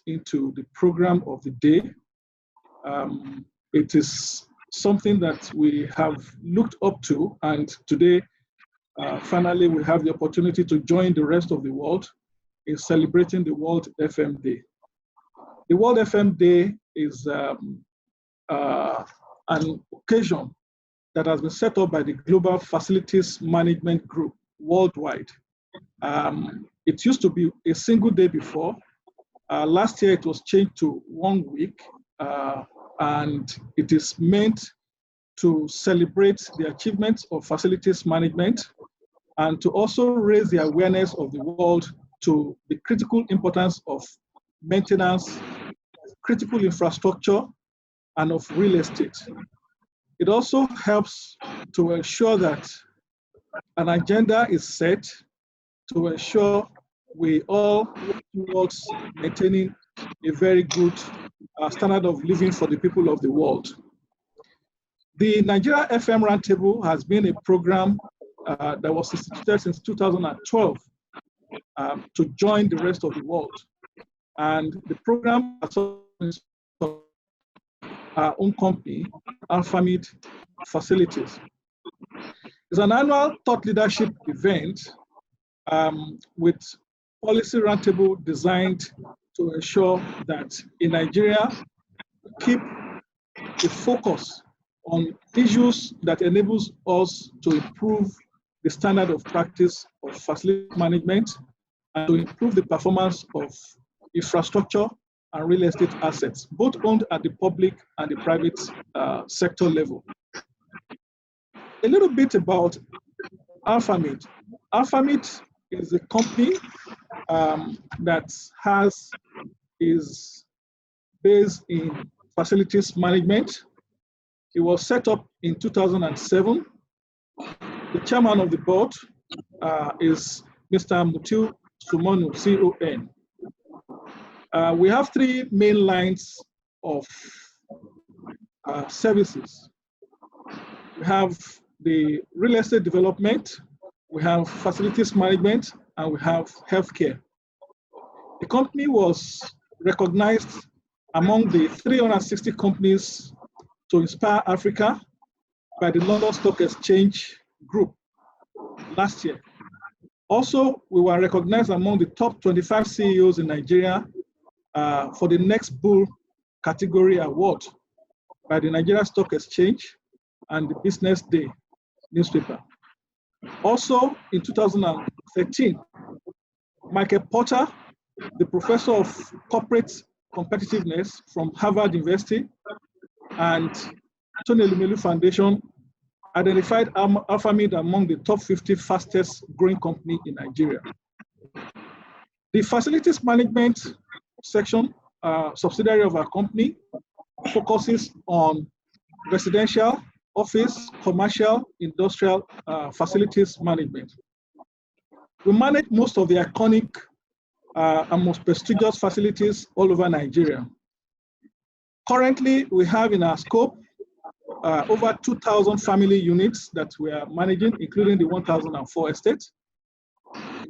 into the program of the day. It is something that we have looked up to, and today, finally, we have the opportunity to join the rest of the world in celebrating the World FM Day. The World FM Day is an occasion that has been set up by the Global Facilities Management Group worldwide. It used to be a single day before. Last year, it was changed to 1 week, and it is meant to celebrate the achievements of facilities management and to also raise the awareness of the world to the critical importance of maintenance, critical infrastructure, and of real estate. It also helps to ensure that an agenda is set to ensure we all work towards maintaining a very good standard of living for the people of the world. The Nigeria FM Roundtable has been a program that was instituted since 2012 to join the rest of the world. And the program has our own company, Alphamid Facilities. It's an annual thought leadership event with policy roundtable designed to ensure that in Nigeria, we keep the focus on issues that enables us to improve the standard of practice of facility management and to improve the performance of infrastructure and real estate assets, both owned at the public and the private sector level. A little bit about Alphamid. Alphamid is a company that is based in facilities management. It was set up in 2007. The chairman of the board is Mr. Mutiu Sumonu, CON. We have three main lines of services. We have the real estate development, we have facilities management, and we have healthcare. The company was recognized among the 360 companies to inspire Africa by the London Stock Exchange Group last year. Also, we were recognized among the top 25 CEOs in Nigeria for the Next Bull category award by the Nigeria Stock Exchange and the Business Day newspaper. Also, in 2013, Michael Porter, the professor of corporate competitiveness from Harvard University, and Tony Elumelu Foundation identified Alphamid among the top 50 fastest growing company in Nigeria. The facilities management section, subsidiary of our company, focuses on residential, office, commercial, industrial facilities management. We manage most of the iconic and most prestigious facilities all over Nigeria. Currently, we have in our scope over 2,000 family units that we are managing, including the 1,004 estates.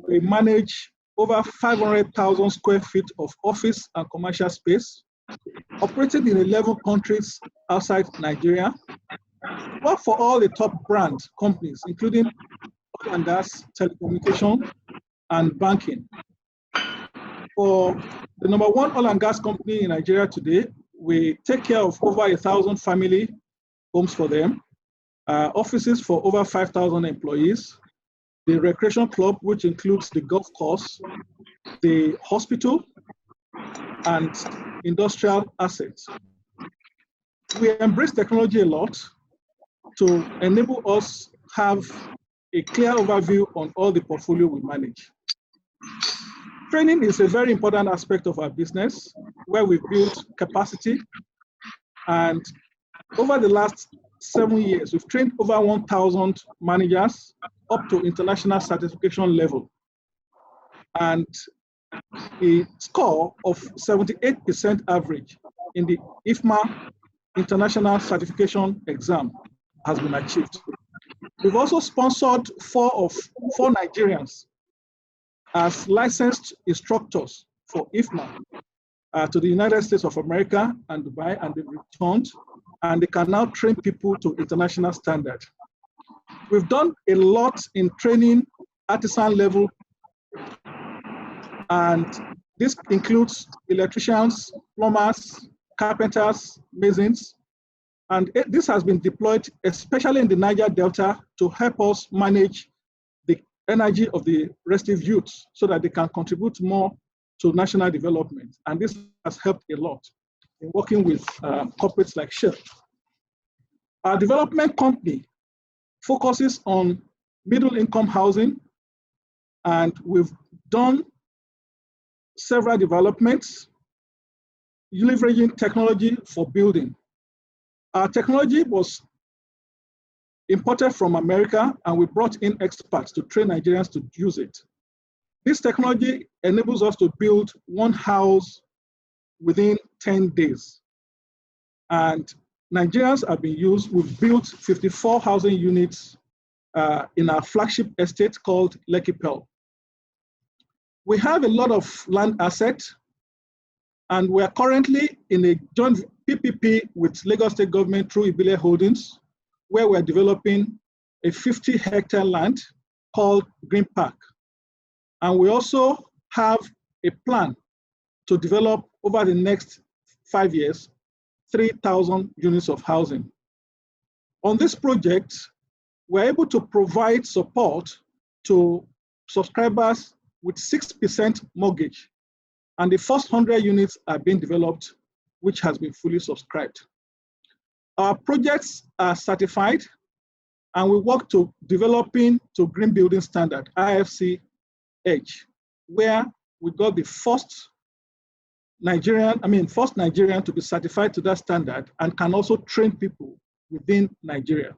We manage over 500,000 square feet of office and commercial space, operated in 11 countries outside Nigeria. We work for all the top brand companies, including oil and gas, telecommunication, and banking. For the #1 oil and gas company in Nigeria today, we take care of over 1,000 family homes for them, offices for over 5,000 employees, the recreation club, which includes the golf course, the hospital, and industrial assets. We embrace technology a lot to enable us have a clear overview on all the portfolio we manage. Training is a very important aspect of our business, where we build capacity. And over the last 7 years, we've trained over 1,000 managers up to international certification level. And a score of 78% average in the IFMA International Certification Exam has been achieved. We've also sponsored four Nigerians as licensed instructors for IFMA. to the United States of America and Dubai, and they've returned, and they can now train people to international standard. We've done a lot in training artisan level, and this includes electricians, plumbers, carpenters, masons, and this has been deployed especially in the Niger Delta to help us manage the energy of the restive youths so that they can contribute more to national development. And this has helped a lot in working with corporates like Shell. Our development company focuses on middle income housing, and we've done several developments leveraging technology for building. Our technology was imported from America, and we brought in experts to train Nigerians to use it. This technology enables us to build one house within 10 days. And Nigerians have been used. We've built 54 housing units in our flagship estate called Lekki Pearl. We have a lot of land assets, and we are currently in a joint PPP with Lagos State Government through Ibile Holdings, where we're developing a 50-hectare land called Green Park. And we also have a plan to develop over the next 5 years, 3,000 units of housing. On this project, we're able to provide support to subscribers with 6% mortgage. And the first 100 units are being developed, which has been fully subscribed. Our projects are certified, and we work to developing to Green Building Standard, IFC Edge, where we got the first Nigerian to be certified to that standard and can also train people within Nigeria.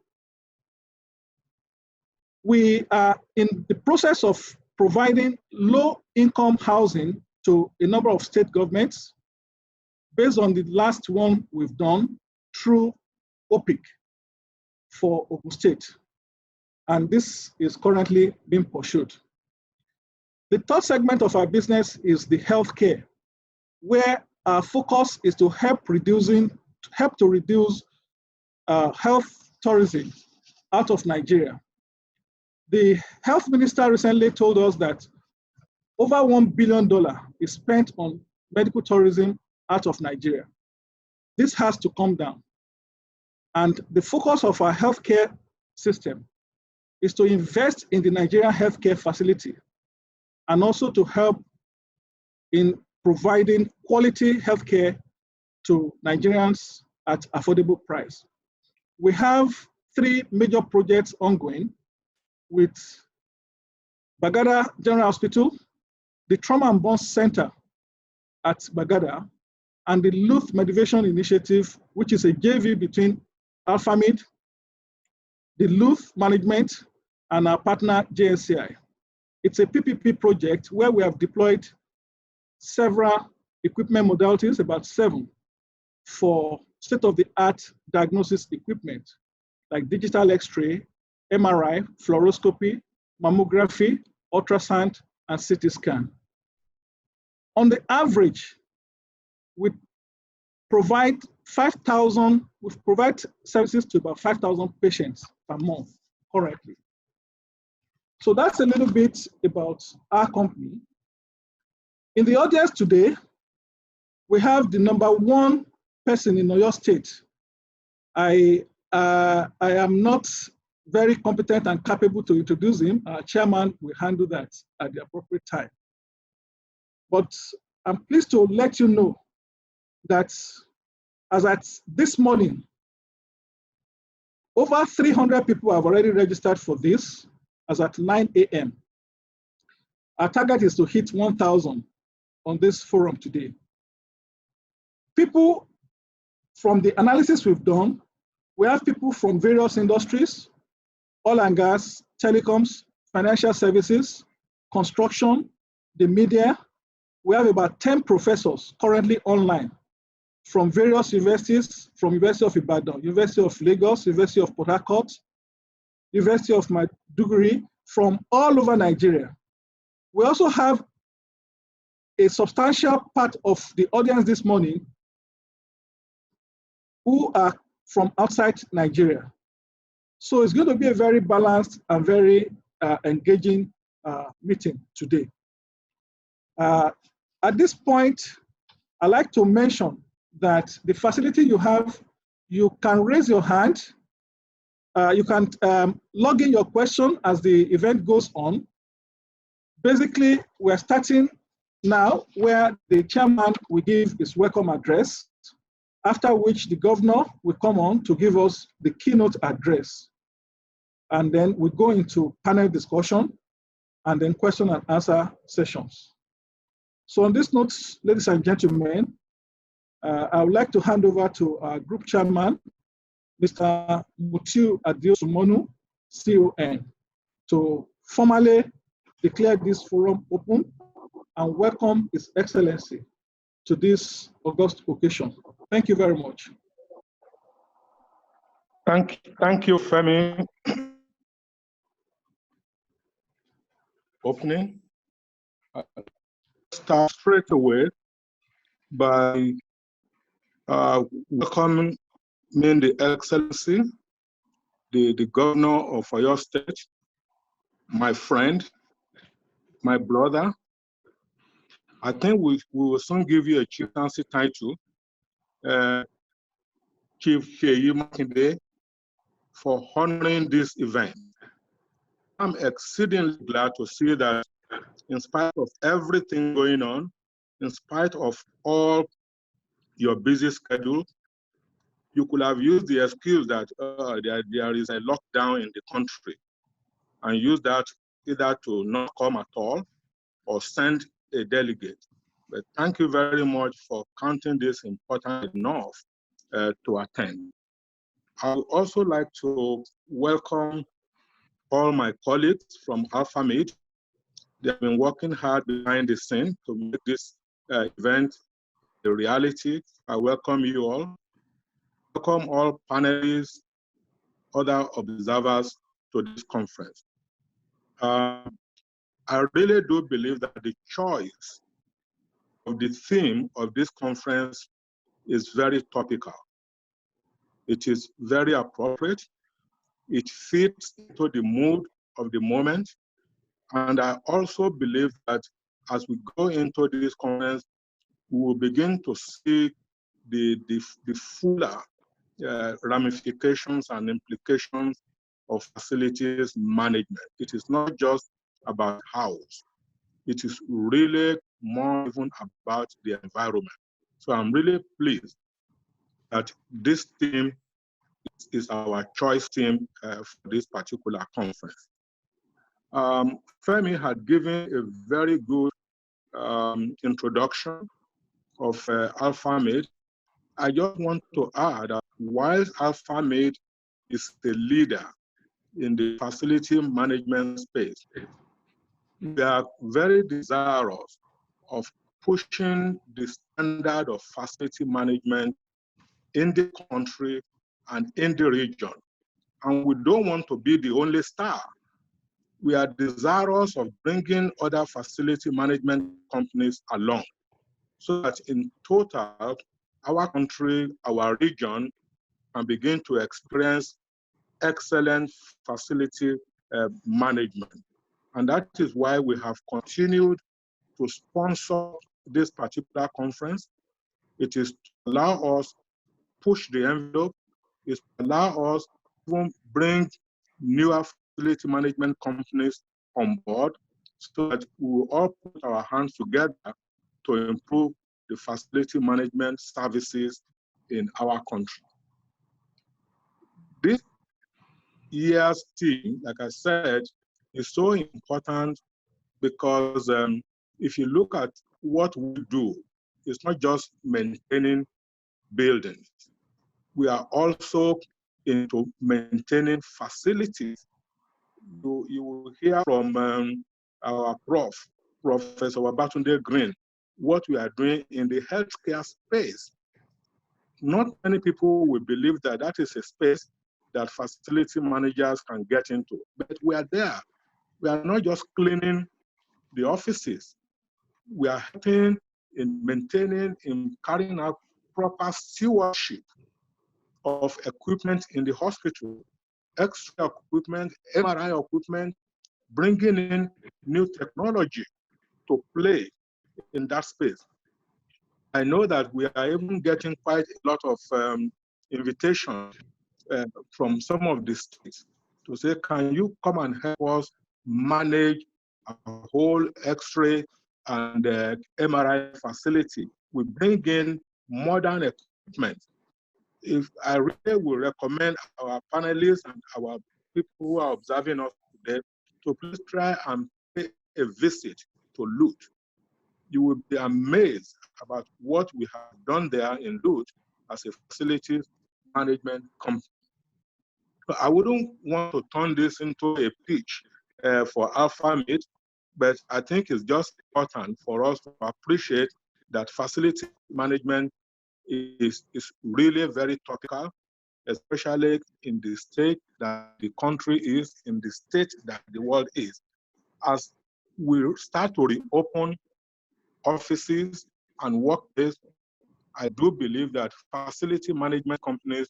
We are in the process of providing low-income housing to a number of state governments based on the last one we've done through OPIC for Ogun State. And this is currently being pursued. The third segment of our business is the healthcare, where our focus is to help to reduce health tourism out of Nigeria. The health minister recently told us that over $1 billion is spent on medical tourism out of Nigeria. This has to come down. And the focus of our healthcare system is to invest in the Nigerian healthcare facility and also to help in providing quality healthcare to Nigerians at affordable price. We have 3 major projects ongoing with Bagada General Hospital, the Trauma and Burns Center at Bagada, and the Youth Motivation Initiative, which is a JV between Alphamid, the Youth Management, and our partner JNCI. It's a PPP project where we have deployed several equipment modalities, about 7, for state-of-the-art diagnosis equipment, like digital X-ray, MRI, fluoroscopy, mammography, ultrasound, and CT scan. On the average, we provide services to about 5,000 patients per month currently. So that's a little bit about our company. In the audience today, we have the #1 person in Oyo State. I am not very competent and capable to introduce him. Our chairman will handle that at the appropriate time. But I'm pleased to let you know that as at this morning, over 300 people have already registered for this as at 9 a.m. Our target is to hit 1,000 on this forum today. People from the analysis we've done, we have people from various industries, oil and gas, telecoms, financial services, construction, the media. We have about 10 professors currently online from various universities, from University of Ibadan, University of Lagos, University of Port Harcourt, University of Maiduguri, from all over Nigeria. We also have a substantial part of the audience this morning who are from outside Nigeria. So it's going to be a very balanced and very engaging meeting today. At this point, I'd like to mention that the facility you have, you can raise your hand. You can log in your question as the event goes on. Basically, we're starting now where the chairman will give his welcome address, after which the governor will come on to give us the keynote address. And then we go into panel discussion and then question and answer sessions. So on this note, ladies and gentlemen, I would like to hand over to our group chairman, Mr. Mutiu Adiosumonu, CON, to formally declare this forum open and welcome His Excellency to this august occasion. Thank you very much. Thank you, Femi. Opening. Start straight away by welcoming the Excellency, the Governor of Oyo State, my friend, my brother. I think we will soon give you a chieftaincy title, Chief Sheyi Makinde, for honoring this event. I'm exceedingly glad to see that in spite of everything going on, in spite of all your busy schedule, you could have used the excuse that there is a lockdown in the country and use that either to not come at all or send a delegate. But thank you very much for counting this important enough to attend. I would also like to welcome all my colleagues from AlphaMid. They have been working hard behind the scene to make this event a reality. I welcome you all. Welcome all panelists, other observers to this conference. I really do believe that the choice of the theme of this conference is very topical. It is very appropriate. It fits into the mood of the moment. And I also believe that as we go into this conference, we will begin to see the fuller ramifications and implications of facilities management. It is not just about house. It is really more even about the environment. So I'm really pleased that this theme is our choice theme for this particular conference. Femi had given a very good introduction of AlphaMid. I just want to add that while AlphaMid is a leader in the facility management space, we are very desirous of pushing the standard of facility management in the country and in the region. And we don't want to be the only star. We are desirous of bringing other facility management companies along so that in total, our country, our region can begin to experience excellent facility management. And that is why we have continued to sponsor this particular conference. It is to allow us to push the envelope, is to allow us to bring newer facility management companies on board so that we will all put our hands together to improve the facility management services in our country. This year's theme, like I said, is so important because if you look at what we do, it's not just maintaining buildings. We are also into maintaining facilities. You will hear from our Professor Wabatunde Green, what we are doing in the healthcare space. Not many people will believe that that is a space that facility managers can get into, but we are there. We are not just cleaning the offices. we are helping in maintaining, in carrying out proper stewardship of equipment in the hospital, X-ray equipment, MRI equipment, bringing in new technology to play in that space. I know that we are even getting quite a lot of invitations from some of the states to say, can you come and help us manage a whole X-ray and MRI facility? We bring in modern equipment. If I really will recommend our panelists and our people who are observing us today to please try and pay a visit to Lut. You will be amazed about what we have done there in Lut as a facilities management company. I wouldn't want to turn this into a pitch for AlphaMate, but I think it's just important for us to appreciate that facility management is really very topical, especially in the state that the country is, in the state that the world is. As we start to reopen offices and workplaces, I do believe that facility management companies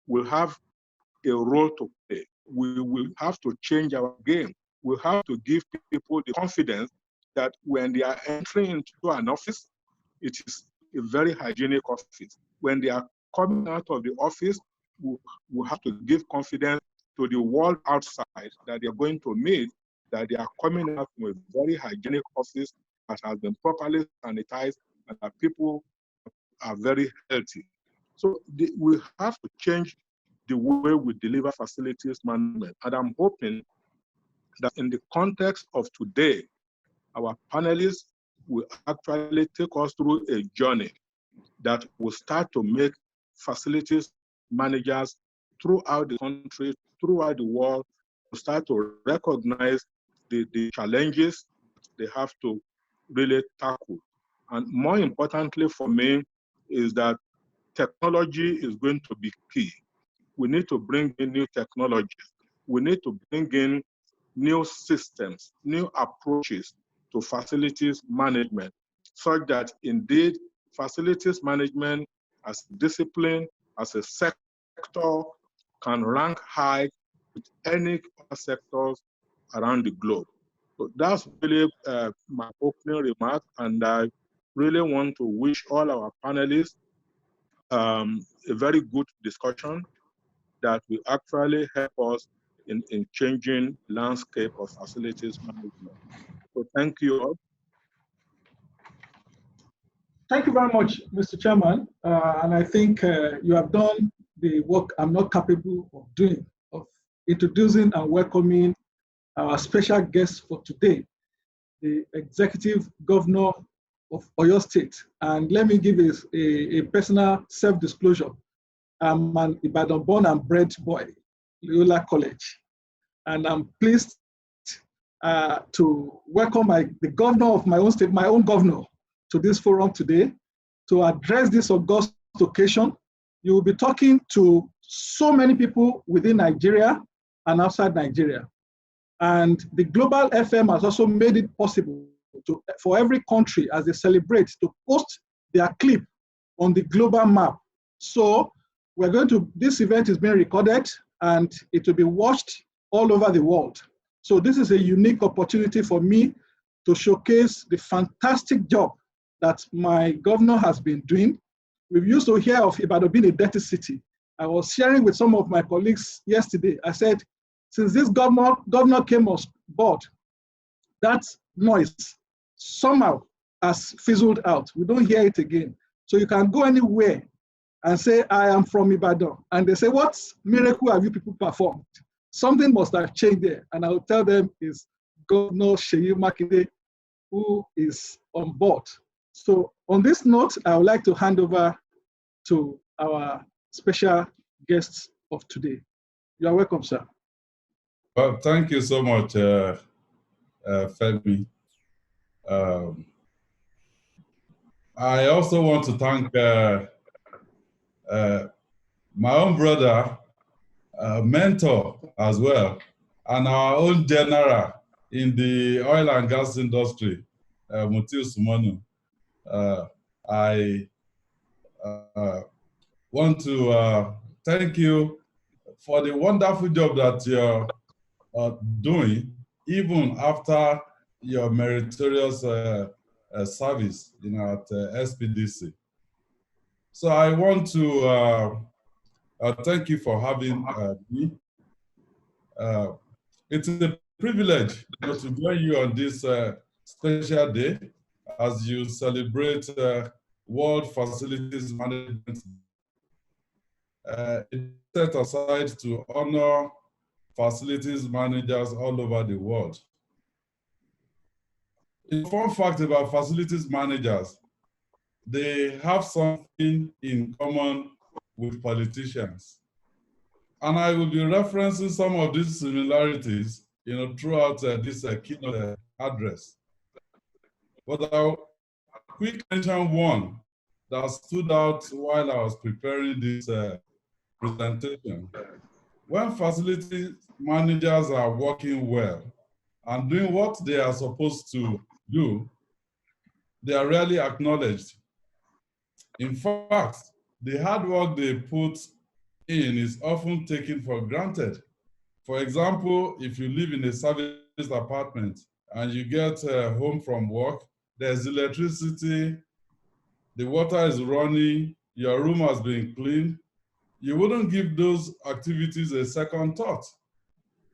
will have a role to play. We will have to change our game. We have to give people the confidence that when they are entering into an office, it is a very hygienic office. When they are coming out of the office, we have to give confidence to the world outside that they are going to meet, that they are coming out from a very hygienic office that has been properly sanitized and that people are very healthy. So we have to change the way we deliver facilities management. And I'm hoping that in the context of today, our panelists will actually take us through a journey that will start to make facilities managers throughout the country, throughout the world, to start to recognize the challenges they have to really tackle. And more importantly for me is that technology is going to be key. We need to bring in new technologies. We need to bring in new systems, new approaches to facilities management, such that indeed facilities management as a discipline, as a sector, can rank high with any other sectors around the globe. So that's really my opening remark, and I really want to wish all our panelists a very good discussion that will actually help us in changing the landscape of facilities management. So thank you all. Thank you very much, Mr. Chairman. And I think you have done the work I'm not capable of doing, of introducing and welcoming our special guest for today, the Executive Governor of Oyo State. And let me give a personal self-disclosure. I'm an Ibadan born and bred boy, Loyola College. And I'm pleased to welcome the governor of my own state, my own governor, to this forum today to address this august occasion. You will be talking to so many people within Nigeria and outside Nigeria. And the Global FM has also made it possible for every country as they celebrate to post their clip on the global map. So this event is being recorded and it will be watched all over the world. So this is a unique opportunity for me to showcase the fantastic job that my governor has been doing. We used to hear of Ibadan being a dirty city. I was sharing with some of my colleagues yesterday. I said, since this governor came on board, that noise somehow has fizzled out. We don't hear it again. So you can go anywhere and say, I am from Ibadan. And they say, what miracle have you people performed? Something must have changed there. And I will tell them is Governor Seyi Makinde who is on board. So on this note, I would like to hand over to our special guests of today. You are welcome, sir. Well, thank you so much, Femi. I also want to thank my own brother, mentor as well, and our own general in the oil and gas industry, Mutiu Sumonu. I want to thank you for the wonderful job that you're doing, even after your meritorious service, at SPDC. So I want to thank you for having me. It's a privilege, to join you on this special day as you celebrate World Facilities Management. It's set aside to honor facilities managers all over the world. A fun fact about facilities managers: they have something in common with politicians. And I will be referencing some of these similarities, throughout this keynote address. But I'll quickly mention one that stood out while I was preparing this presentation. When facility managers are working well and doing what they are supposed to do, they are rarely acknowledged. In fact, the hard work they put in is often taken for granted. For example, if you live in a service apartment and you get home from work, there's electricity, the water is running, your room has been cleaned, you wouldn't give those activities a second thought.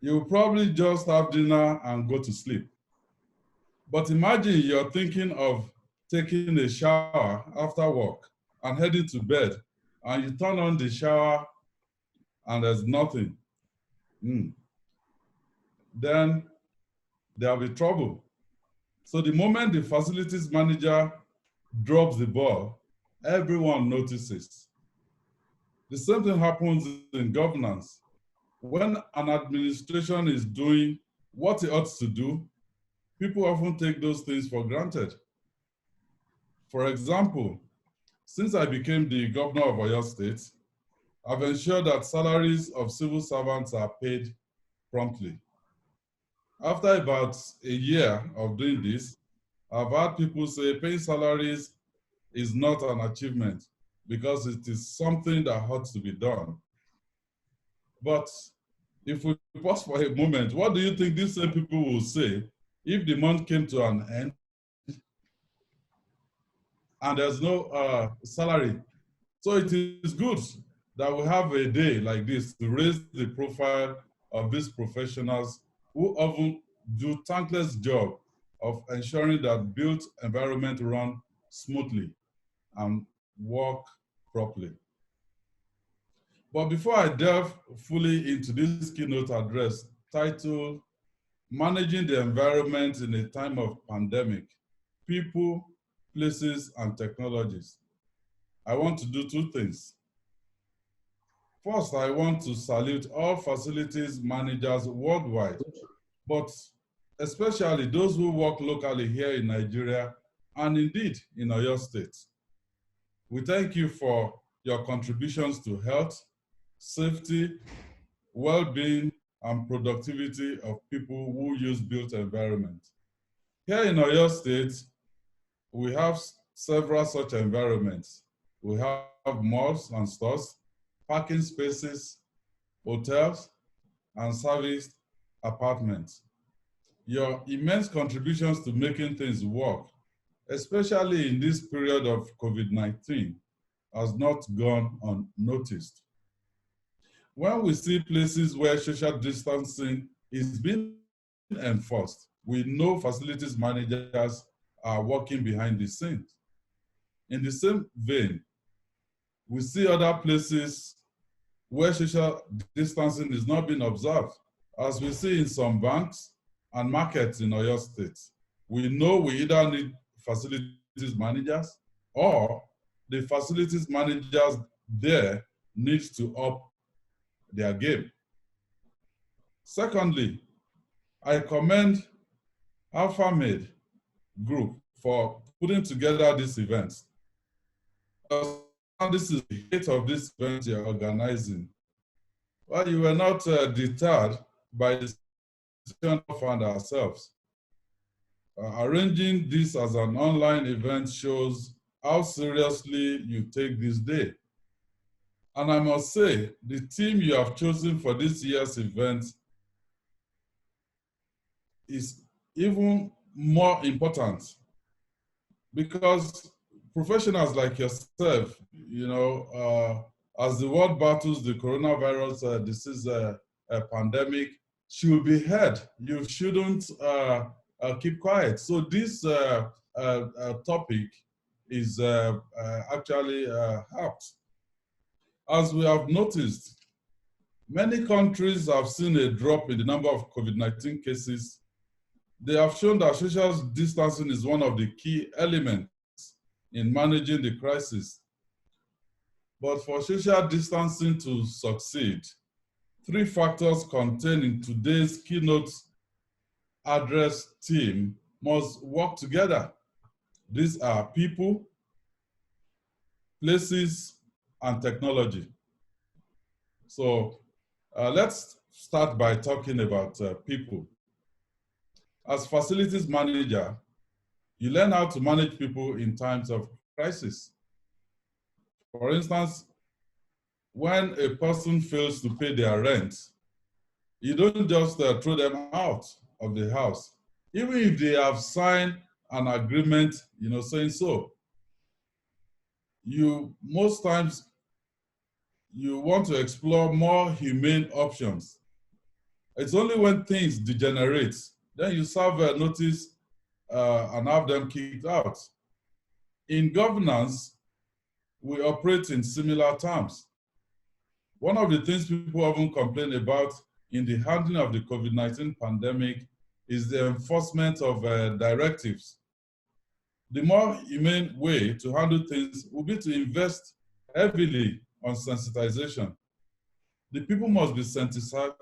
You will probably just have dinner and go to sleep. But imagine you're thinking of taking a shower after work and heading to bed, and you turn on the shower and there's nothing. Then there'll be trouble. So the moment the facilities manager drops the ball, everyone notices. The same thing happens in governance. When an administration is doing what it ought to do, people often take those things for granted. For example, since I became the governor of Oyo State, I've ensured that salaries of civil servants are paid promptly. After about a year of doing this, I've had people say paying salaries is not an achievement because it is something that ought to be done. But if we pause for a moment, what do you think these same people will say if the month came to an end and there's no salary? So it is good that we have a day like this to raise the profile of these professionals who often do thankless job of ensuring that built environment run smoothly and work properly. But before I delve fully into this keynote address titled Managing the Environment in a Time of Pandemic, People, Places, and Technologies, I want to do two things. First, I want to salute all facilities managers worldwide, but especially those who work locally here in Nigeria and indeed in Oyo State. We thank you for your contributions to health, safety, well-being, and productivity of people who use built environment. Here in Oyo State, we have several such environments. We have malls and stores, parking spaces, hotels, and serviced apartments. Your immense contributions to making things work, especially in this period of COVID-19, has not gone unnoticed. When we see places where social distancing is being enforced, we know facilities managers are working behind the scenes. In the same vein, we see other places where social distancing is not being observed, as we see in some banks and markets in Oyo State. We know we either need facilities managers or the facilities managers there need to up their game. Secondly, I commend AlphaMade Group for putting together this event. This is the hate of this event you're organizing. Well, you were not deterred by the decision of ourselves. Arranging this as an online event shows how seriously you take this day. And I must say, the theme you have chosen for this year's event is even more important because professionals like yourself, as the world battles the coronavirus disease pandemic, should be heard. You shouldn't keep quiet. So this topic is actually apt. As we have noticed, many countries have seen a drop in the number of COVID-19 cases. They have shown that social distancing is one of the key elements in managing the crisis. But for social distancing to succeed, 3 factors contained in today's keynote address theme must work together. These are people, places, and technology. So let's start by talking about people. As facilities manager, you learn how to manage people in times of crisis. For instance, when a person fails to pay their rent, you don't just throw them out of the house. Even if they have signed an agreement, saying so, most times you want to explore more humane options. It's only when things degenerate, then you serve a notice and have them kicked out. In governance, we operate in similar terms. One of the things people often complain about in the handling of the COVID-19 pandemic is the enforcement of directives. The more humane way to handle things will be to invest heavily on sensitization. The people must be sensitized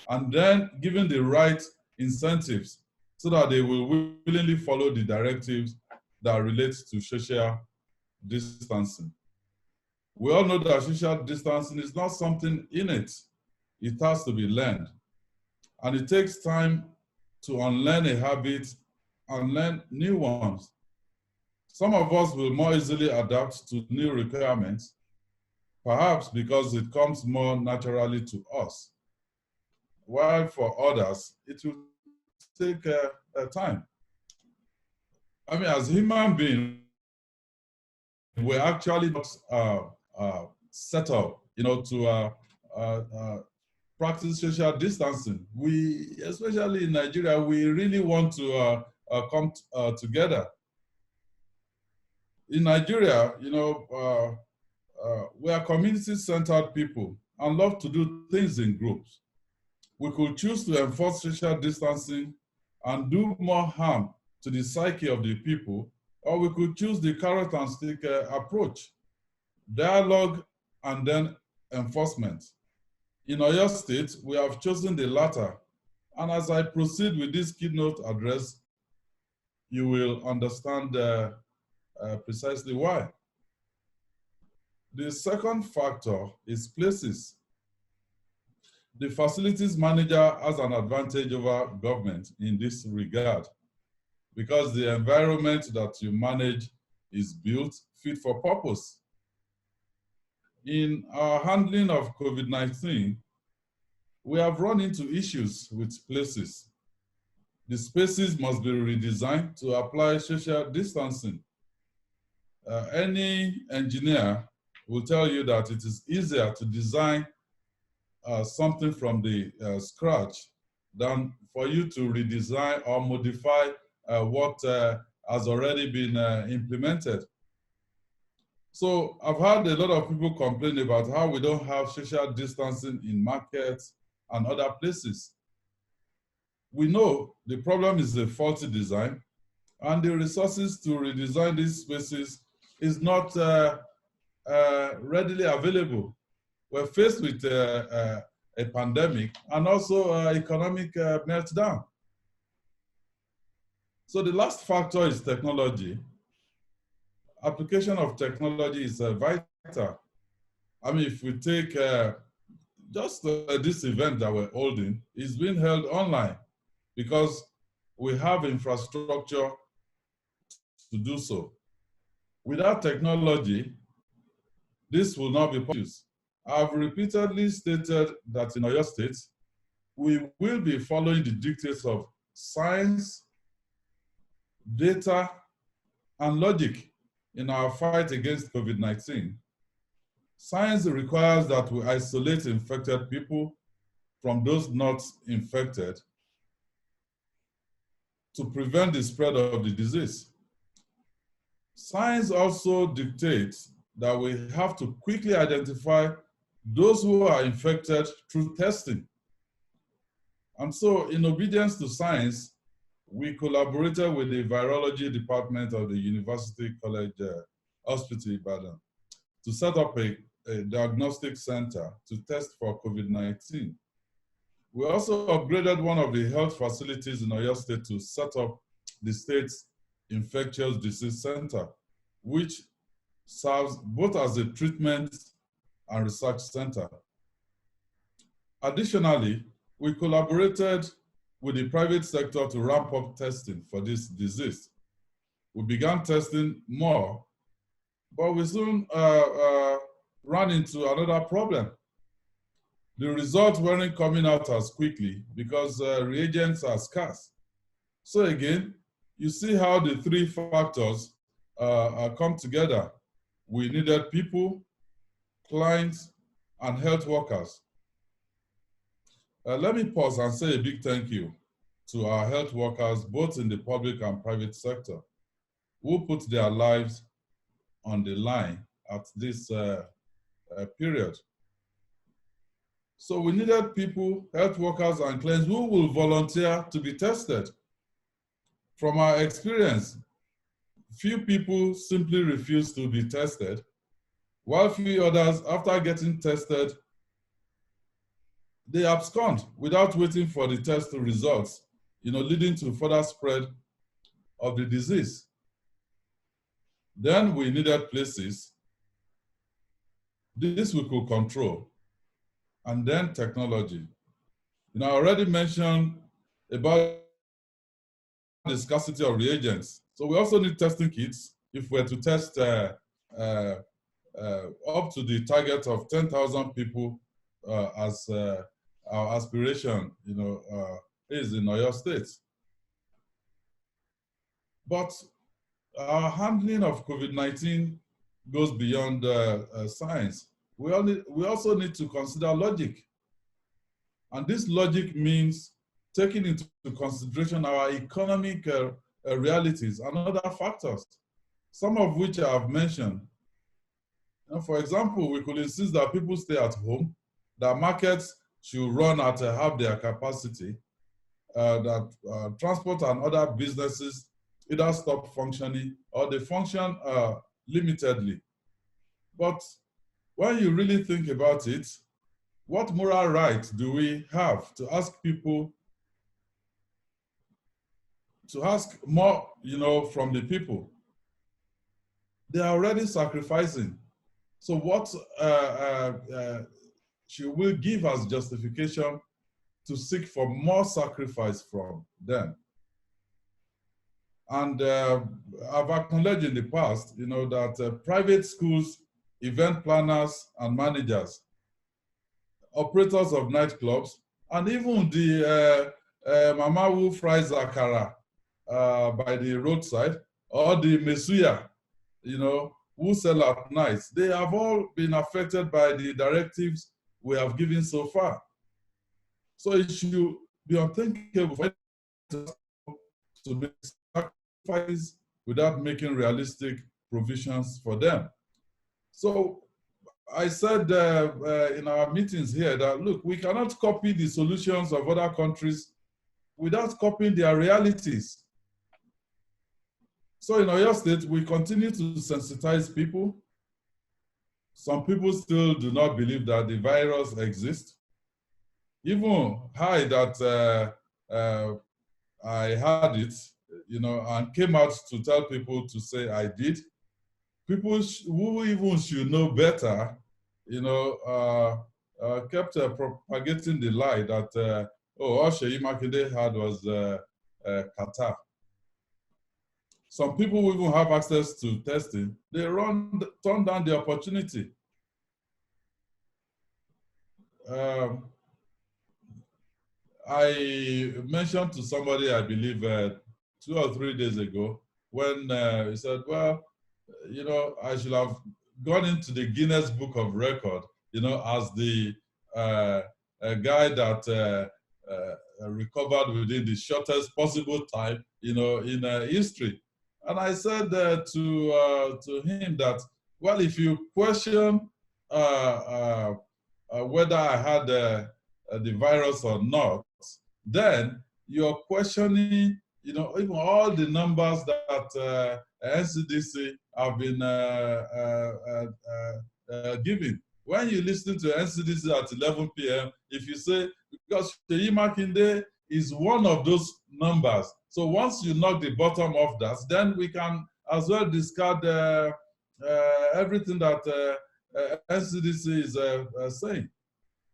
and then given the right incentives so that they will willingly follow the directives that relate to social distancing. We all know that social distancing is not something innate. It has to be learned. And it takes time to unlearn a habit and learn new ones. Some of us will more easily adapt to new requirements, perhaps because it comes more naturally to us, while for others, it will take time. I mean, as human beings, we're actually not set up, to practice social distancing. We, especially in Nigeria, we really want to come together. In Nigeria, we are community-centered people and love to do things in groups. We could choose to enforce social distancing and do more harm to the psyche of the people, or we could choose the carrot and stick approach, dialogue and then enforcement. In Oyo State, we have chosen the latter, and as I proceed with this keynote address, you will understand precisely why. The second factor is places. The facilities manager has an advantage over government in this regard because the environment that you manage is built fit for purpose. In our handling of COVID-19, we have run into issues with places. The spaces must be redesigned to apply social distancing. Any engineer will tell you that it is easier to design something from the scratch than for you to redesign or modify what has already been implemented. So I've heard a lot of people complain about how we don't have social distancing in markets and other places. We know the problem is a faulty design, and the resources to redesign these spaces is not readily available. We're faced with a pandemic and also economic meltdown. So the last factor is technology. Application of technology is vital. I mean, if we take just this event that we're holding, is being held online because we have infrastructure to do so. Without technology, this will not be possible. I've repeatedly stated that in Oyo State, we will be following the dictates of science, data, and logic in our fight against COVID-19. Science requires that we isolate infected people from those not infected to prevent the spread of the disease. Science also dictates that we have to quickly identify those who are infected through testing. And so, in obedience to science, we collaborated with the virology department of the University College Hospital Ibadan to set up a diagnostic center to test for COVID-19. We also upgraded one of the health facilities in Oyo State to set up the state's infectious disease center, which serves both as a treatment and research center. Additionally, we collaborated with the private sector to ramp up testing for this disease. We began testing more, but we soon ran into another problem. The results weren't coming out as quickly because reagents are scarce. So again, you see how the three factors come together. We needed people, clients, and health workers. Let me pause and say a big thank you to our health workers, both in the public and private sector, who put their lives on the line at this period. So we needed people, health workers, and clients who will volunteer to be tested. From our experience, few people simply refuse to be tested, while few others, after getting tested, they abscond without waiting for the test results, leading to further spread of the disease. Then we needed places. This we could control. And then technology. I already mentioned about the scarcity of reagents. So we also need testing kits if we're to test up to the target of 10,000 people as our aspiration, is in Oyo State. But our handling of COVID-19 goes beyond science. We also need to consider logic. And this logic means taking into consideration our economic realities and other factors, some of which I have mentioned. For example, we could insist that people stay at home, that markets should run at half their capacity, that transport and other businesses either stop functioning or they function limitedly. But when you really think about it, what moral right do we have to ask people to ask more, from the people? They are already sacrificing. So what should we give as justification to seek for more sacrifice from them? And I've acknowledged in the past, that private schools, event planners and managers, operators of nightclubs, and even the mama who fries akara by the roadside, or the mesuya, who sell at night, they have all been affected by the directives we have given so far. So it should be unthinkable for to make sacrifices without making realistic provisions for them. So I said in our meetings here that, look, we cannot copy the solutions of other countries without copying their realities. So in Oyo State, we continue to sensitize people. Some people still do not believe that the virus exists. Even I that I had it, and came out to tell people to say I did. People who even should know better, kept propagating the lie that, all Seyi Makinde had was Qatar. Some people who even have access to testing, they turn down the opportunity. I mentioned to somebody, I believe 2 or 3 days ago, when he said, well, you know, I should have gone into the Guinness Book of Record, you know, as the a guy that recovered within the shortest possible time, you know, in history. And I said to him that, well, if you question whether I had the virus or not, then you're questioning, you know, even all the numbers that NCDC have been giving. When you listen to NCDC at 11 p.m., if you say, because Sheyi Makinde is one of those numbers, so once you knock the bottom of that, then we can as well discard everything that NCDC is saying.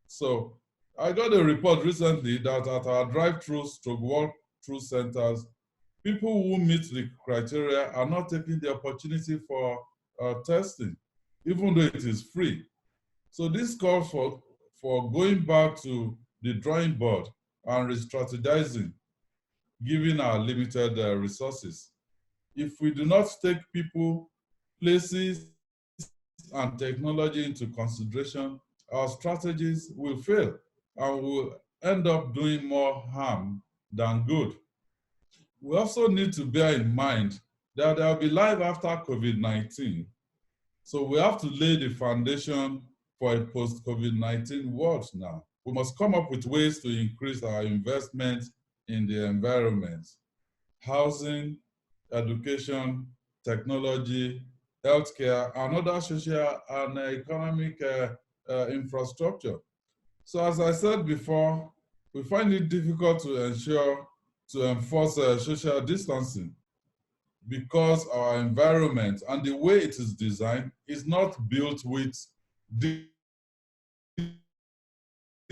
So I got a report recently that at our drive-through stroke walk-through centers, people who meet the criteria are not taking the opportunity for testing, even though it is free. So this calls for going back to the drawing board and re-strategizing, given our limited resources. If we do not take people, places, and technology into consideration, our strategies will fail and will end up doing more harm than good. We also need to bear in mind that there will be life after COVID-19. So we have to lay the foundation for a post-COVID-19 world now. We must come up with ways to increase our investment in the environment, housing, education, technology, healthcare, and other social and economic infrastructure. So as I said before, we find it difficult to enforce social distancing because our environment and the way it is designed is not built with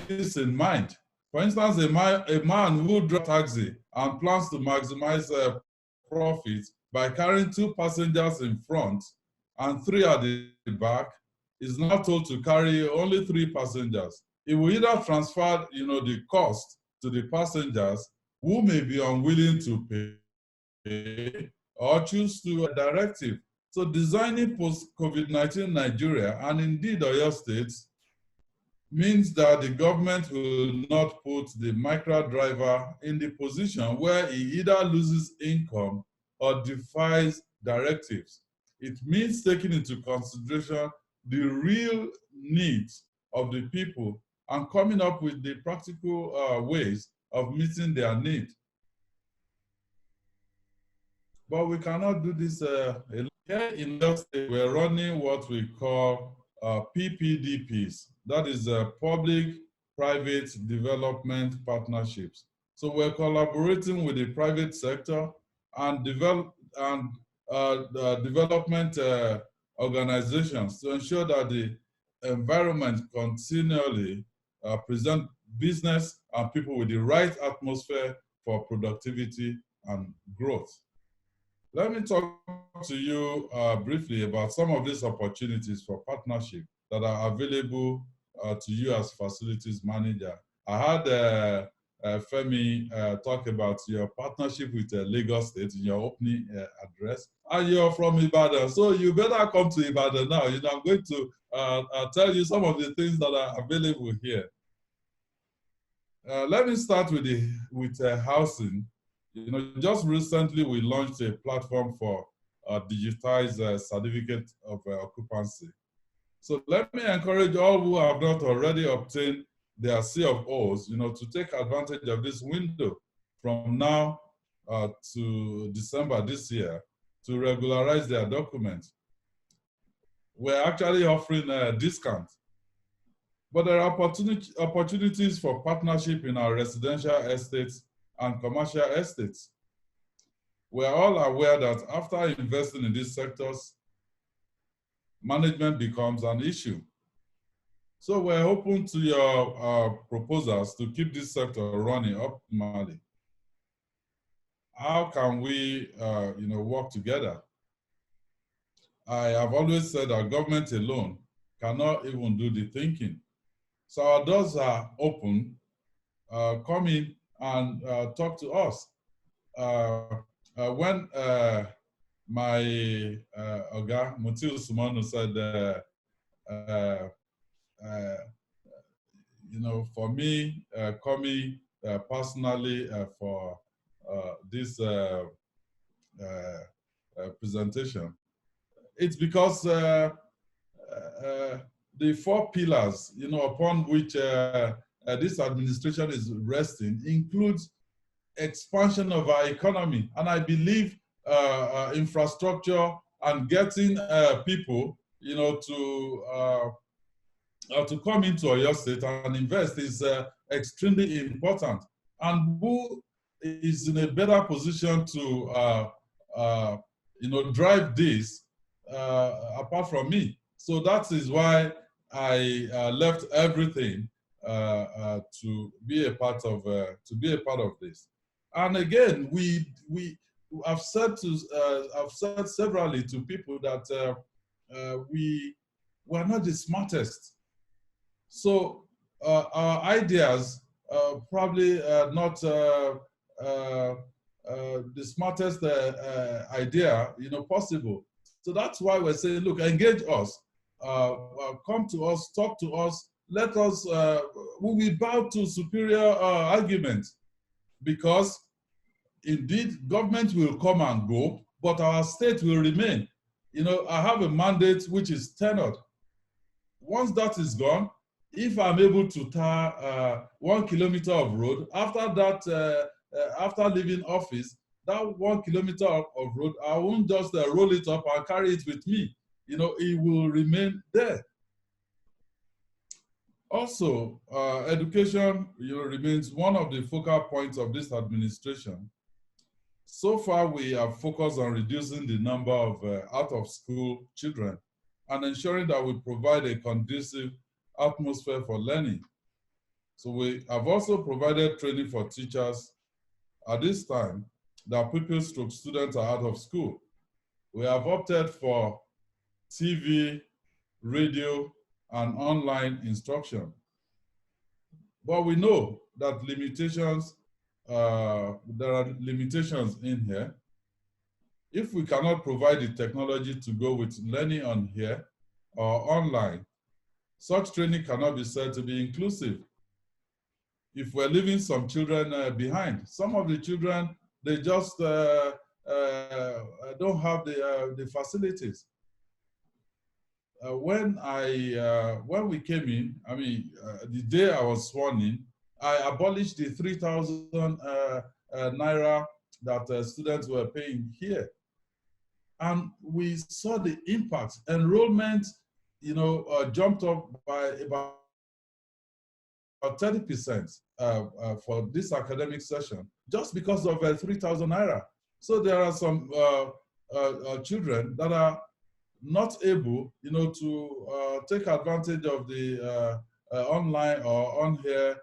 this in mind. For instance, a man who drives a taxi and plans to maximize profits by carrying 2 passengers in front and 3 at the back is now told to carry only 3 passengers. It will either transfer, you know, the cost to the passengers who may be unwilling to pay or choose to a directive. So designing post-COVID-19 Nigeria and indeed Oyo State means that the government will not put the micro driver in the position where he either loses income or defies directives. It means taking into consideration the real needs of the people and coming up with the practical ways of meeting their need. But we cannot do this alone. Here in Oyo State, we're running what we call PPDPs, that is public-private development partnerships. So we're collaborating with the private sector and development organizations to ensure that the environment continually present business and people with the right atmosphere for productivity and growth. Let me talk to you briefly about some of these opportunities for partnership that are available to you as facilities manager. I had Femi talk about your partnership with Lagos State in your opening address, and you're from Ibadan, so you better come to Ibadan now. You know, I'm going to tell you some of the things that are available here. Let me start with housing. You know, just recently we launched a platform for digitized certificate of occupancy. So let me encourage all who have not already obtained their C of O's, you know, to take advantage of this window from now to December this year to regularize their documents. We're actually offering a discount. But there are opportunities for partnership in our residential estates and commercial estates. We're all aware that after investing in these sectors, management becomes an issue. So we're open to your proposals to keep this sector running optimally. how can we, work together? I have always said that government alone cannot even do the thinking. So our doors are open. Come in and talk to us. When my Oga Mutiu Sumanu said, for me, coming personally for this presentation, it's because the four pillars, upon which this administration is resting includes expansion of our economy. And I believe infrastructure and getting people, to come into Oyo State and invest is extremely important. And who is in a better position to, drive this apart from me? So that is why I left everything to be a part of this. And again, I've said severally to people that we are not the smartest. So our ideas probably not the smartest idea, possible. So that's why we're saying, look, engage us, come to us, talk to us, let us, we will bow to superior arguments, because indeed government will come and go, but our state will remain. I have a mandate which is tenured. Once that is gone, if I'm able to tar 1 kilometer of road, after that, after leaving office, that 1 kilometer of road, I won't just roll it up and carry it with me. It will remain there. Also, education remains one of the focal points of this administration. So far, we have focused on reducing the number of out-of-school children and ensuring that we provide a conducive atmosphere for learning. So we have also provided training for teachers at this time that pupils/students are out of school. We have opted for TV, radio, and online instruction. But we know that there are limitations in here. If we cannot provide the technology to go with learning on here or online, such training cannot be said to be inclusive. If we're leaving some children behind, some of the children, they just don't have the facilities. When we came in, the day I was sworn in, I abolished the 3,000 naira that students were paying here. And we saw the impact. Enrollment, jumped up by about 30% for this academic session, just because of 3,000 naira. So there are some children that are not able, to take advantage of the online or on-here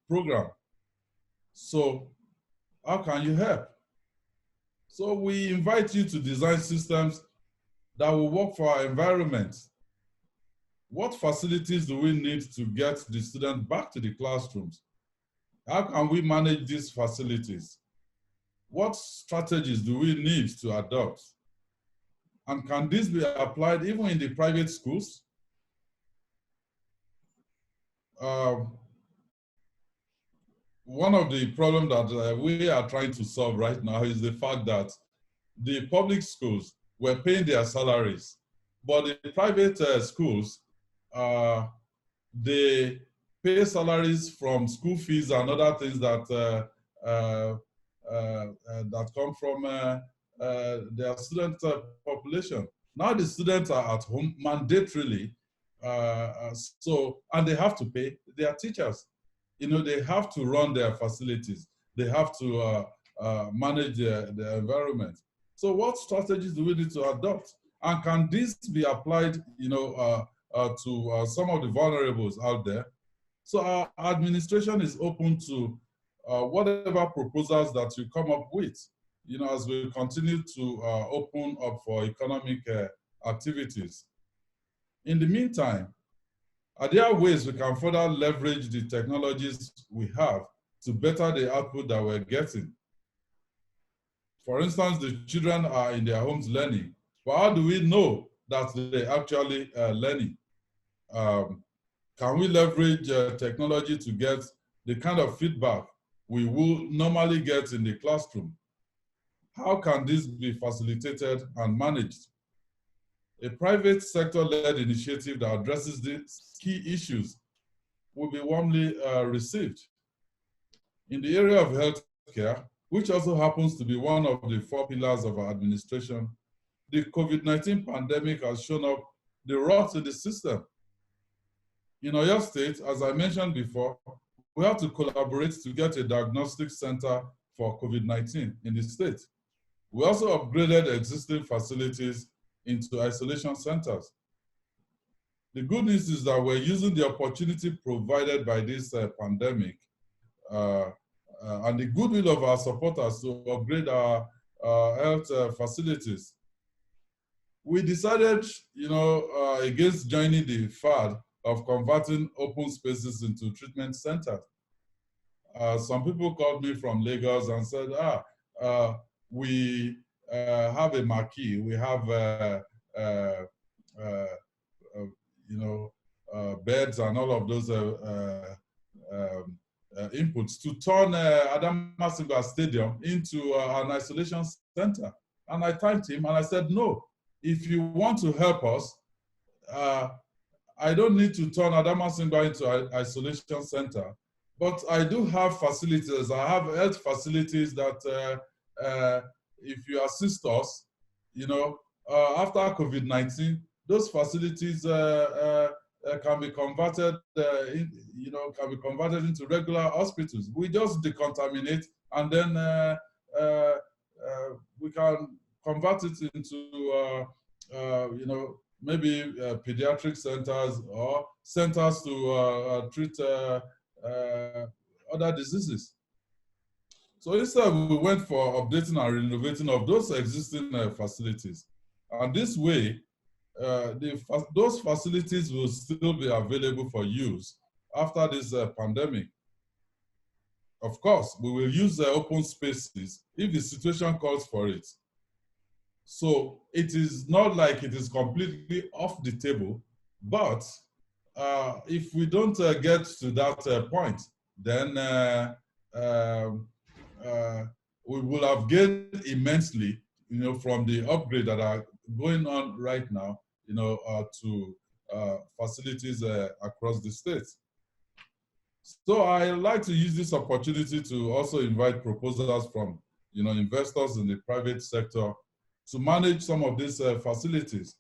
program. So how can you help? So we invite you to design systems that will work for our environment. What facilities do we need to get the student back to the classrooms? How can we manage these facilities? What strategies do we need to adopt? And can this be applied even in the private schools? One of the problems that we are trying to solve right now is the fact that the public schools were paying their salaries, but the private schools, they pay salaries from school fees and other things that that come from their student population. Now the students are at home mandatorily, and they have to pay their teachers. They have to run their facilities. They have to manage their environment. So what strategies do we need to adopt? And can this be applied, to some of the vulnerables out there? So our administration is open to whatever proposals that you come up with, as we continue to open up for economic activities. In the meantime, are there ways we can further leverage the technologies we have to better the output that we're getting? For instance, the children are in their homes learning, but how do we know that they're actually learning? Can we leverage technology to get the kind of feedback we will normally get in the classroom? How can this be facilitated and managed? A private sector-led initiative that addresses these key issues will be warmly received. In the area of healthcare, which also happens to be one of the 4 pillars of our administration, the COVID-19 pandemic has shown up the rot in the system. In Oyo State, as I mentioned before, we have to collaborate to get a diagnostic center for COVID-19 in the state. We also upgraded existing facilities into isolation centers. The good news is that we're using the opportunity provided by this pandemic and the goodwill of our supporters to upgrade our health facilities. We decided, against joining the fad of converting open spaces into treatment centers. Some people called me from Lagos and said, we have a marquee, we have beds and all of those inputs to turn Adamasingba Stadium into an isolation center. And I thanked him and I said, no, if you want to help us, I don't need to turn Adamasingba into an isolation center, but I do have facilities. I have health facilities that if you assist us, after COVID-19, those facilities can be converted, into regular hospitals. We just decontaminate and then we can convert it into, maybe pediatric centers or centers to treat other diseases. So instead, we went for updating and renovating of those existing facilities. And this way, those facilities will still be available for use after this pandemic. Of course, we will use the open spaces if the situation calls for it. So it is not like it is completely off the table, but if we don't get to that point, then we will have gained immensely, from the upgrade that are going on right now, to facilities across the state. So I like to use this opportunity to also invite proposals from, investors in the private sector to manage some of these facilities.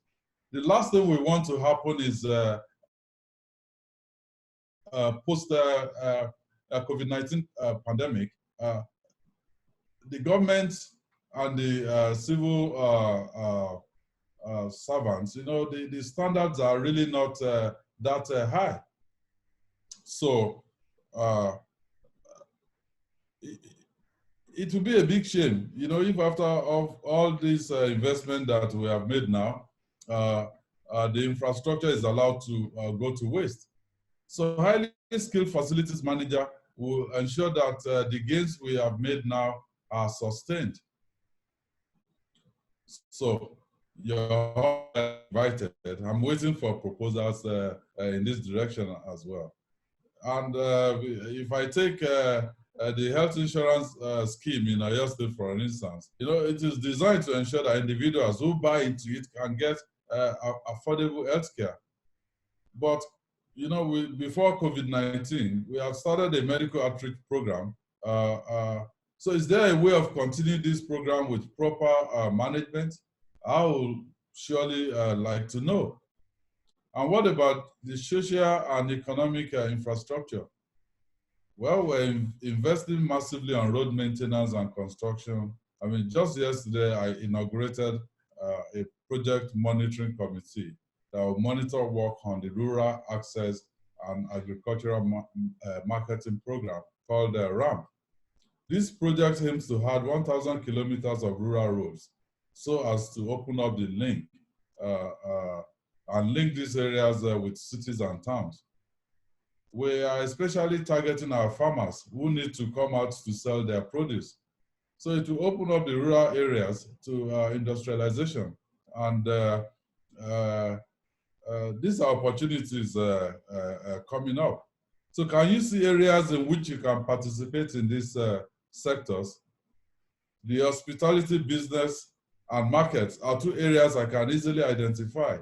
The last thing we want to happen is post COVID-19 pandemic, the government and the civil servants, the standards are really not that high. So it will be a big shame, if after all this investment that we have made now, the infrastructure is allowed to go to waste. So highly skilled facilities manager will ensure that the gains we have made now are sustained. So you're invited. I'm waiting for proposals in this direction as well. And if I take the health insurance scheme in Oyo State, for instance, it is designed to ensure that individuals who buy into it can get affordable health care. But, before COVID-19, we have started a medical outreach program. So is there a way of continuing this program with proper management? I would surely like to know. And what about the social and economic infrastructure? Well, we're investing massively on road maintenance and construction. I mean, just yesterday, I inaugurated a project monitoring committee that will monitor work on the Rural Access and Agricultural Marketing Program called RAMP. This project aims to add 1,000 kilometers of rural roads so as to open up the link and link these areas with cities and towns. We are especially targeting our farmers who need to come out to sell their produce. So it will open up the rural areas to industrialization. And these are opportunities coming up. So can you see areas in which you can participate in these sectors? The hospitality business and markets are two areas I can easily identify.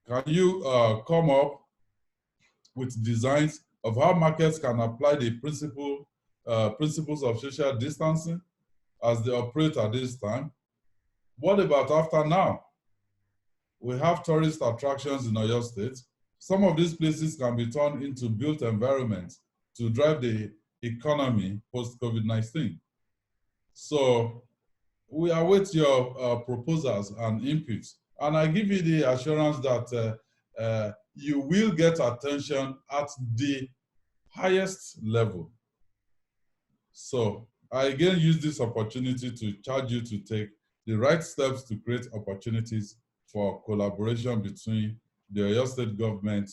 Can you come up with designs of how markets can apply the principles of social distancing as they operate at this time? What about after now? We have tourist attractions in Oyo State. Some of these places can be turned into built environments to drive the economy post-COVID-19. So we await your proposals and inputs. And I give you the assurance that you will get attention at the highest level. So I again use this opportunity to charge you to take the right steps to create opportunities for collaboration between the Oyo State government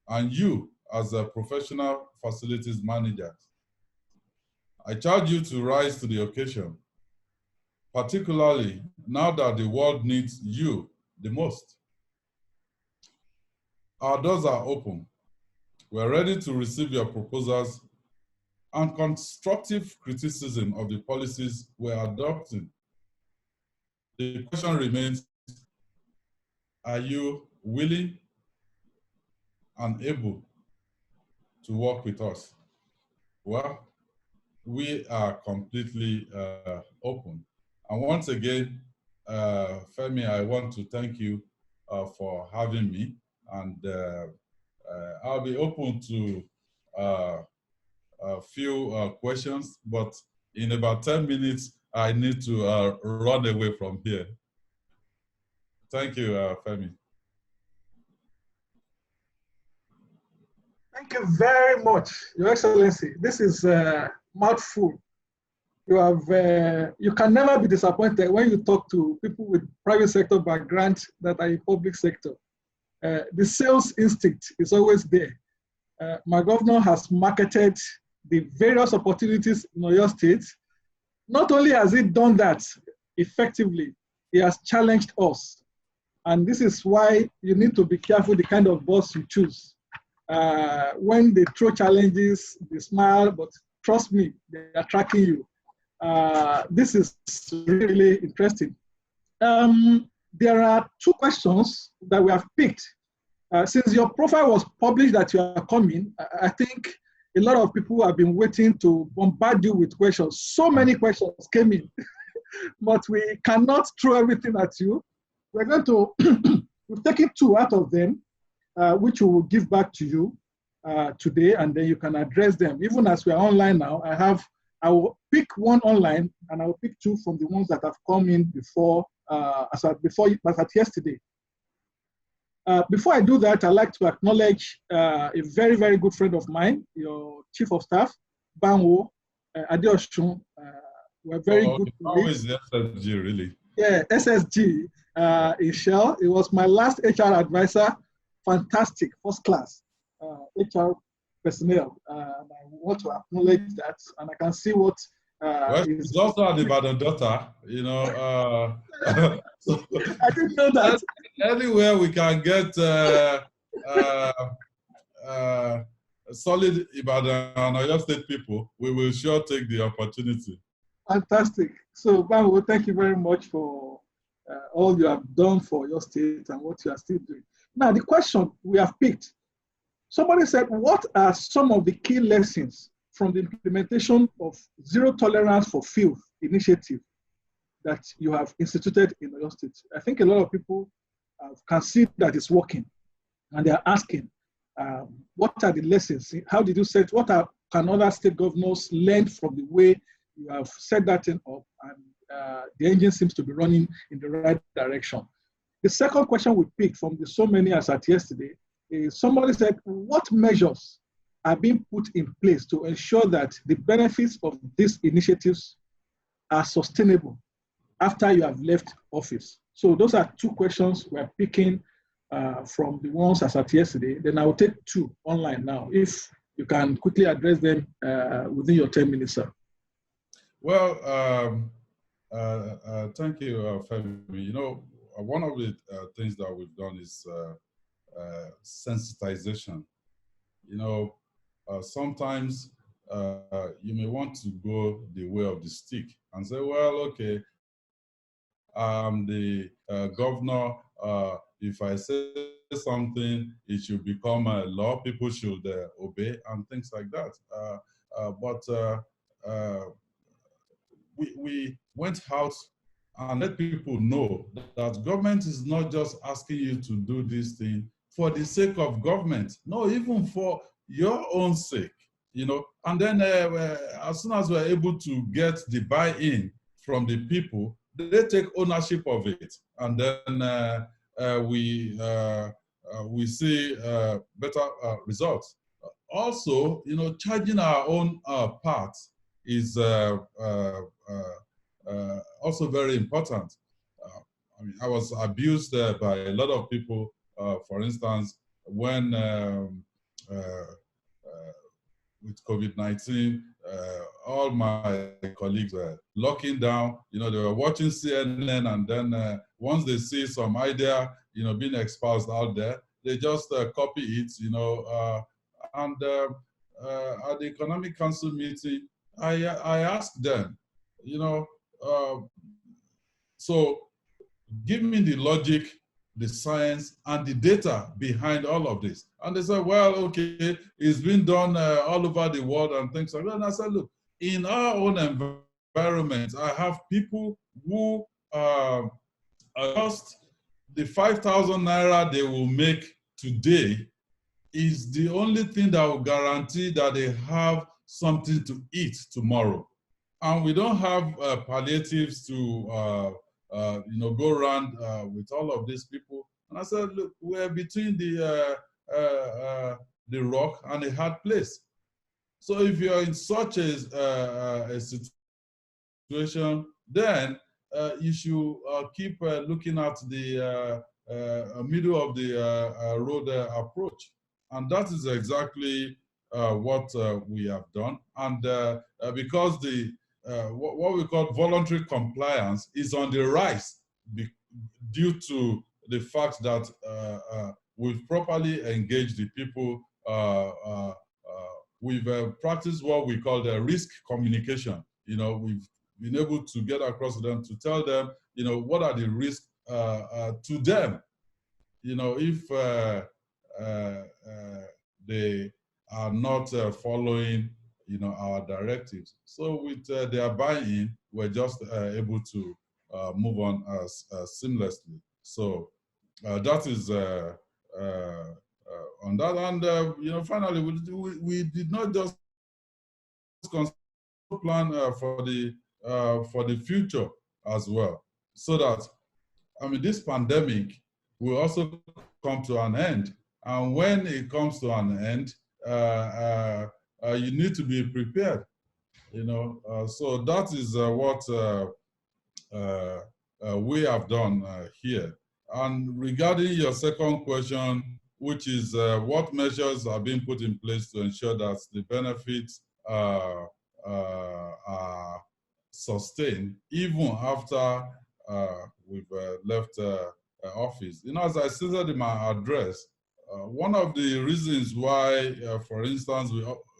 and you as a professional facilities manager. I charge you to rise to the occasion, particularly now that the world needs you the most. Our doors are open. We're ready to receive your proposals and constructive criticism of the policies we're adopting. The question remains, are you willing and able to work with us? Well, we are completely open. And once again, Femi, I want to thank you for having me, and I'll be open to a few questions, but in about 10 minutes, I need to run away from here. Thank you, Femi. Thank you very much, Your Excellency. This is a mouthful. You can never be disappointed when you talk to people with private sector background that are in public sector. The sales instinct is always there. My governor has marketed the various opportunities in Oyo State. Not only has he done that effectively, he has challenged us. And this is why you need to be careful the kind of boss you choose. When they throw challenges, they smile, but trust me, they are tracking you. This is really interesting. There are two questions that we have picked. Since your profile was published that you are coming, I think a lot of people have been waiting to bombard you with questions. So many questions came in, but we cannot throw everything at you. We're going to, we've taken two out of them, which we will give back to you today, and then you can address them. Even as we are online now, I will pick one online, and I will pick two from the ones that have come in before, as at yesterday. Before I do that, I'd like to acknowledge a very, very good friend of mine, your Chief of Staff, Banwo Adeosun. We're very good. Always the SSG, really. Yeah, SSG in Shell. It was my last HR advisor. Fantastic, first class HR personnel. And I want to acknowledge that, and I can see what. Well, it's also an Ibadan daughter, you know. So I didn't know that. Anywhere we can get solid Ibadan and Oyo State people, we will sure take the opportunity. Fantastic. So, Banwo, thank you very much for all you have done for your state and what you are still doing. Now, the question we have picked. Somebody said, what are some of the key lessons from the implementation of zero tolerance for filth initiative that you have instituted in Oyo State? I think a lot of people can see that it's working, and they are asking, what are the lessons? How did you set, can other state governors learn from the way you have set that thing up, and the engine seems to be running in the right direction? The second question we picked from the so many as at yesterday is somebody said, what measures are being put in place to ensure that the benefits of these initiatives are sustainable after you have left office? So those are two questions we're picking from the ones as at yesterday. Then I will take two online now, if you can quickly address them within your 10 minutes, sir. Well, thank you, Femi. You know, one of the things that we've done is sensitization. You know, sometimes you may want to go the way of the stick and say, well, okay, the governor, if I say something, it should become a law, people should obey and things like that. We went out and let people know that government is not just asking you to do this thing for the sake of government. No, even for your own sake, you know. And then as soon as we're able to get the buy-in from the people, they take ownership of it. And then we see better results. Also, you know, charging our own part is also very important. I mean, I was abused by a lot of people. For instance, when with COVID-19, all my colleagues were locking down. You know, they were watching CNN, and then once they see some idea, you know, being espoused out there, they just copy it. You know, and at the Economic Council meeting, I asked them, you know, so give me the logic, the science, and the data behind all of this. And they said, well, okay, it's been done all over the world and things like that. And I said, look, in our own environment, I have people who just the 5,000 naira they will make today is the only thing that will guarantee that they have something to eat tomorrow. And we don't have palliatives to you know, go around with all of these people. And I said, look, we're between the rock and a hard place. So if you're in such a situation, then you should keep looking at the middle of the road approach. And that is exactly what we have done. And because the what we call voluntary compliance is on the rise due to the fact that we've properly engaged the people. We've practiced what we call the risk communication. You know, we've been able to get across to them to tell them, you know, what are the risks to them. You know, if they are not following, you know, our directives. So with their buy-in, we're just able to move on seamlessly. So that is on that. And you know, finally, we did not just plan for the future as well, so that, I mean, this pandemic will also come to an end. And when it comes to an end, you need to be prepared, you know. So that is what we have done here. And regarding your second question, which is what measures are being put in place to ensure that the benefits are sustained even after we've left office. You know, as I stated in my address, one of the reasons why, for instance,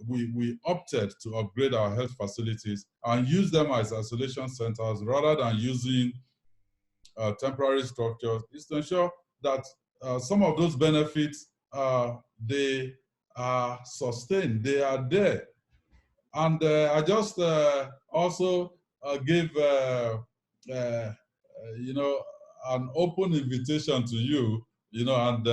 we opted to upgrade our health facilities and use them as isolation centers rather than using temporary structures is to ensure that some of those benefits, they are sustained, they are there. And I just also gave, you know, an open invitation to you, you know, and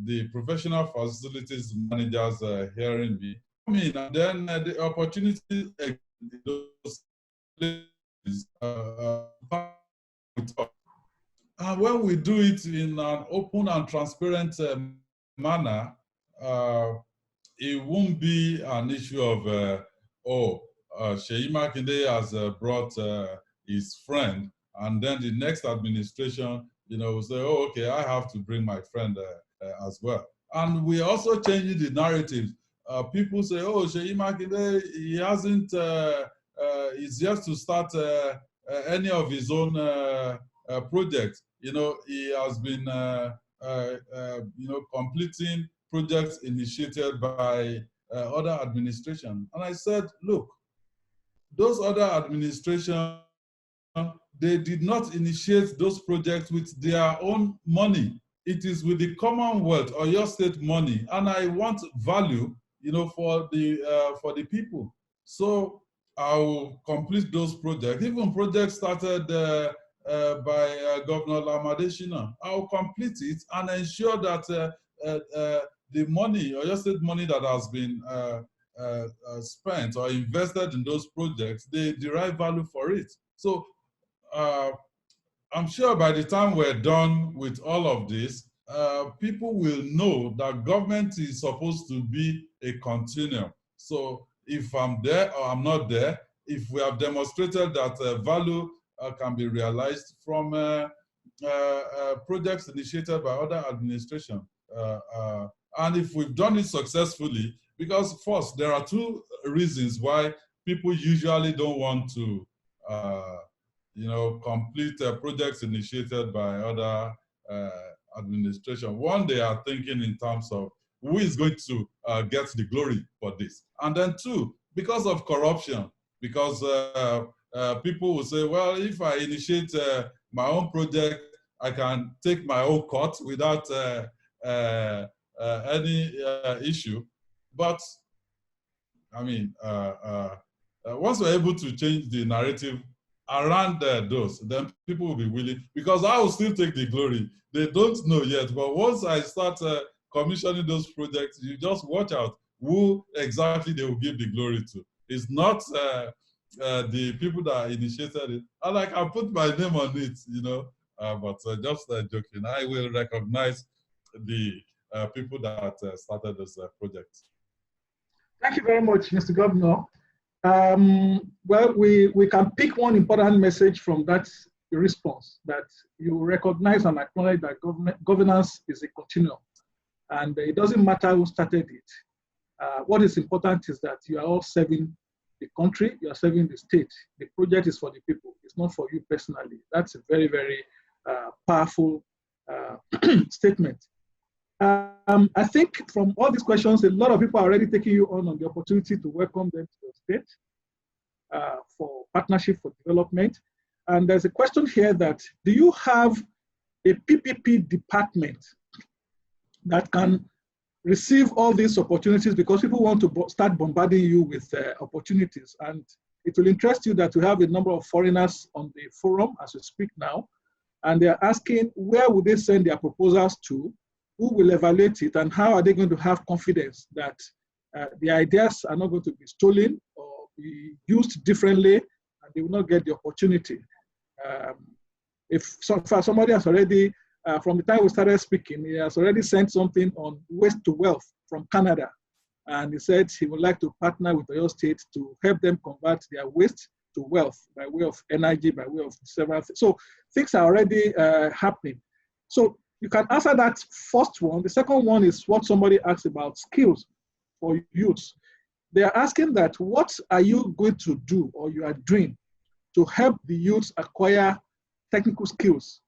the professional facilities managers hearing me. I mean, and then the opportunity those places, and when we do it in an open and transparent manner, it won't be an issue of, Sheyi Makinde has brought his friend, and then the next administration, will say, oh, okay, I have to bring my friend as well. And we also changing the narrative. People say, oh, Sheyi Makinde, he hasn't, he's yet to start any of his own projects. He has been, completing projects initiated by other administration. And I said, look, those other administrations, they did not initiate those projects with their own money. It is with the Commonwealth or your state money, and I want value, for the people. So I will complete those projects. Even projects started by Governor Lamade Shina, I will complete it and ensure that the money or your state money that has been spent or invested in those projects, they derive value for it. So I'm sure by the time we're done with all of this, people will know that government is supposed to be a continuum. So if I'm there or I'm not there, if we have demonstrated that value can be realized from projects initiated by other administration, and if we've done it successfully, because first, there are two reasons why people usually don't want to complete projects initiated by other administration. One, they are thinking in terms of who is going to get the glory for this. And then two, because of corruption, because people will say, well, if I initiate my own project, I can take my own cut without any issue. But I mean, once we're able to change the narrative around those, then people will be willing, because I will still take the glory. They don't know yet, but once I start commissioning those projects, you just watch out who exactly they will give the glory to. It's not the people that initiated it. I put my name on it, but just joking. I will recognize the people that started this project. Thank you very much, Mr. Governor. Well, we can pick one important message from that response, that you recognize and acknowledge that governance is a continuum, and it doesn't matter who started it. What is important is that you are all serving the country, you are serving the state. The project is for the people, it's not for you personally. That's a very, very powerful statement. I think from all these questions, a lot of people are already taking you on the opportunity to welcome them to your state for partnership for development. And there's a question here that, do you have a PPP department that can receive all these opportunities, because people want to start bombarding you with opportunities? And it will interest you that we have a number of foreigners on the forum as we speak now, and they're asking where would they send their proposals to, who will evaluate it, and how are they going to have confidence that the ideas are not going to be stolen or be used differently, and they will not get the opportunity. If somebody has already, from the time we started speaking, he has already sent something on waste to wealth from Canada, and he said he would like to partner with Oyo State to help them convert their waste to wealth by way of energy, by way of several things. So things are already happening. So you can answer that first one. The second one is what somebody asked about skills for youth. They are asking that, what are you going to do or you are doing to help the youth acquire technical skills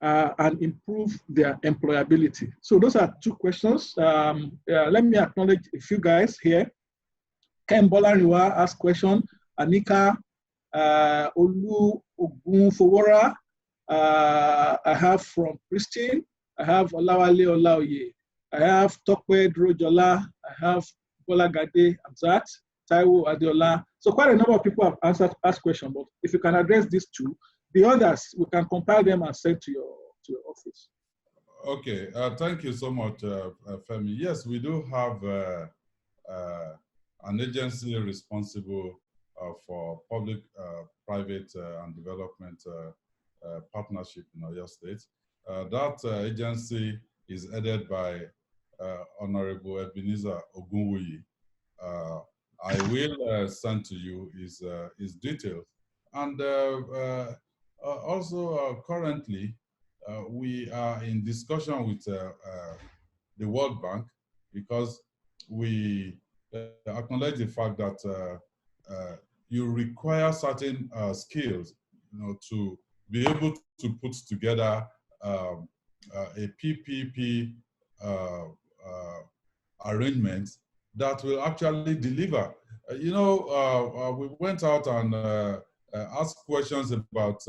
and improve their employability? So those are two questions. Let me acknowledge a few guys here. Ken Bolariwa asked question. Anika Olu Ogunfowora. I have from Christine. I have Olawale Olaoye. I have Tokwe Drojola. I have Bola Gade Amzat, Taiwo Adeola. So quite a number of people have asked questions, but if you can address these two, the others, we can compile them and send to your office. Okay, thank you so much, Femi. Yes, we do have an agency responsible for public, private, and development partnership in Oyo State. That agency is headed by Honorable Ebenezer Ogunwuyi. I will send to you his details. And also currently, we are in discussion with the World Bank because we acknowledge the fact that you require certain skills, to be able to put together a PPP arrangement that will actually deliver. We went out and asked questions about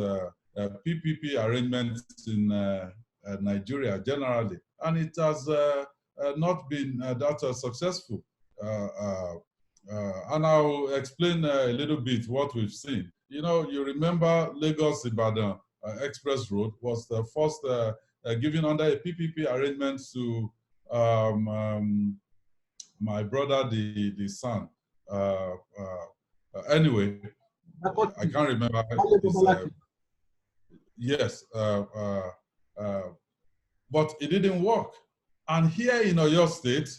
PPP arrangements in Nigeria generally, and it has not been that successful. And I'll explain a little bit what we've seen. You remember Lagos-Ibadan Express Road was the first given under a PPP arrangement to my brother, the son. Anyway, I can't remember his, yes, but it didn't work. And here in Oyo State,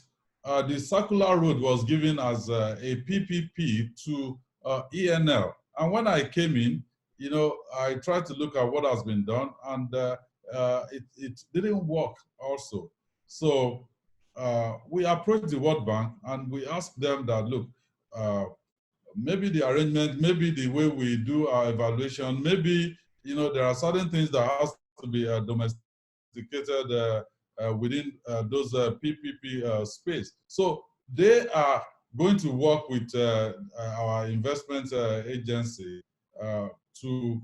the circular road was given as a PPP to ENL. And when I came in, I tried to look at what has been done, and it didn't work also. So we approached the World Bank and we asked them that, look, maybe the arrangement, maybe the way we do our evaluation, maybe, there are certain things that has to be domesticated within those PPP space. So they are going to work with our investment agency to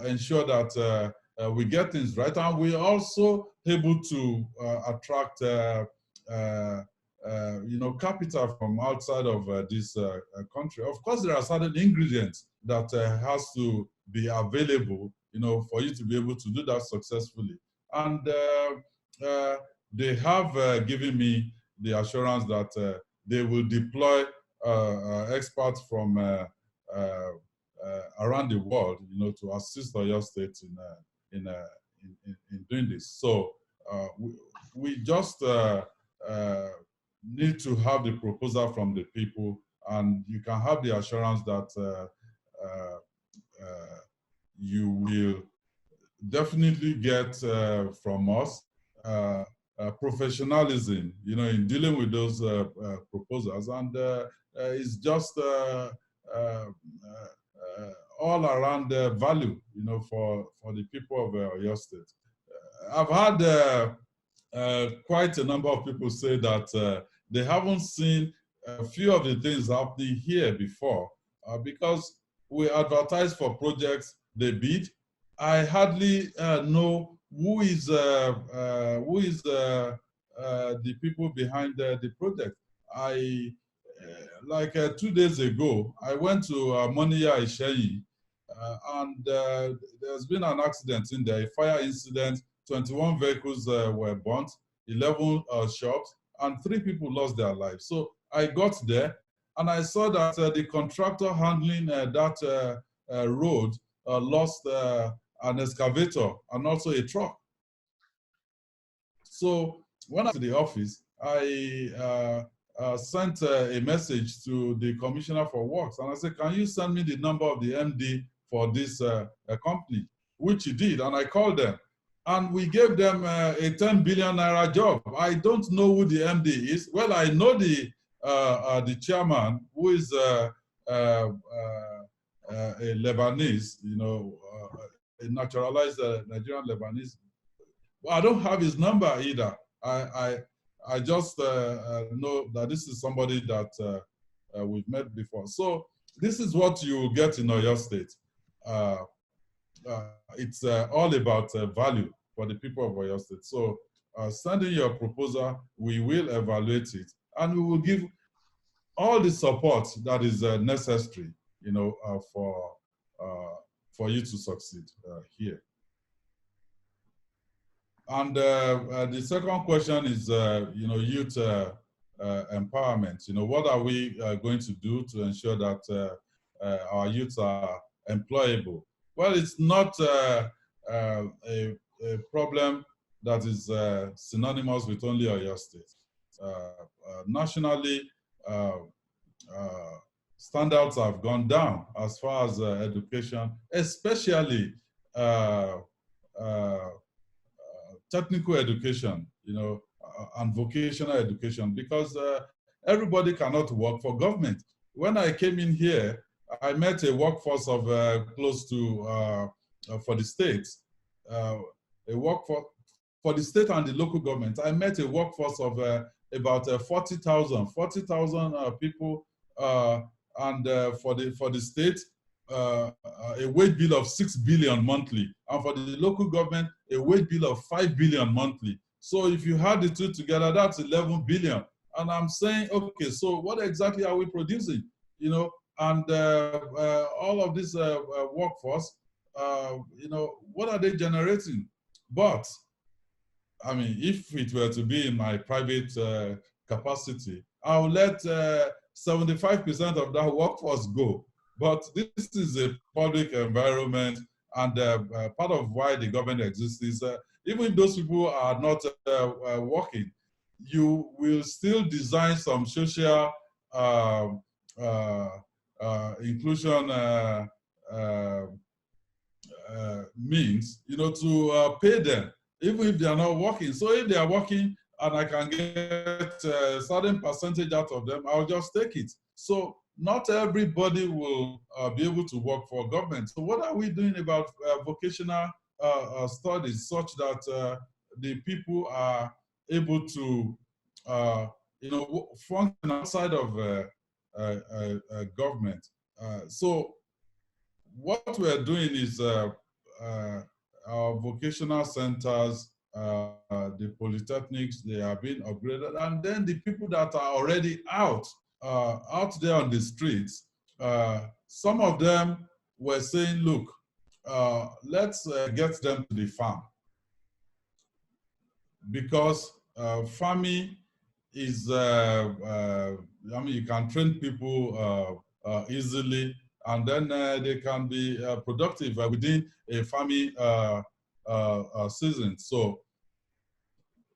ensure that we get things right, and we're also able to attract capital from outside of this country. Of course, there are certain ingredients that has to be available, for you to be able to do that successfully. And they have given me the assurance that they will deploy experts from around the world, to assist Oyo State in doing this. So we just need to have the proposal from the people, and you can have the assurance that you will definitely get from us professionalism, in dealing with those proposals, and it's just all around value, for the people of Oyo State. I've had quite a number of people say that they haven't seen a few of the things happening here before, because we advertise for projects, they bid. I hardly know who is the people behind the project. Like 2 days ago, I went to Moniya Isheyi, and there's been an accident in there, a fire incident. 21 vehicles were burnt, 11 shops, and 3 people lost their lives. So I got there and I saw that the contractor handling that road lost an excavator and also a truck. So when I went to the office, I sent a message to the Commissioner for Works, and I said, can you send me the number of the MD for this company? Which he did, and I called them. And we gave them a 10 billion naira job. I don't know who the MD is. Well, I know the chairman, who is a Lebanese, a naturalized Nigerian Lebanese. Well, I don't have his number either. I just know that this is somebody that we've met before. So this is what you get in Oyo State. It's all about value for the people of Oyo State. So send in your proposal, we will evaluate it, and we will give all the support that is necessary, for you to succeed here. And the second question is, youth empowerment. What are we going to do to ensure that our youths are employable? Well, it's not a problem that is synonymous with only Oyo State. nationally, standards have gone down as far as education, especially technical education, and vocational education, because everybody cannot work for government. When I came in here, I met a workforce of close to, for the states, a workforce for the state and the local government. I met a workforce of about 40,000 people, and for the state, a wage bill of 6 billion monthly, and for the local government, a wage bill of 5 billion monthly. So if you add the two together, that's 11 billion. And I'm saying, okay, so what exactly are we producing? And all of this workforce, what are they generating? But I mean, if it were to be in my private capacity, I would let 75% of that workforce go. But this is a public environment, and part of why the government exists is even if those people are not working, you will still design some social inclusion means, to pay them, even if they are not working. So if they are working and I can get a certain percentage out of them, I'll just take it. So not everybody will be able to work for government. So what are we doing about vocational studies such that the people are able to, function outside of government? So what we're doing is our vocational centers, the polytechnics, they are being upgraded, and then the people that are already out there on the streets, some of them were saying, look, let's get them to the farm, because farming is, I mean, you can train people easily, and then they can be productive within a farming season. So,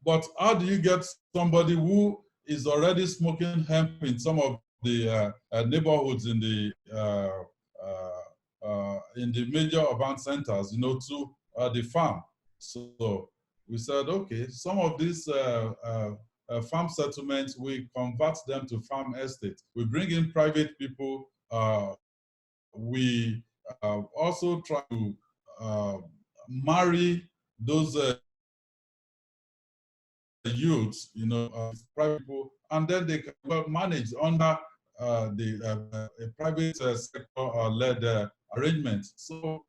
but how do you get somebody who is already smoking hemp in some of the neighborhoods in the major urban centers, to the farm? So we said, okay, some of these farm settlements, we convert them to farm estates. We bring in private people. We also try to marry those youths, private people, and then they can manage under the private sector-led arrangement. So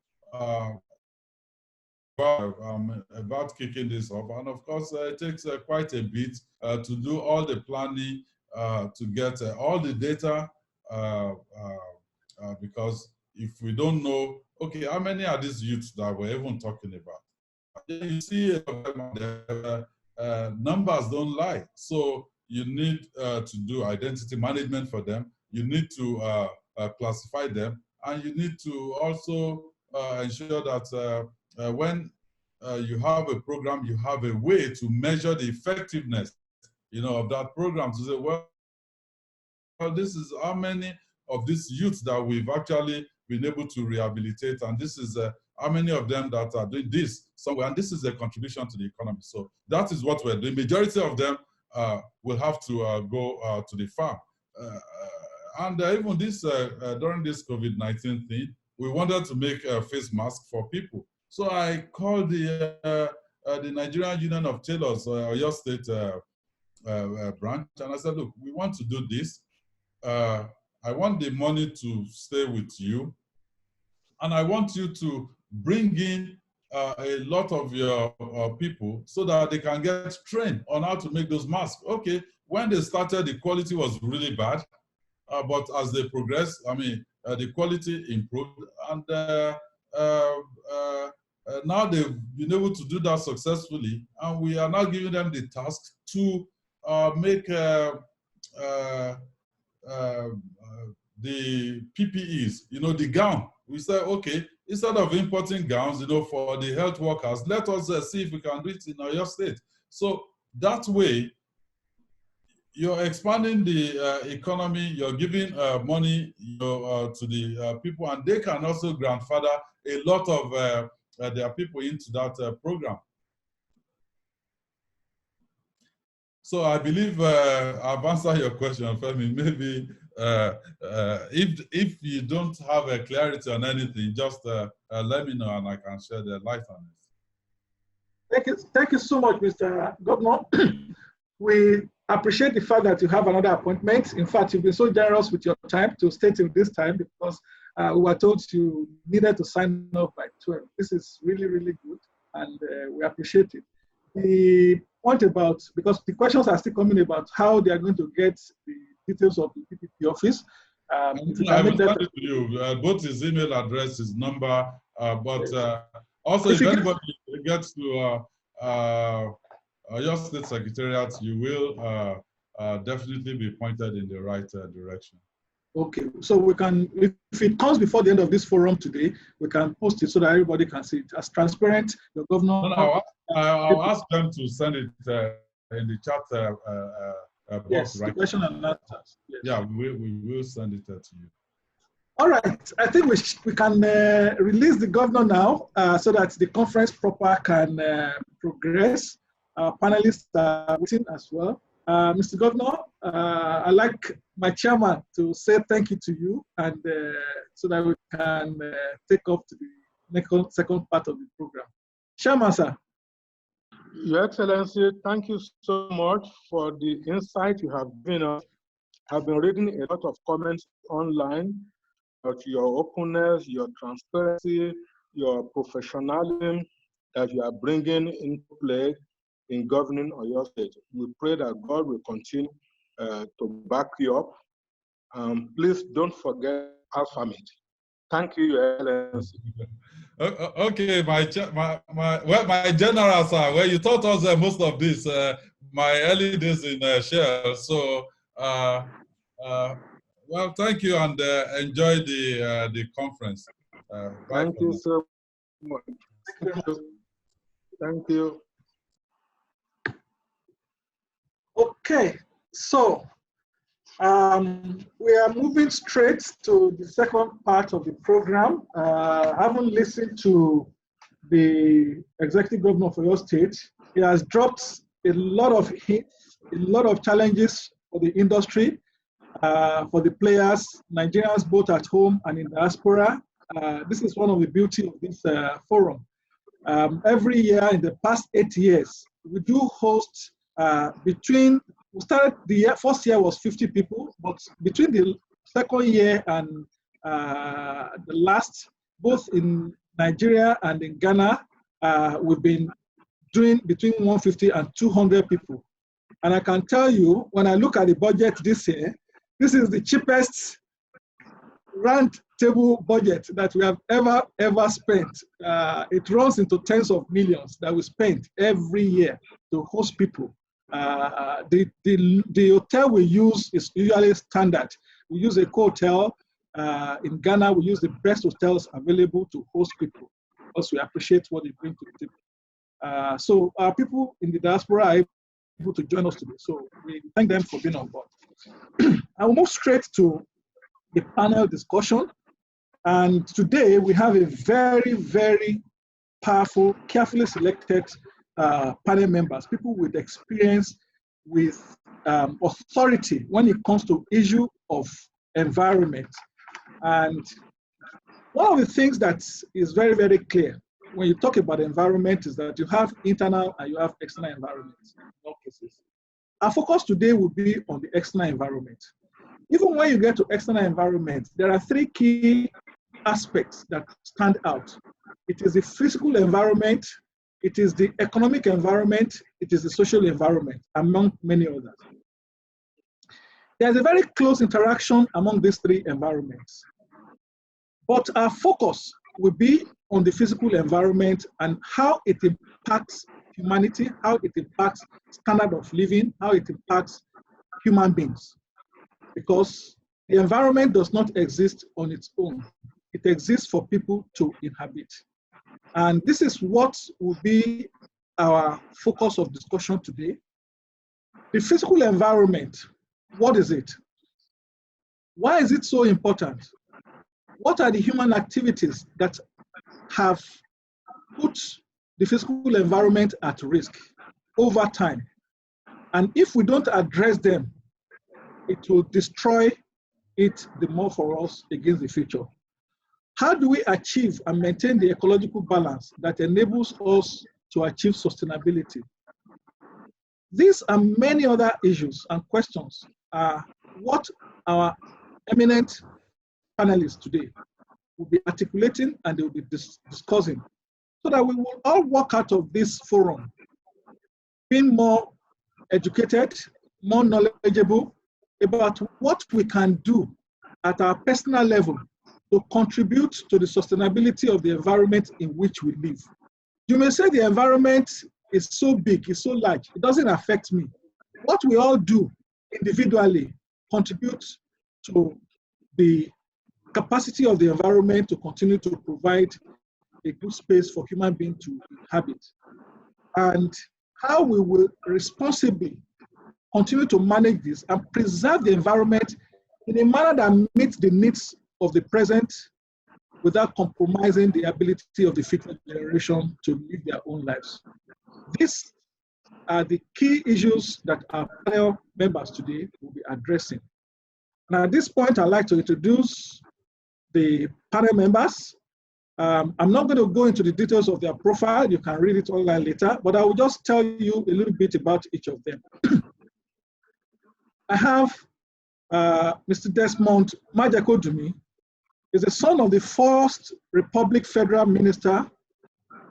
about kicking this off, and of course it takes quite a bit to do all the planning, to get all the data, because if we don't know, okay, how many are these youths that we're even talking about? You see, numbers don't lie. So you need to do identity management for them. You need to classify them, and you need to also ensure that when you have a program, you have a way to measure the effectiveness, of that program, to say, well, this is how many of these youths that we've actually been able to rehabilitate, and this is how many of them that are doing this somewhere, and this is a contribution to the economy. So that is what we're doing. Majority of them will have to go to the farm. And even this, during this COVID-19 thing, we wanted to make a face mask for people. So I called the Nigerian Union of Tailors, Oyo State branch, and I said, look, we want to do this. I want the money to stay with you, and I want you to bring in a lot of your people so that they can get trained on how to make those masks. Okay, when they started, the quality was really bad, but as they progressed, I mean, the quality improved, and now they've been able to do that successfully, and we are now giving them the task to make the PPEs, the gown. We said, okay, instead of importing gowns, for the health workers, let us see if we can do it in Oyo State. So that way, you're expanding the economy, you're giving money to the people, and they can also grandfather a lot of their people into that program. So I believe I've answered your question, Femi. Maybe if you don't have a clarity on anything, just let me know and I can share the light on it. Thank you so much, Mr. Governor. We appreciate the fact that you have another appointment. In fact, you've been so generous with your time to stay till this time because we were told you needed to sign off by 12. This is really, really good, and we appreciate it. The point about, because the questions are still coming about how they are going to get the details of the PPP office. I will send it to you. Both his email address, his number, but also if anybody gets to your state secretariat, you will definitely be pointed in the right direction. Okay, so we can, if it comes before the end of this forum today, we can post it so that everybody can see it as transparent. The governor. No, I'll ask them to send it in the chat box, yes, right? The question and answers. Yes. Yeah, we will send it to you. All right, I think we can release the governor now so that the conference proper can progress. Our panelists are waiting as well. Mr. Governor, I'd like my chairman to say thank you to you, and so that we can take off to the second part of the program. Chairman, sir. Your Excellency, thank you so much for the insight you have given us. I've been reading a lot of comments online about your openness, your transparency, your professionalism that you are bringing into play in governing Oyo State. We pray that God will continue to back you up. Please don't forget AlphaMate. Thank you, Your Excellency. Okay, my general, sir, well, you taught us most of this, my early days in Shell. So, well, thank you and enjoy the conference. Thank you so much. Thank you. Okay, so we are moving straight to the second part of the program. Having listened to the executive governor of your state, he has dropped a lot of hints, a lot of challenges for the industry, for the players, Nigerians both at home and in diaspora. This is one of the beauty of this forum. Every year in the past 8 years, we do host we started the first year was 50 people, but between the second year and the last, both in Nigeria and in Ghana, we've been doing between 150 and 200 people. And I can tell you, when I look at the budget this year, this is the cheapest round table budget that we have ever spent. It runs into tens of millions that we spend every year to host people. The hotel we use is usually standard. We use a hotel. In Ghana, we use the best hotels available to host people because we appreciate what they bring to the table. So our people in the diaspora are able to join us today. So we thank them for being on board. I will move straight to the panel discussion. And today we have a very, very powerful, carefully selected panel members, people with experience, with authority when it comes to issue of environment. And one of the things that is very, very clear when you talk about environment is that you have internal and you have external environments in all cases. Our focus today will be on the external environment. Even when you get to external environment, there are three key aspects that stand out. It is the physical environment, it is the economic environment, it is the social environment, among many others. There's a very close interaction among these three environments. But our focus will be on the physical environment and how it impacts humanity, how it impacts standard of living, how it impacts human beings. Because the environment does not exist on its own. It exists for people to inhabit. And this is what will be our focus of discussion today. The physical environment, what is it? Why is it so important? What are the human activities that have put the physical environment at risk over time? And if we don't address them, it will destroy it the more for us against the future. How do we achieve and maintain the ecological balance that enables us to achieve sustainability? These and many other issues and questions are what our eminent panelists today will be articulating and they will be discussing, so that we will all walk out of this forum being more educated, more knowledgeable about what we can do at our personal level to contribute to the sustainability of the environment in which we live. You may say the environment is so big, it's so large, it doesn't affect me. What we all do individually contributes to the capacity of the environment to continue to provide a good space for human beings to inhabit. And how we will responsibly continue to manage this and preserve the environment in a manner that meets the needs of the present without compromising the ability of the future generation to live their own lives. These are the key issues that our panel members today will be addressing. Now, at this point, I'd like to introduce the panel members. I'm not going to go into the details of their profile. You can read it online later, but I will just tell you a little bit about each of them. I have Mr. Desmond Majakodumi. He's the son of the first Republic Federal Minister,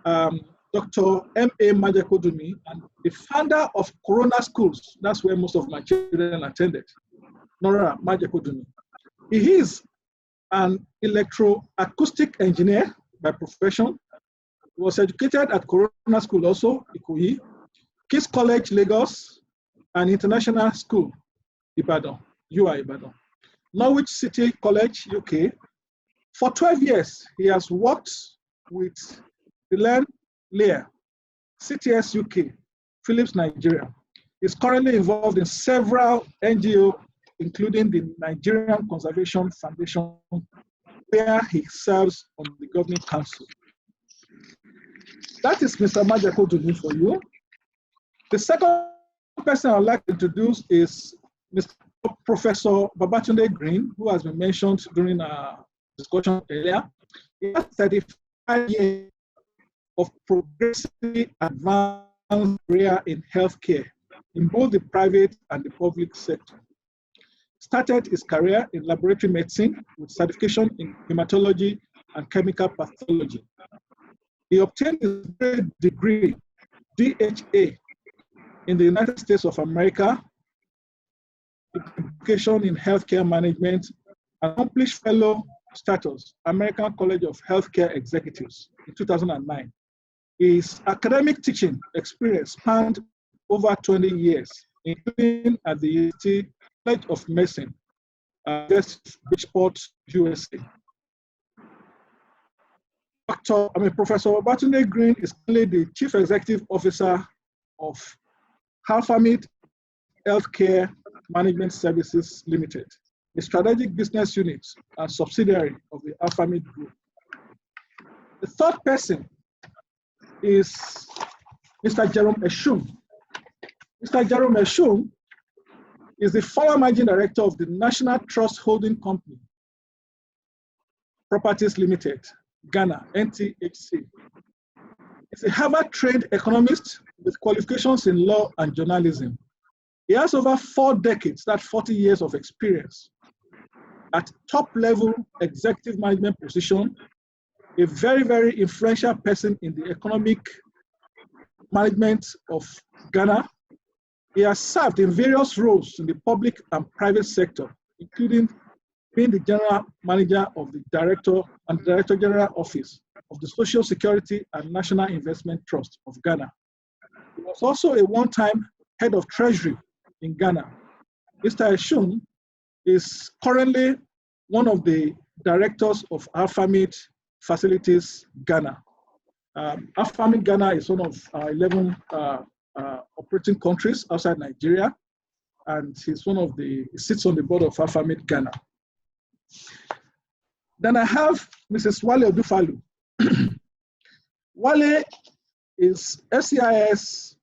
Dr. M.A. Majakodumi, and the founder of Corona Schools. That's where most of my children attended, Nora Majakodumi. He is an electroacoustic engineer by profession. He was educated at Corona School also, Ikoyi, King's College, Lagos, and International School, Ibadan, UI Ibadan. Norwich City College, UK. For 12 years, he has worked with the Lear, CTS UK, Philips Nigeria. He's currently involved in several NGOs, including the Nigerian Conservation Foundation, where he serves on the governing council. That is Mr. Majakodumi for you. The second person I'd like to introduce is Mr. Professor Babatunde Green, who has been mentioned during our discussion earlier. He has 35 years of progressively advanced career in healthcare in both the private and the public sector. Started his career in laboratory medicine with certification in hematology and chemical pathology. He obtained his degree, DHA, in the United States of America, education in healthcare management, accomplished fellow status, American College of Healthcare Executives in 2009. His academic teaching experience spanned over 20 years, including at the University College of Medicine, Bridgeport, USA. Professor Babatunde Green is currently the Chief Executive Officer of Alphamid Healthcare Management Services Limited, a strategic business unit and subsidiary of the Alphamid Group. The third person is Mr. Jerome Eshum. Mr. Jerome Eshum is the former managing director of the National Trust Holding Company, Properties Limited, Ghana, NTHC. He's a Harvard-trained economist with qualifications in law and journalism. He has over 4 decades, that's 40 years of experience at top-level executive management position, a very, very influential person in the economic management of Ghana. He has served in various roles in the public and private sector, including being the general manager of the director and director general office of the Social Security and National Investment Trust of Ghana. He was also a one-time head of treasury in Ghana. Mr. Eshum is currently one of the directors of Alphamid Facilities Ghana. Alphamid Ghana is one of our 11 operating countries outside Nigeria. and he sits on the board of AFAMID Ghana. Then I have Mrs. Wale Odufalu. Wale is SCIS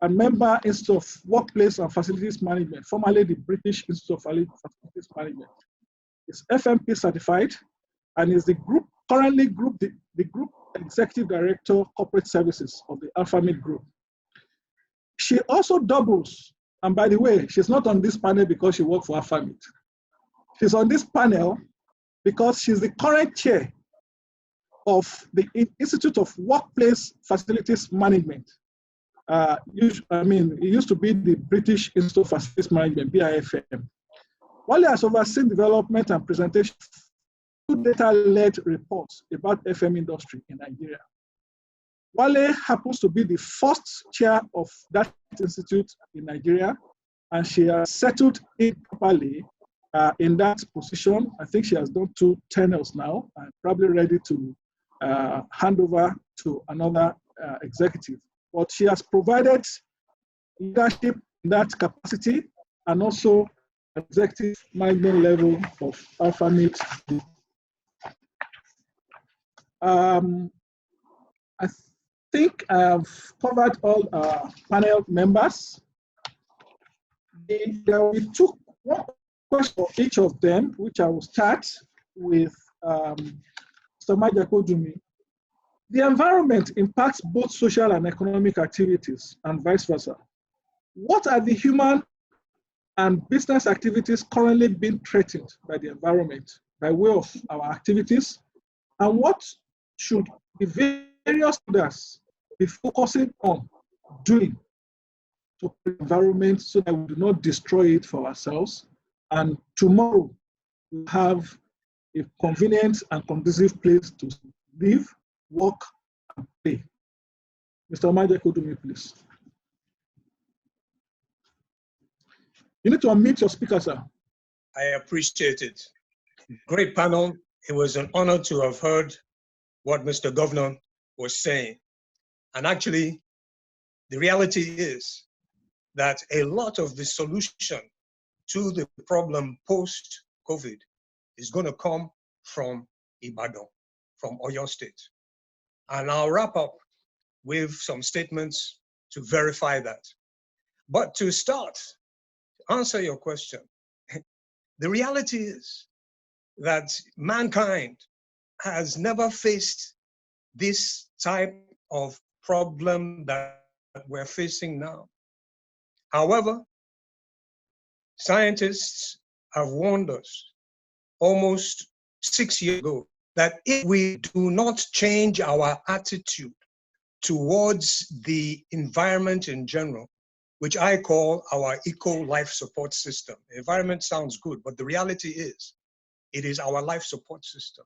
and member Institute of Workplace and Facilities Management, formerly the British Institute of Facilities Management. Is FMP certified and is currently the group executive director corporate services of the AFAMID group. She also doubles, and by the way, she's not on this panel because she worked for AFAMID. She's on this panel because she's the current chair of the Institute of Workplace Facilities Management. It used to be the British Institute of Facilities Management, BIFM. Wale has overseen development and presentation of data-led reports about FM industry in Nigeria. Wale happens to be the first chair of that institute in Nigeria, and she has settled in properly in that position. I think she has done 2 tenures now and probably ready to hand over to another executive. But she has provided leadership in that capacity and also executive management level of AFAMID. I think I have covered all panel members. We took one question for each of them, which I will start with Mr. Majakodumi. The environment impacts both social and economic activities and vice versa. What are the human and business activities currently being threatened by the environment by way of our activities? And what should the various leaders be focusing on doing to the environment so that we do not destroy it for ourselves? And tomorrow we have a convenient and conducive place to live, work, and play. Mr. Majakodumi, please. You need to unmute your speaker, sir. I appreciate it. Great panel. It was an honor to have heard what Mr. Governor was saying. And actually, the reality is that a lot of the solution to the problem post-COVID is going to come from Ibadan, from Oyo State. And I'll wrap up with some statements to verify that. But to start, to answer your question, the reality is that mankind has never faced this type of problem that we're facing now. However, scientists have warned us almost 6 years ago that if we do not change our attitude towards the environment in general, which I call our eco-life support system. Environment sounds good, but the reality is, it is our life support system.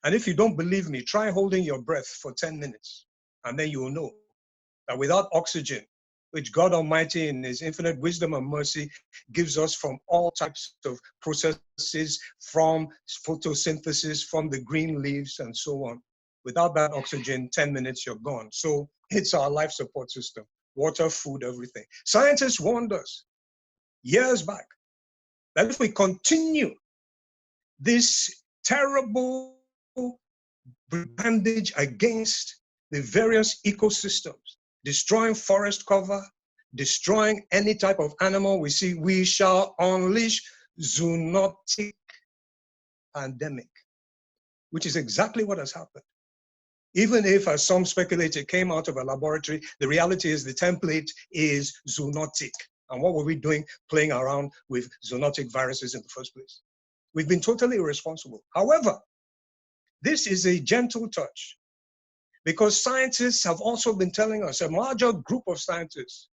And if you don't believe me, try holding your breath for 10 minutes, and then you will know that without oxygen, which God Almighty in His infinite wisdom and mercy gives us from all types of processes, from photosynthesis, from the green leaves and so on. Without that oxygen, 10 minutes, you're gone. So it's our life support system, water, food, everything. Scientists warned us years back that if we continue this terrible bandage against the various ecosystems, destroying forest cover, destroying any type of animal we see, we shall unleash zoonotic pandemic, which is exactly what has happened. Even if, as some speculate, it came out of a laboratory, the reality is the template is zoonotic. And what were we doing playing around with zoonotic viruses in the first place? We've been totally irresponsible. However, this is a gentle touch because scientists have also been telling us, a larger group of scientists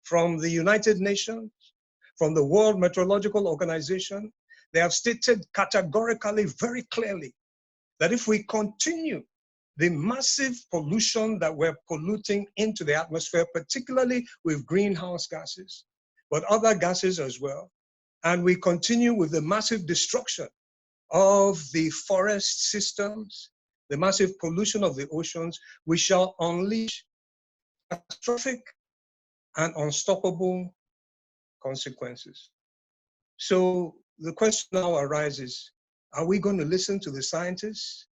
from the United Nations, from the World Meteorological Organization, they have stated categorically, very clearly, that if we continue the massive pollution that we're polluting into the atmosphere, particularly with greenhouse gases, but other gases as well, and we continue with the massive destruction of the forest systems, the massive pollution of the oceans, we shall unleash catastrophic and unstoppable consequences. So the question now arises, are we going to listen to the scientists?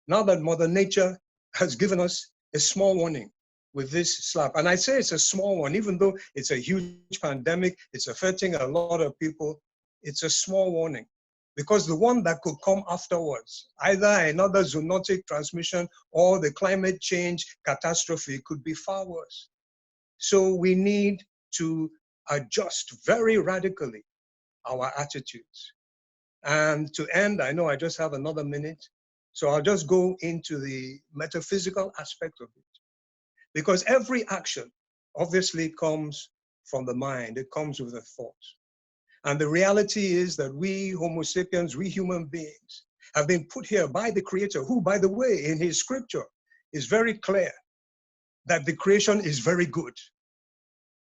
Now that Mother Nature has given us a small warning with this slap, and I say it's a small one, even though it's a huge pandemic, it's affecting a lot of people, it's a small warning. Because the one that could come afterwards, either another zoonotic transmission or the climate change catastrophe, could be far worse. So we need to adjust very radically our attitudes. And to end, I know I just have another minute, so I'll just go into the metaphysical aspect of it. Because every action obviously comes from the mind, it comes with a thought. And the reality is that we Homo sapiens, we human beings, have been put here by the Creator, who, by the way, in his scripture is very clear that the creation is very good.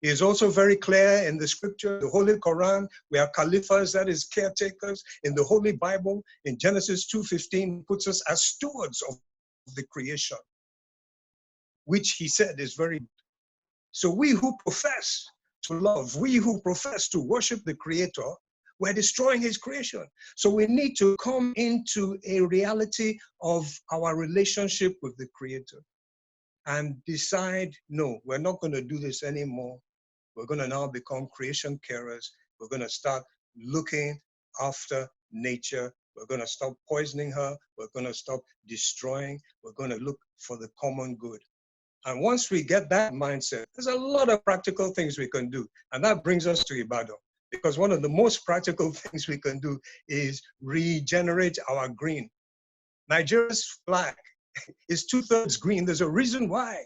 He is also very clear in the scripture, the Holy Quran, we are caliphs, that is caretakers. In the Holy Bible, in Genesis 2:15, puts us as stewards of the creation, which he said is very good. So we who profess to love, we who profess to worship the Creator, we're destroying his creation. So we need to come into a reality of our relationship with the Creator and decide, no, we're not going to do this anymore. We're going to now become creation carers. We're going to start looking after nature. We're going to stop poisoning her. We're going to stop destroying. We're going to look for the common good. And once we get that mindset, there's a lot of practical things we can do. And that brings us to Ibadan. Because one of the most practical things we can do is regenerate our green. Nigeria's flag is 2/3 green. There's a reason why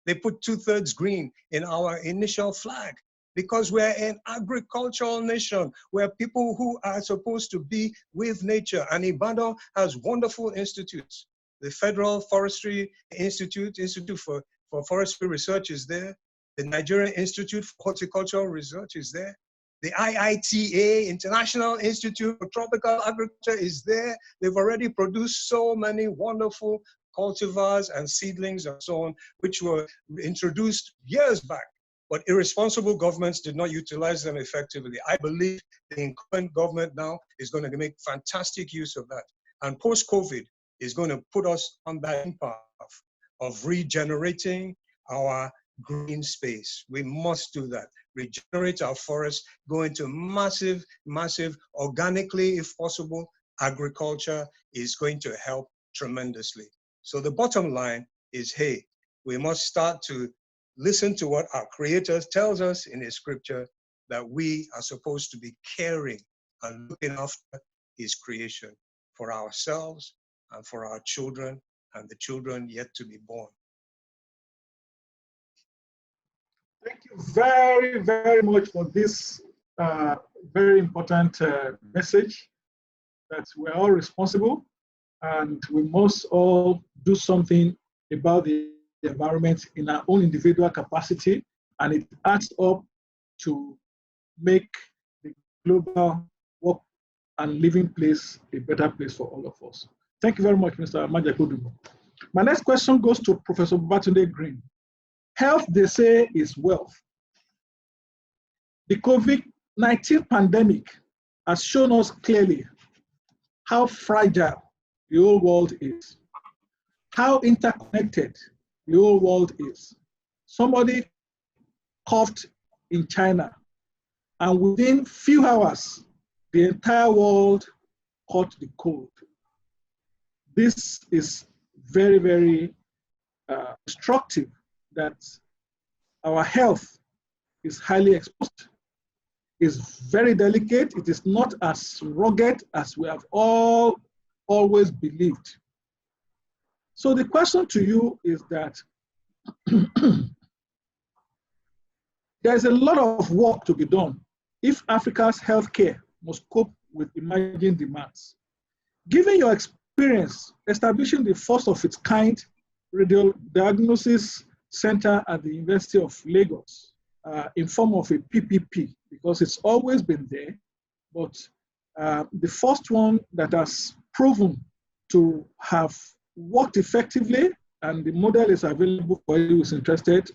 they put 2/3 green in our initial flag, because we're an agricultural nation. We're people who are supposed to be with nature. And Ibadan has wonderful institutes. The Federal Forestry Institute, Institute for Forestry Research is there. The Nigerian Institute for Horticultural Research is there. The IITA, International Institute for Tropical Agriculture, is there. They've already produced so many wonderful cultivars and seedlings and so on, which were introduced years back, but irresponsible governments did not utilize them effectively. I believe the incumbent government now is going to make fantastic use of that. And post-COVID is going to put us on that path of regenerating our green space. We must do that. Regenerate our forests, go into massive, organically, if possible, agriculture is going to help tremendously. So the bottom line is, hey, we must start to listen to what our Creator tells us in his scripture, that we are supposed to be caring and looking after his creation for ourselves and for our children and the children yet to be born. Thank you very, very much for this very important message, that we're all responsible and we must all do something about the environment in our own individual capacity, and it adds up to make the global work and living place a better place for all of us. Thank you very much, Mr. Majakodumo. My next question goes to Professor Babatunde Green. Health, they say, is wealth. The COVID-19 pandemic has shown us clearly how fragile the whole world is, how interconnected the whole world is. Somebody coughed in China, and within few hours, the entire world caught the cold. This is very, very instructive that our health is highly exposed, is very delicate. It is not as rugged as we have always believed. So the question to you is that there's a lot of work to be done if Africa's healthcare must cope with emerging demands. Given your experience establishing the first of its kind radio diagnosis center at the University of Lagos in form of a PPP, because it's always been there, but the first one that has proven to have worked effectively, and the model is available for anyone who is interested,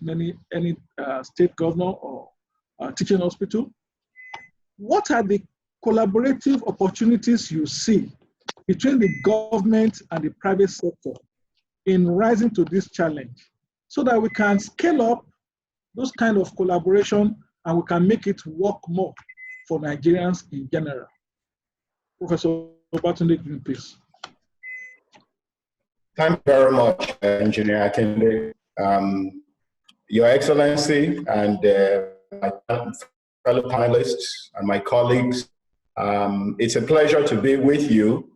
any state governor or teaching hospital. what are the collaborative opportunities you see between the government and the private sector in rising to this challenge, so that we can scale up those kind of collaboration and we can make it work more for Nigerians in general? Professor Babatunde Green, please. Thank you very much, Engineer Akinde. Your Excellency and my fellow panelists and my colleagues, it's a pleasure to be with you,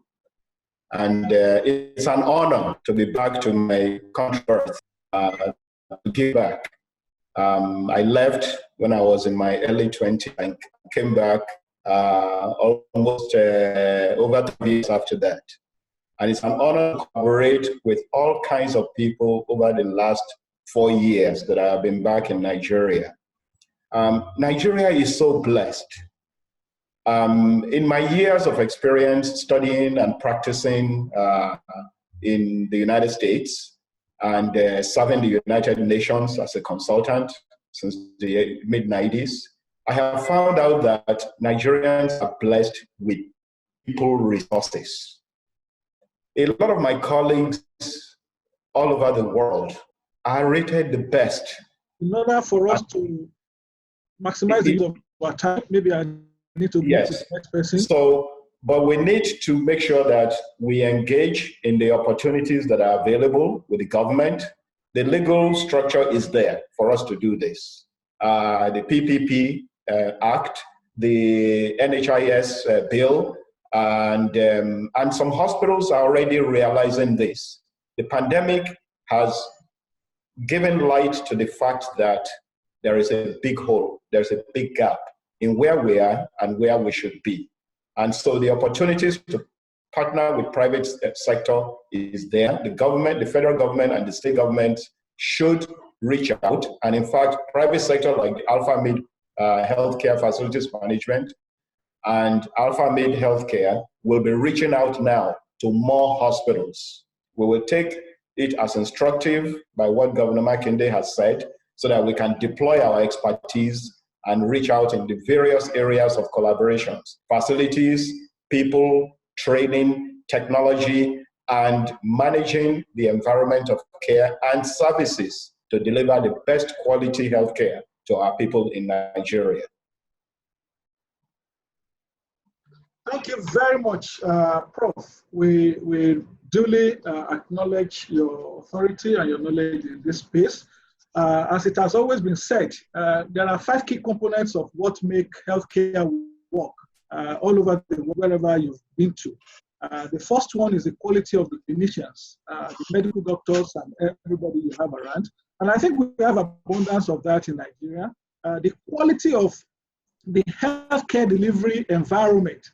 and it's an honor to be back to my country, to give back. I left when I was in my early 20s and came back almost over 3 years after that. And it's an honor to collaborate with all kinds of people over the last 4 years that I have been back in Nigeria. Nigeria is so blessed. In my years of experience studying and practicing in the United States and serving the United Nations as a consultant since the mid-90s, I have found out that Nigerians are blessed with people resources. A lot of my colleagues all over the world are rated the best. In order for us to maximize the use of our time, maybe I need to move to the next person. So, but we need to make sure that we engage in the opportunities that are available with the government. The legal structure is there for us to do this. The PPP Act, the NHIS bill, and some hospitals are already realizing this. The pandemic has given light to the fact that there is a big hole, there's a big gap in where we are and where we should be. And so the opportunities to partner with private sector is there. The government, the federal government and the state government should reach out. And in fact, private sector like Alpha Mid Healthcare Facilities Management and Alpha Mid Healthcare will be reaching out now to more hospitals. We will take it as instructive by what Governor Makinde has said so that we can deploy our expertise and reach out in the various areas of collaborations, facilities, people, training, technology, and managing the environment of care and services to deliver the best quality healthcare to our people in Nigeria. Thank you very much, Prof. We duly acknowledge your authority and your knowledge in this space. As it has always been said, there are 5 key components of what make healthcare work all over the world, wherever you've been to. The first one is the quality of the clinicians, the medical doctors and everybody you have around. And I think we have abundance of that in Nigeria. The quality of the healthcare delivery environment,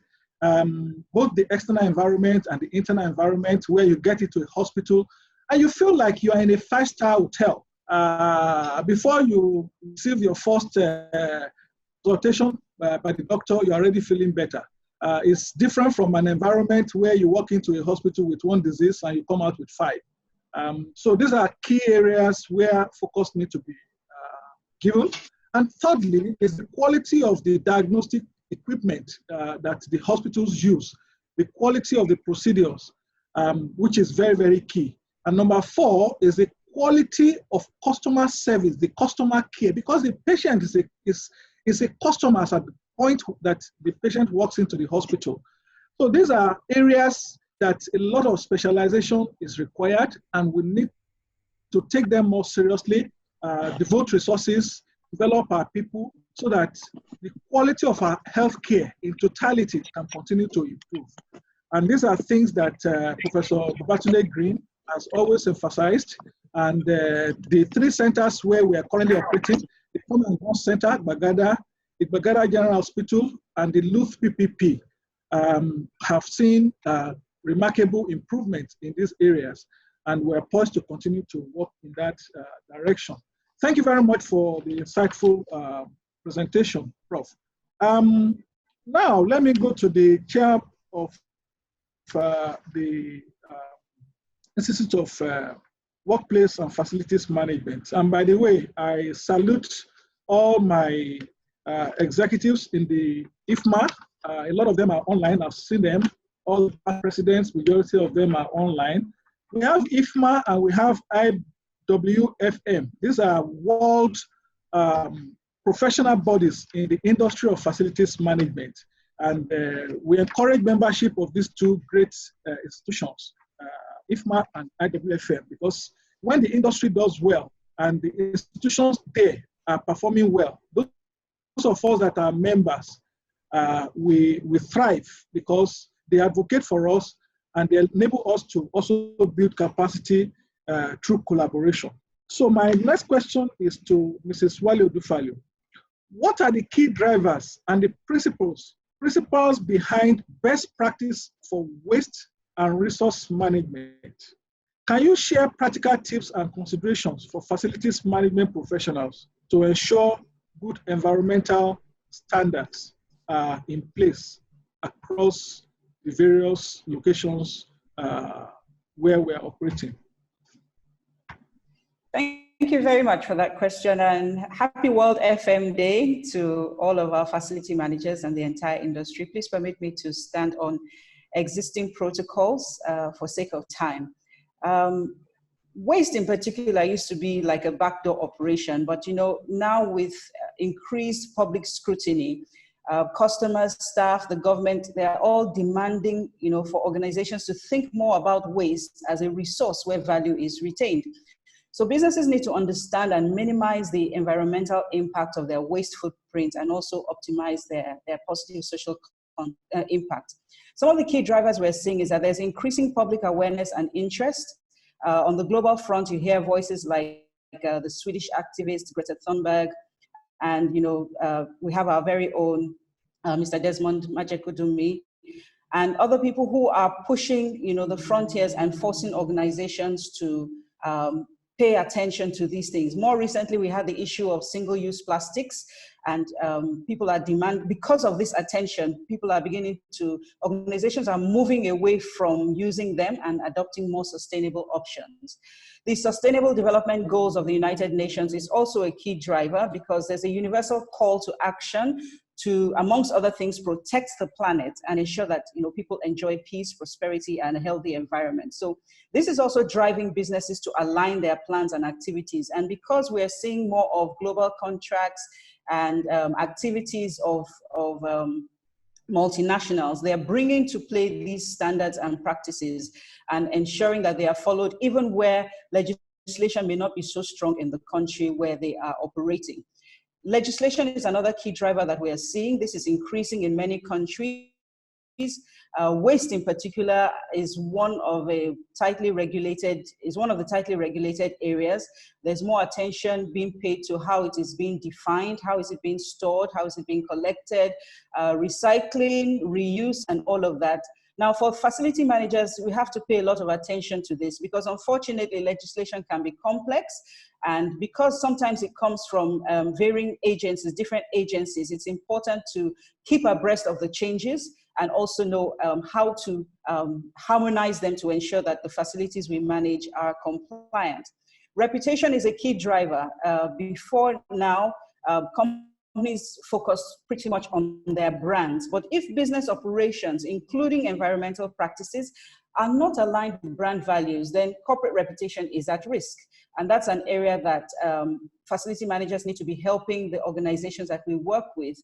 both the external environment and the internal environment, where you get into a hospital and you feel like you are in a 5-star hotel. Before you receive your first consultation by the doctor, you're already feeling better. It's different from an environment where you walk into a hospital with 1 disease and you come out with 5. So these are key areas where focus needs to be given. And thirdly, is the quality of the diagnostic equipment that the hospitals use, the quality of the procedures, which is very, very key. And number 4 is the quality of customer service, the customer care, because the patient is a customer at the point that the patient walks into the hospital. So these are areas that a lot of specialization is required, and we need to take them more seriously, devote resources, develop our people so that the quality of our healthcare in totality can continue to improve. And these are things that Professor Babatunde Green has always emphasized. And the 3 centers where we are currently operating, the Common Ground Center, Bagada, the Bagada General Hospital, and the Luth PPP have seen remarkable improvement in these areas. And we're poised to continue to work in that direction. Thank you very much for the insightful presentation, Prof. Now, let me go to the chair of the Institute of Workplace and Facilities Management. And by the way, I salute all my executives in the IFMA. A lot of them are online. I've seen them. All the presidents, majority of them are online. We have IFMA and we have IWFM. These are world professional bodies in the industry of facilities management. And we encourage membership of these two great institutions, IFMA and IWFM, because when the industry does well and the institutions there are performing well, those of us that are members, we thrive because they advocate for us and they enable us to also build capacity through collaboration. So my next question is to Mrs. Wale Odufalu. What are the key drivers and the principles behind best practice for waste and resource management? Can you share practical tips and considerations for facilities management professionals to ensure good environmental standards are in place across the various locations where we're operating? Thank you very much for that question, and happy World FM Day to all of our facility managers and the entire industry. Please permit me to stand on existing protocols for sake of time. Waste in particular used to be like a backdoor operation, but now with increased public scrutiny, customers, staff, the government, they're all demanding, for organizations to think more about waste as a resource where value is retained. So businesses need to understand and minimize the environmental impact of their waste footprint and also optimize their positive social impact. Some of the key drivers we're seeing is that there's increasing public awareness and interest. On the global front, you hear voices like the Swedish activist Greta Thunberg, and we have our very own Mr. Desmond Majekudumi, and other people who are pushing the frontiers and forcing organizations to pay attention to these things. More recently, we had the issue of single-use plastics, and people are because of this attention, organizations are moving away from using them and adopting more sustainable options. The Sustainable Development Goals of the United Nations is also a key driver because there's a universal call to action to, amongst other things, protect the planet and ensure that people enjoy peace, prosperity, and a healthy environment. So this is also driving businesses to align their plans and activities. And because we're seeing more of global contracts and activities of multinationals, they are bringing to play these standards and practices and ensuring that they are followed even where legislation may not be so strong in the country where they are operating. Legislation is another key driver that we are seeing. This is increasing in many countries. Waste in particular is one of the tightly regulated areas. There's more attention being paid to how it is being defined, how is it being stored, how is it being collected, recycling, reuse, and all of that. Now, for facility managers, we have to pay a lot of attention to this because unfortunately, legislation can be complex. And because sometimes it comes from varying agencies, different agencies, it's important to keep abreast of the changes and also know how to harmonize them to ensure that the facilities we manage are compliant. Reputation is a key driver. Before now, companies focus pretty much on their brands, but if business operations, including environmental practices, are not aligned with brand values, then corporate reputation is at risk. And that's an area that facility managers need to be helping the organizations that we work with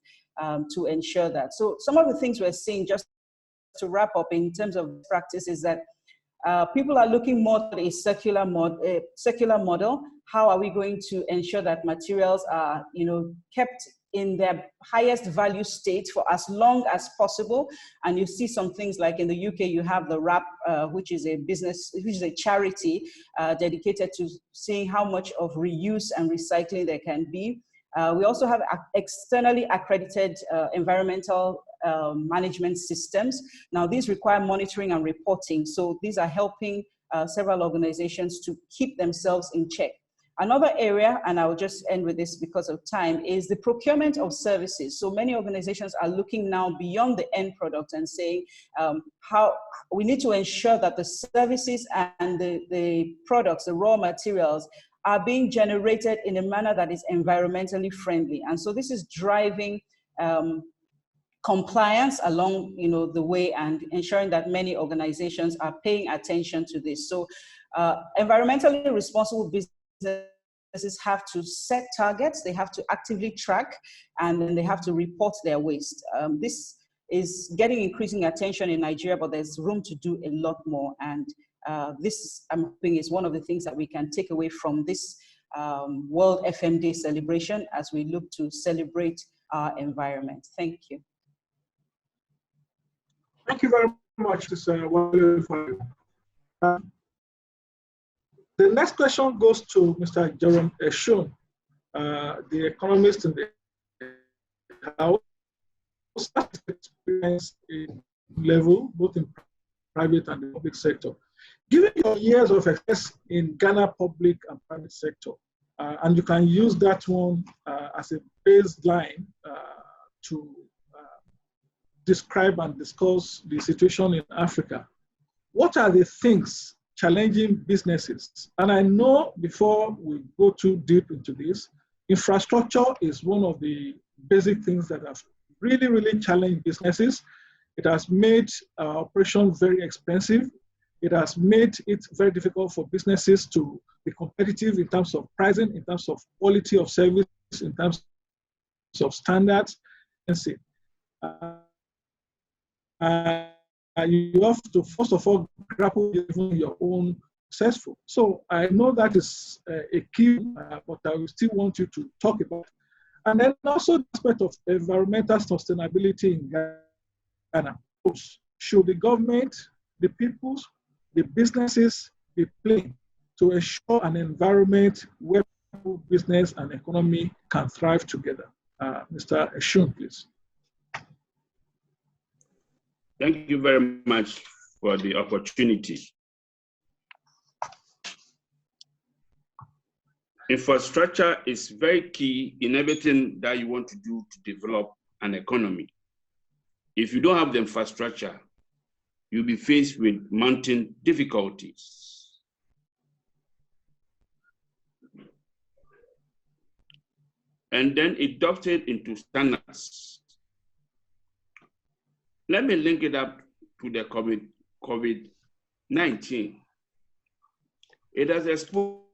to ensure that. So some of the things we're seeing, just to wrap up in terms of practice, is that people are looking more at a circular model. How are we going to ensure that materials are kept in their highest value state for as long as possible? And you see some things like in the UK, you have the RAP, which is a charity dedicated to seeing how much of reuse and recycling there can be. We also have externally accredited environmental management systems. Now, these require monitoring and reporting. So these are helping several organizations to keep themselves in check. Another area, and I will just end with this because of time, is the procurement of services. So many organizations are looking now beyond the end product and saying how we need to ensure that the services and the products, the raw materials, are being generated in a manner that is environmentally friendly. And so this is driving compliance along the way and ensuring that many organizations are paying attention to this. So environmentally responsible businesses have to set targets, they have to actively track, and then they have to report their waste. This is getting increasing attention in Nigeria, but there's room to do a lot more. And this, I'm hoping, is one of the things that we can take away from this World FM Day celebration as we look to celebrate our environment. Thank you. Thank you very much, Mr. The next question goes to Mr. Jerome Eshun, the economist in the House. Experience in level, both in private and the public sector. Given your years of experience in Ghana public and private sector, and you can use that one as a baseline to describe and discuss the situation in Africa, what are the things challenging businesses? And I know before we go too deep into this, infrastructure is one of the basic things that have really challenged businesses. It has made operation very expensive. It has made it very difficult for businesses to be competitive in terms of pricing, in terms of quality of service, in terms of standards. And see, you have to first of all grapple with even your own successful. So I know that is a key, but I will still want you to talk about. And then also the aspect of environmental sustainability in Ghana. Should the government, the peoples, the businesses be playing to ensure an environment where business and economy can thrive together? Mr. Eshun, please. Thank you very much for the opportunity. Infrastructure is very key in everything that you want to do to develop an economy. If you don't have the infrastructure, you'll be faced with mounting difficulties. And then it dovetailed into standards. Let me link it up to the COVID-19. It has exposed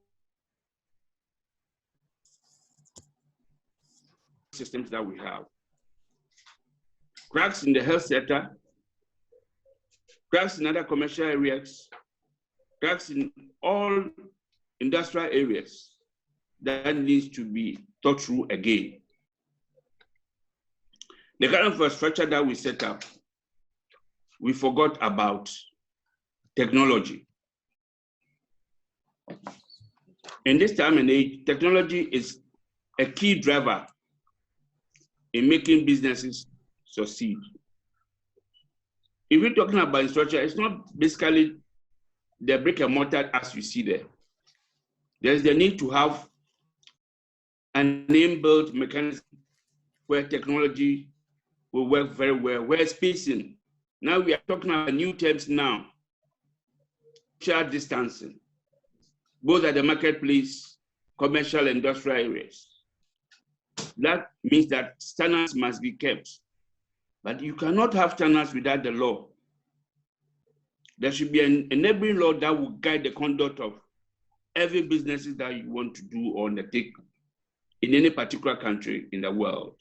systems that we have. Cracks in the health sector, cracks in other commercial areas, cracks in all industrial areas that needs to be thought through again. The kind of infrastructure that we set up, we forgot about technology. In this time and age, technology is a key driver in making businesses succeed. If we're talking about infrastructure, it's not basically the brick and mortar as you see there. There's the need to have an inbuilt mechanism where technology will work very well, where spacing. Now we are talking about new terms now. Social distancing, both at the marketplace, commercial, industrial areas. That means that standards must be kept. But you cannot have standards without the law. There should be an enabling law that will guide the conduct of every business that you want to do or undertake in any particular country in the world.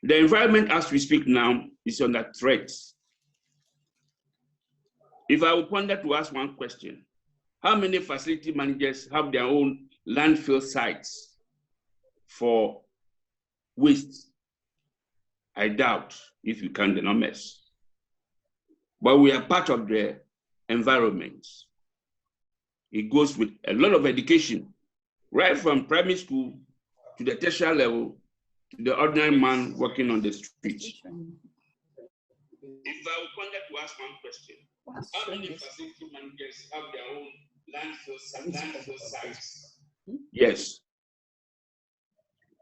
The environment as we speak now is under threat. If I would ponder to ask one question, how many facility managers have their own landfill sites for waste? I doubt if you count the numbers. But we are part of the environment. It goes with a lot of education, right from primary school to the tertiary level, to the ordinary man working on the street. If I would ponder to ask one question, how many facility managers have their own landfill sites? Yes.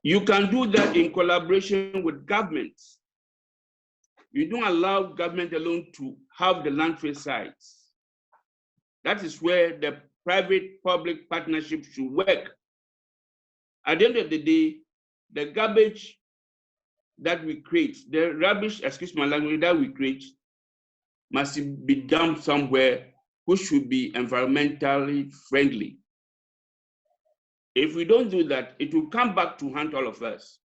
You can do that in collaboration with governments. You don't allow government alone to have the landfill sites. That is where the private-public partnership should work. At the end of the day, the garbage that we create, the rubbish, excuse my language, that we create must be dumped somewhere which should be environmentally friendly. If we don't do that, it will come back to haunt all of us.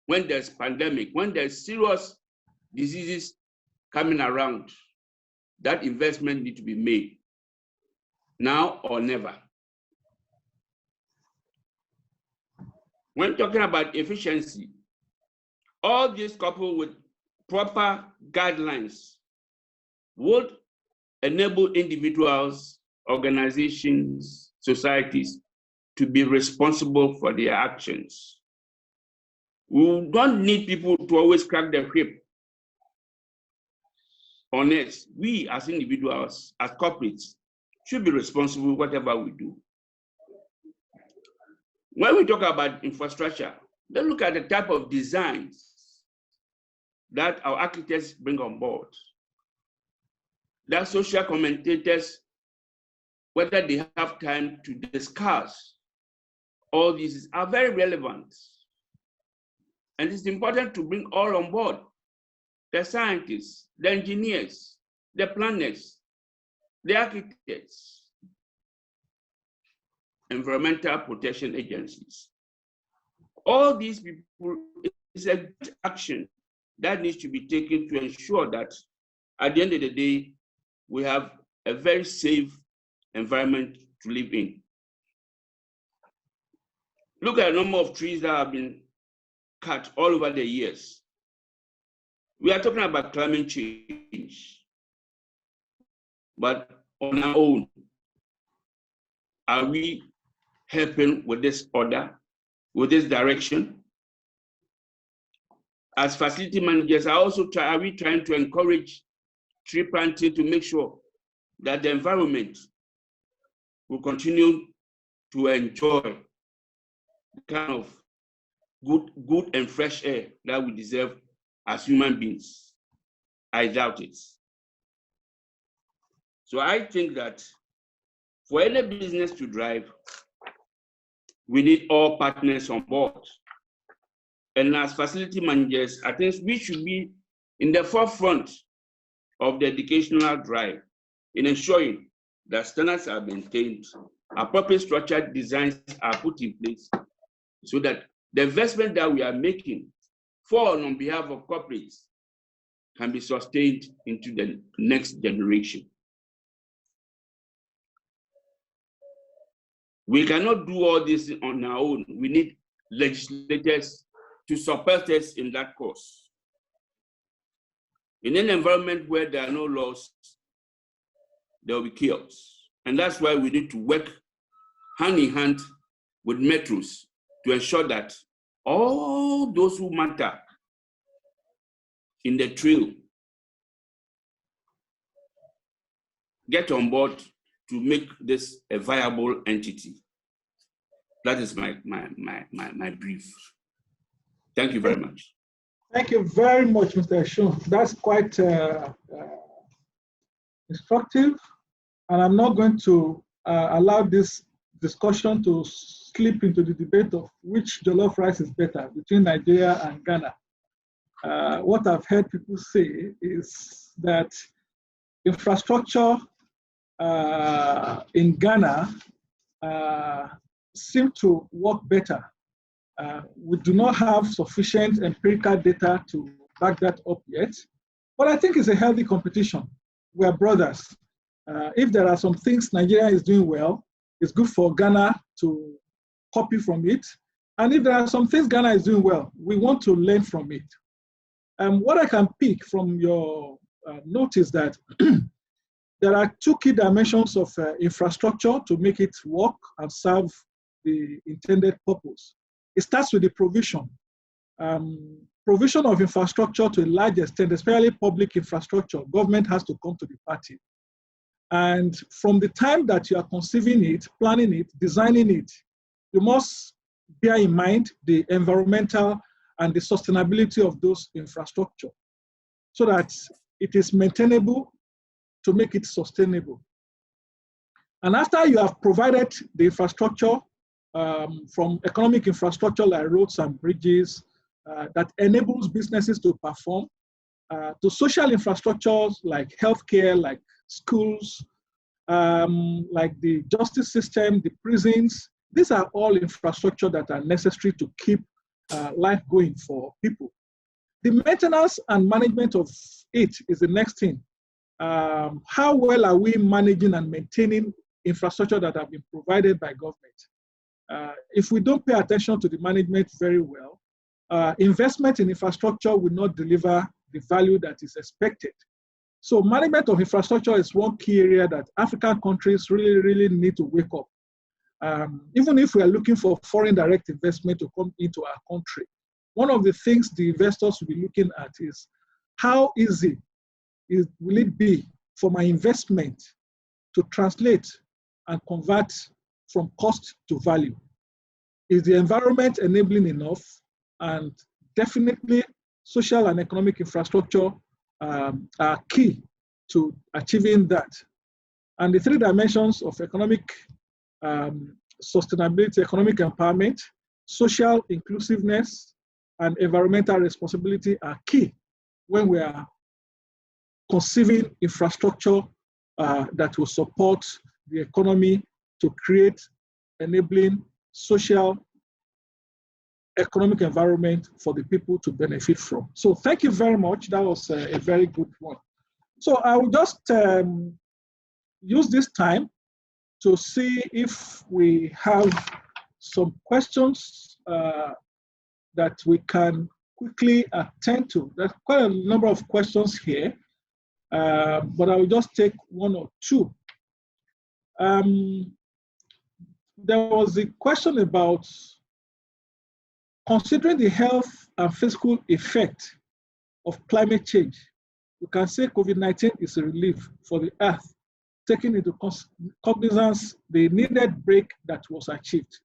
When there's pandemic, when there's serious diseases coming around, that investment needs to be made now or never. When talking about efficiency, all this coupled with proper guidelines would enable individuals, organizations, societies to be responsible for their actions. We don't need people to always crack their whip on us. We as individuals, as corporates, should be responsible for whatever we do. When we talk about infrastructure, let's look at the type of designs that our architects bring on board. That social commentators, whether they have time to discuss all these, are very relevant. And it's important to bring all on board: the scientists, the engineers, the planners, the architects, environmental protection agencies. All these people, is a good action that needs to be taken to ensure that at the end of the day, we have a very safe environment to live in. Look at the number of trees that have been cut all over the years. We are talking about climate change, but on our own, are we helping with this order, with this direction? As facility managers, are we trying to encourage tree planting to make sure that the environment will continue to enjoy the kind of good and fresh air that we deserve as human beings? I doubt it. So I think that for any business to drive, we need all partners on board. And as facility managers, I think we should be in the forefront of the educational drive in ensuring that standards are maintained, appropriate structured designs are put in place, so that the investment that we are making for and on behalf of corporates can be sustained into the next generation. We cannot do all this on our own. We need legislators to support us in that cause. In an environment where there are no laws, there will be chaos. And that's why we need to work hand in hand with metros to ensure that all those who matter in the trail get on board to make this a viable entity. That is my brief. Thank you very much. Thank you very much, Mr. Eshun. That's quite instructive, and I'm not going to allow this discussion to slip into the debate of which jollof rice is better between Nigeria and Ghana. What I've heard people say is that infrastructure in Ghana seem to work better. We do not have sufficient empirical data to back that up yet, but I think it's a healthy competition. We're brothers. If there are some things Nigeria is doing well, it's good for Ghana to copy from it. And if there are some things Ghana is doing well, we want to learn from it. What I can pick from your note is that there are two key dimensions of infrastructure to make it work and serve the intended purpose. It starts with the provision. Provision of infrastructure to a large extent, especially public infrastructure, government has to come to the party. And from the time that you are conceiving it, planning it, designing it, you must bear in mind the environmental and the sustainability of those infrastructure so that it is maintainable to make it sustainable. And after you have provided the infrastructure, from economic infrastructure like roads and bridges that enables businesses to perform, to social infrastructures like healthcare, like schools, like the justice system, the prisons. These are all infrastructure that are necessary to keep life going for people. The maintenance and management of it is the next thing. How well are we managing and maintaining infrastructure that have been provided by government? If we don't pay attention to the management very well, investment in infrastructure will not deliver the value that is expected. So management of infrastructure is one key area that African countries really need to wake up. Even if we are looking for foreign direct investment to come into our country, one of the things the investors will be looking at is how easy will it be for my investment to translate and convert from cost to value? Is the environment enabling enough? And definitely social and economic infrastructure are key to achieving that. And the three dimensions of economic sustainability, economic empowerment, social inclusiveness, and environmental responsibility are key when we are conceiving infrastructure that will support the economy to create enabling social economic environment for the people to benefit from. So thank you very much. That was a very good one. So I will just use this time to see if we have some questions that we can quickly attend to. There's quite a number of questions here, but I will just take one or two. There was a question about considering the health and physical effect of climate change. You can say COVID-19 is a relief for the earth, taking into cognizance the needed break that was achieved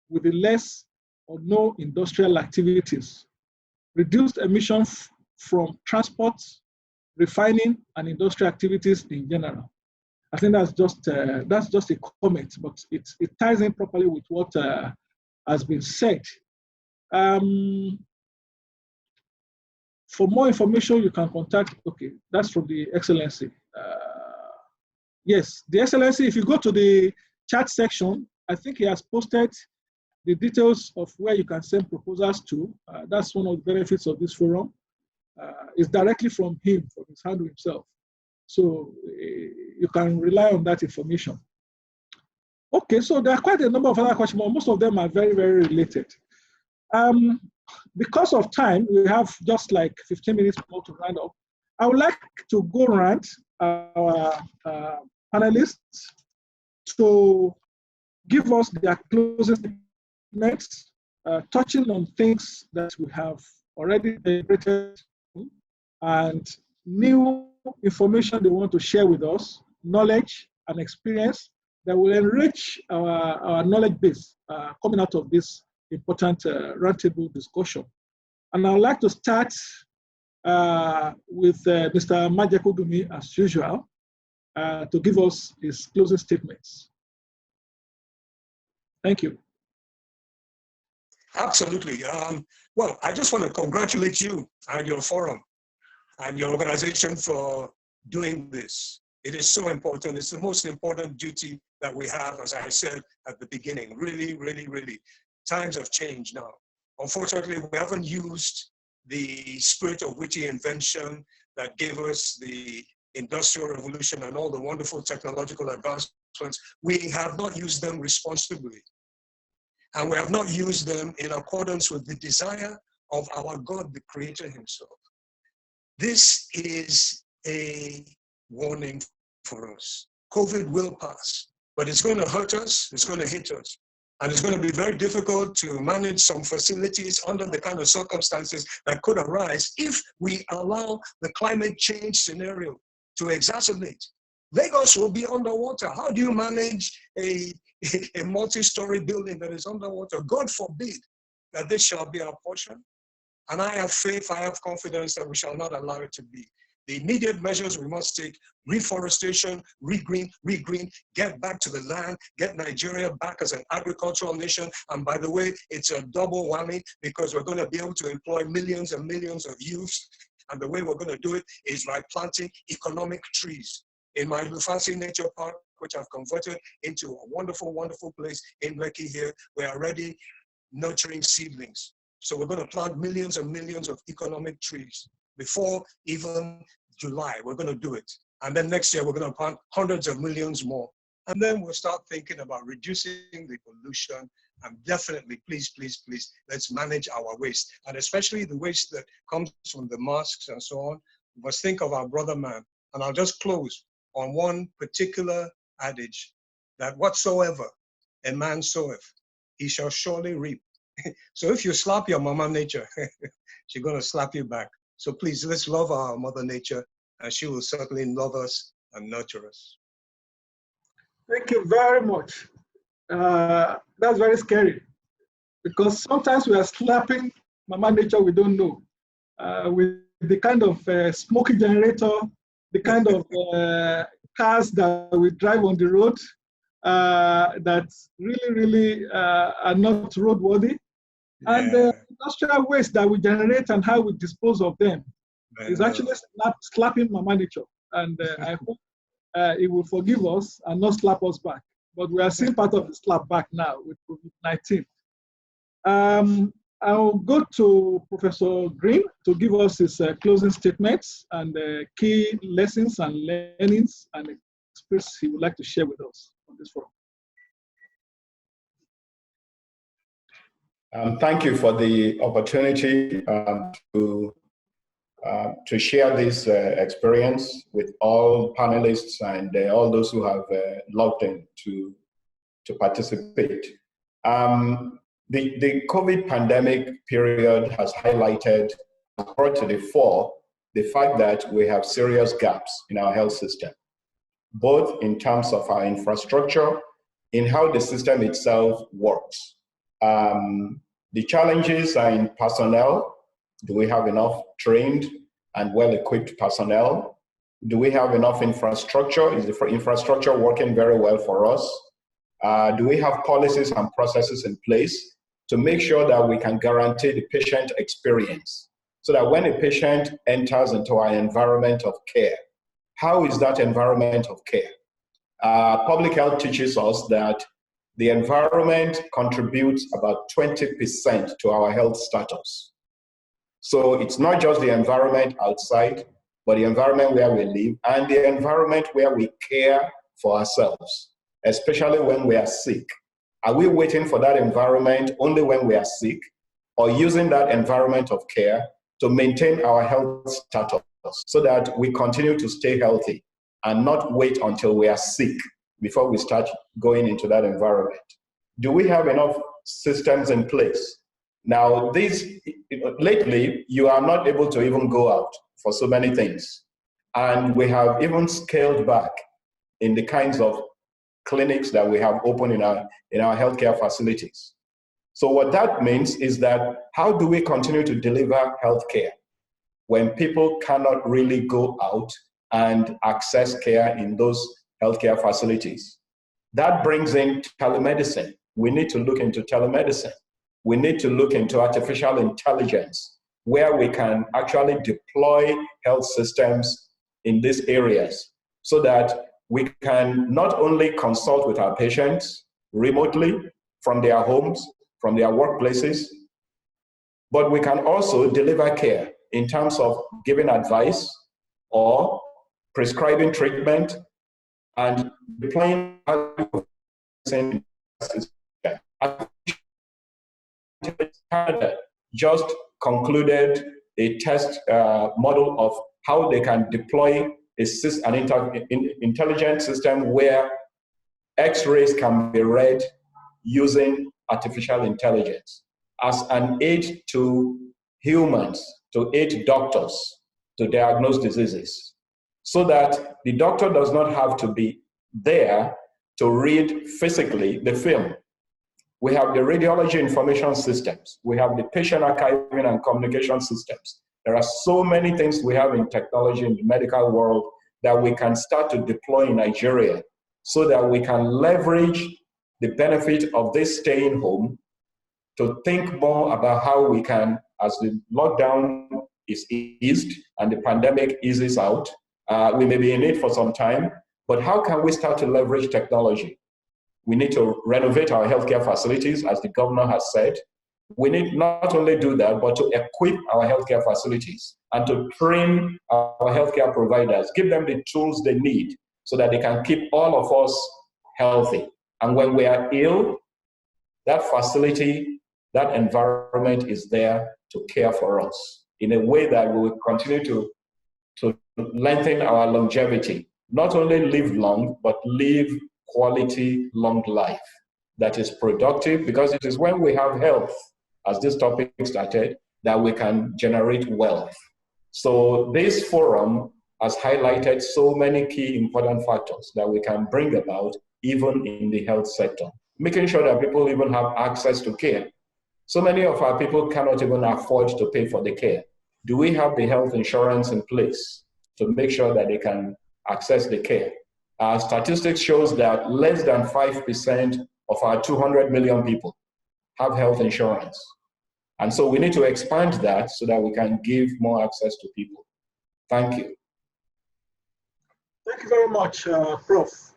with the less or no industrial activities, reduced emissions from transport, refining, and industrial activities in general. I think that's just a comment, but it ties in properly with what has been said. For more information, you can contact, okay, that's from the Excellency. Yes, the Excellency, if you go to the chat section, I think he has posted the details of where you can send proposals to. That's one of the benefits of this forum. It's directly from him, from his handle himself. So you can rely on that information. Okay, so there are quite a number of other questions, but most of them are very related. Because of time, we have just like 15 minutes more to round up. I would like to go around our panelists to give us their closing statements, touching on things that we have already deliberated and new information they want to share with us, knowledge and experience that will enrich our knowledge base coming out of this important roundtable discussion. And I would like to start with Mr. Majakogumi, as usual, to give us his closing statements. Thank you. Absolutely. Well, I just want to congratulate you and your forum and your organization for doing this. It is so important. It's the most important duty that we have, as I said at the beginning. Really. Times have changed now. Unfortunately, we haven't used the spirit of witty invention that gave us the Industrial Revolution and all the wonderful technological advancements. We have not used them responsibly. And we have not used them in accordance with the desire of our God, the Creator himself. This is a warning for us. COVID will pass, but it's going to hurt us, it's going to hit us. And it's going to be very difficult to manage some facilities under the kind of circumstances that could arise if we allow the climate change scenario to exacerbate. Lagos will be underwater. How do you manage a multi-story building that is underwater? God forbid that this shall be our portion. And I have faith, I have confidence that we shall not allow it to be. The immediate measures we must take: reforestation, regreen, get back to the land, get Nigeria back as an agricultural nation. And by the way, it's a double whammy because we're going to be able to employ millions and millions of youths. And the way we're going to do it is by planting economic trees. In my Lufasi Nature Park, which I've converted into a wonderful, wonderful place in Lekki here, we're already nurturing seedlings. So we're going to plant millions and millions of economic trees before even July. We're going to do it. And then next year, we're going to plant hundreds of millions more. And then we'll start thinking about reducing the pollution. And definitely, please, please, please, let's manage our waste. And especially the waste that comes from the mosques and so on. We must think of our brother man. And I'll just close on one particular adage, that whatsoever a man soweth, he shall surely reap. So if you slap your mama nature, she's going to slap you back. So please, let's love our mother nature, and she will certainly love us and nurture us. Thank you very much. That's very scary, because sometimes we are slapping mama nature we don't know, with the kind of smoky generator, the kind of cars that we drive on the road that really are not roadworthy. Yeah. And the industrial waste that we generate and how we dispose of them is actually slapping mama nature. And I hope it will forgive us and not slap us back. But we are seeing part of the slap back now with COVID-19. I'll go to Professor Green to give us his closing statements and key lessons and learnings and experiences he would like to share with us on this forum. Thank you for the opportunity to share this experience with all panelists and all those who have logged in to participate. The COVID pandemic period has highlighted, brought to the fore, the fact that we have serious gaps in our health system, both in terms of our infrastructure, in how the system itself works. The challenges are in personnel. Do we have enough trained and well-equipped personnel? Do we have enough infrastructure? Is the infrastructure working very well for us? Do we have policies and processes in place to make sure that we can guarantee the patient experience, so that when a patient enters into our environment of care, how is that environment of care? Public health teaches us that the environment contributes about 20% to our health status. So it's not just the environment outside, but the environment where we live and the environment where we care for ourselves, especially when we are sick. Are we waiting for that environment only when we are sick, or using that environment of care to maintain our health status so that we continue to stay healthy and not wait until we are sick before we start going into that environment? Do we have enough systems in place? Now, lately, you are not able to even go out for so many things. And we have even scaled back in the kinds of clinics that we have open in our healthcare facilities. So what that means is that how do we continue to deliver healthcare when people cannot really go out and access care in those healthcare facilities? That brings in telemedicine. We need to look into telemedicine. We need to look into artificial intelligence, where we can actually deploy health systems in these areas so that we can not only consult with our patients remotely from their homes, from their workplaces, but we can also deliver care in terms of giving advice or prescribing treatment and deploying Canada just concluded a test model of how they can deploy an intelligent system where X-rays can be read using artificial intelligence as an aid to humans, to aid doctors to diagnose diseases, so that the doctor does not have to be there to read physically the film. We have the radiology information systems. We have the patient archiving and communication systems. There are so many things we have in technology in the medical world that we can start to deploy in Nigeria so that we can leverage the benefit of this staying home to think more about how we can, as the lockdown is eased and the pandemic eases out, we may be in it for some time, but how can we start to leverage technology? We need to renovate our healthcare facilities, as the governor has said. We need not only do that, but to equip our healthcare facilities and to train our healthcare providers, give them the tools they need so that they can keep all of us healthy. And when we are ill, that facility, that environment is there to care for us in a way that we will continue to lengthen our longevity. Not only live long, but live quality, long life that is productive, because it is when we have health, as this topic started, that we can generate wealth. So this forum has highlighted so many key important factors that we can bring about even in the health sector, making sure that people even have access to care. So many of our people cannot even afford to pay for the care. Do we have the health insurance in place to make sure that they can access the care? Our statistics shows that less than 5% of our 200 million people have health insurance. And so we need to expand that so that we can give more access to people. Thank you. Thank you very much, Prof.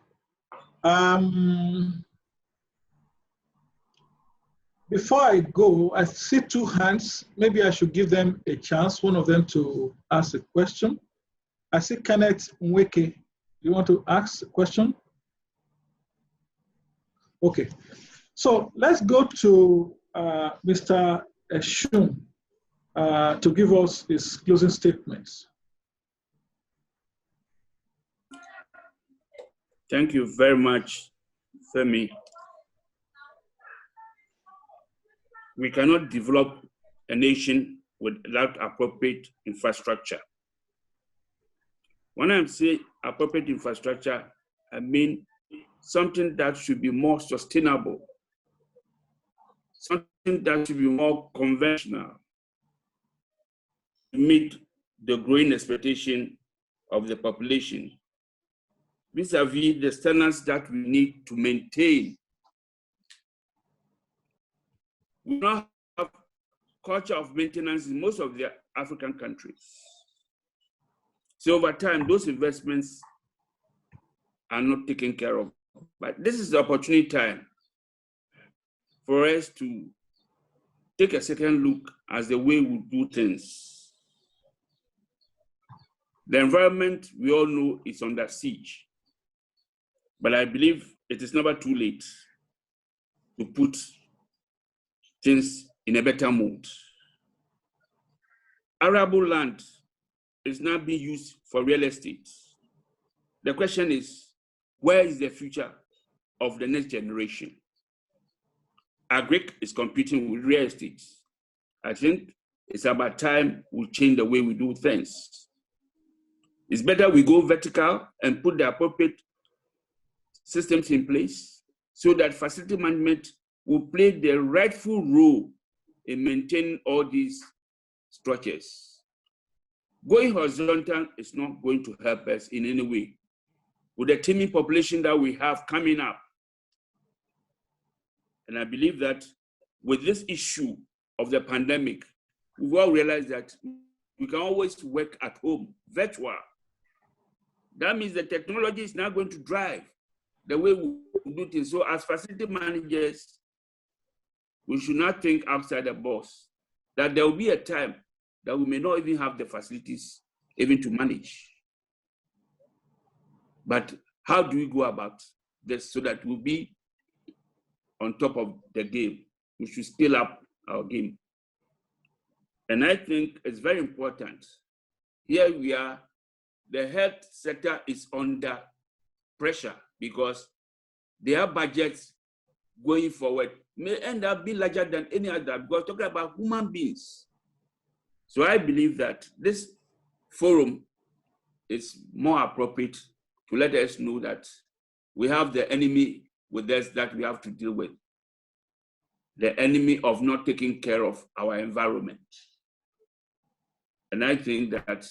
Before I go, I see two hands. Maybe I should give them a chance, one of them to ask a question. I see Kenneth Nweke. You want to ask a question? Okay. So let's go to Mr. Eshun to give us his closing statements. Thank you very much, Femi. We cannot develop a nation without appropriate infrastructure. When I say appropriate infrastructure, I mean something that should be more sustainable, something that should be more conventional, to meet the growing expectation of the population, vis-a-vis the standards that we need to maintain. We now have culture of maintenance in most of the African countries. So over time, those investments are not taken care of. But this is the opportunity time for us to take a second look at the way we do things. The environment, we all know, is under siege. But I believe it is never too late to put things in a better mood. Arable land is now being used for real estate. The question is, where is the future of the next generation? Agric is competing with real estate. I think it's about time we change the way we do things. It's better we go vertical and put the appropriate systems in place so that facility management will play the rightful role in maintaining all these structures. Going horizontal is not going to help us in any way. With the teeming population that we have coming up, and I believe that with this issue of the pandemic, we've all realized that we can always work at home, virtual. That means the technology is now going to drive the way we do things. So as facility managers, we should not think outside the box, that there will be a time that we may not even have the facilities even to manage. But how do we go about this so that we'll be on top of the game? We should scale up our game. And I think it's very important. Here we are, the health sector is under pressure because their budgets going forward may end up being larger than any other, because talking about human beings. So I believe that this forum is more appropriate to let us know that we have the enemy with us that we have to deal with. The enemy of not taking care of our environment. And I think that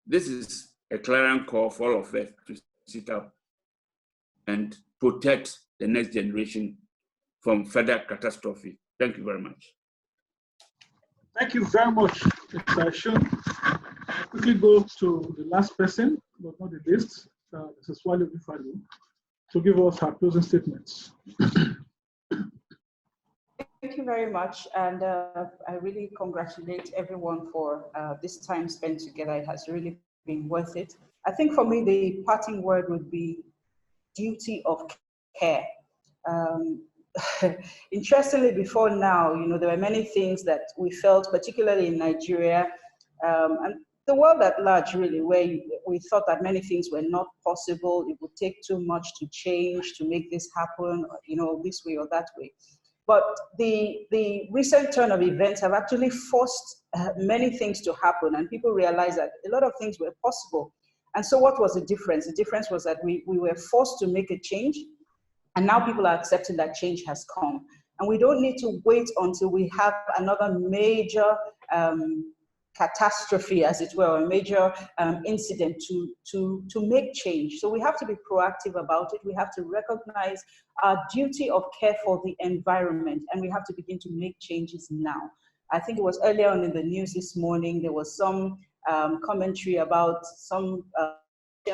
this is a clarion call for all of us to sit up and protect the next generation from further catastrophe. Thank you very much. Thank you very much, Mr. Ashun. I'll quickly go to the last person, but not the least, Mrs. Wale Obifalu, to give us her closing statements. Thank you very much, and I really congratulate everyone for this time spent together. It has really been worth it. I think for me, the parting word would be duty of care. Interestingly, before now, there were many things that we felt, particularly in Nigeria, and the world at large, really, where we thought that many things were not possible. It would take too much to change, to make this happen, this way or that way. But the recent turn of events have actually forced many things to happen, and people realized that a lot of things were possible. And so what was the difference? The difference was that we were forced to make a change, and now people are accepting that change has come. And we don't need to wait until we have another major catastrophe, as it were, a major incident to make change. So we have to be proactive about it. We have to recognize our duty of care for the environment, and we have to begin to make changes now. I think it was earlier on in the news this morning, there was some commentary about some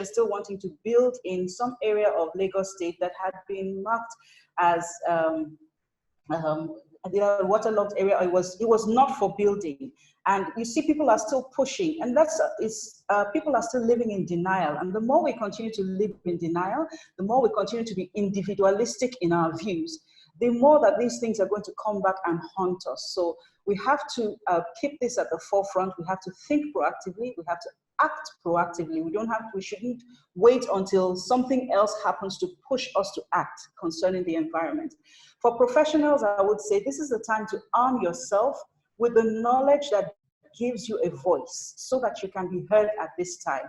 still wanting to build in some area of Lagos State that had been marked as the waterlogged area. It was not for building. And you see, people are still pushing, and people are still living in denial. And the more we continue to live in denial, the more we continue to be individualistic in our views, the more that these things are going to come back and haunt us. So we have to keep this at the forefront. We have to think proactively. We have to act proactively. We shouldn't wait until something else happens to push us to act concerning the environment. For professionals, I would say this is the time to arm yourself with the knowledge that gives you a voice so that you can be heard at this time.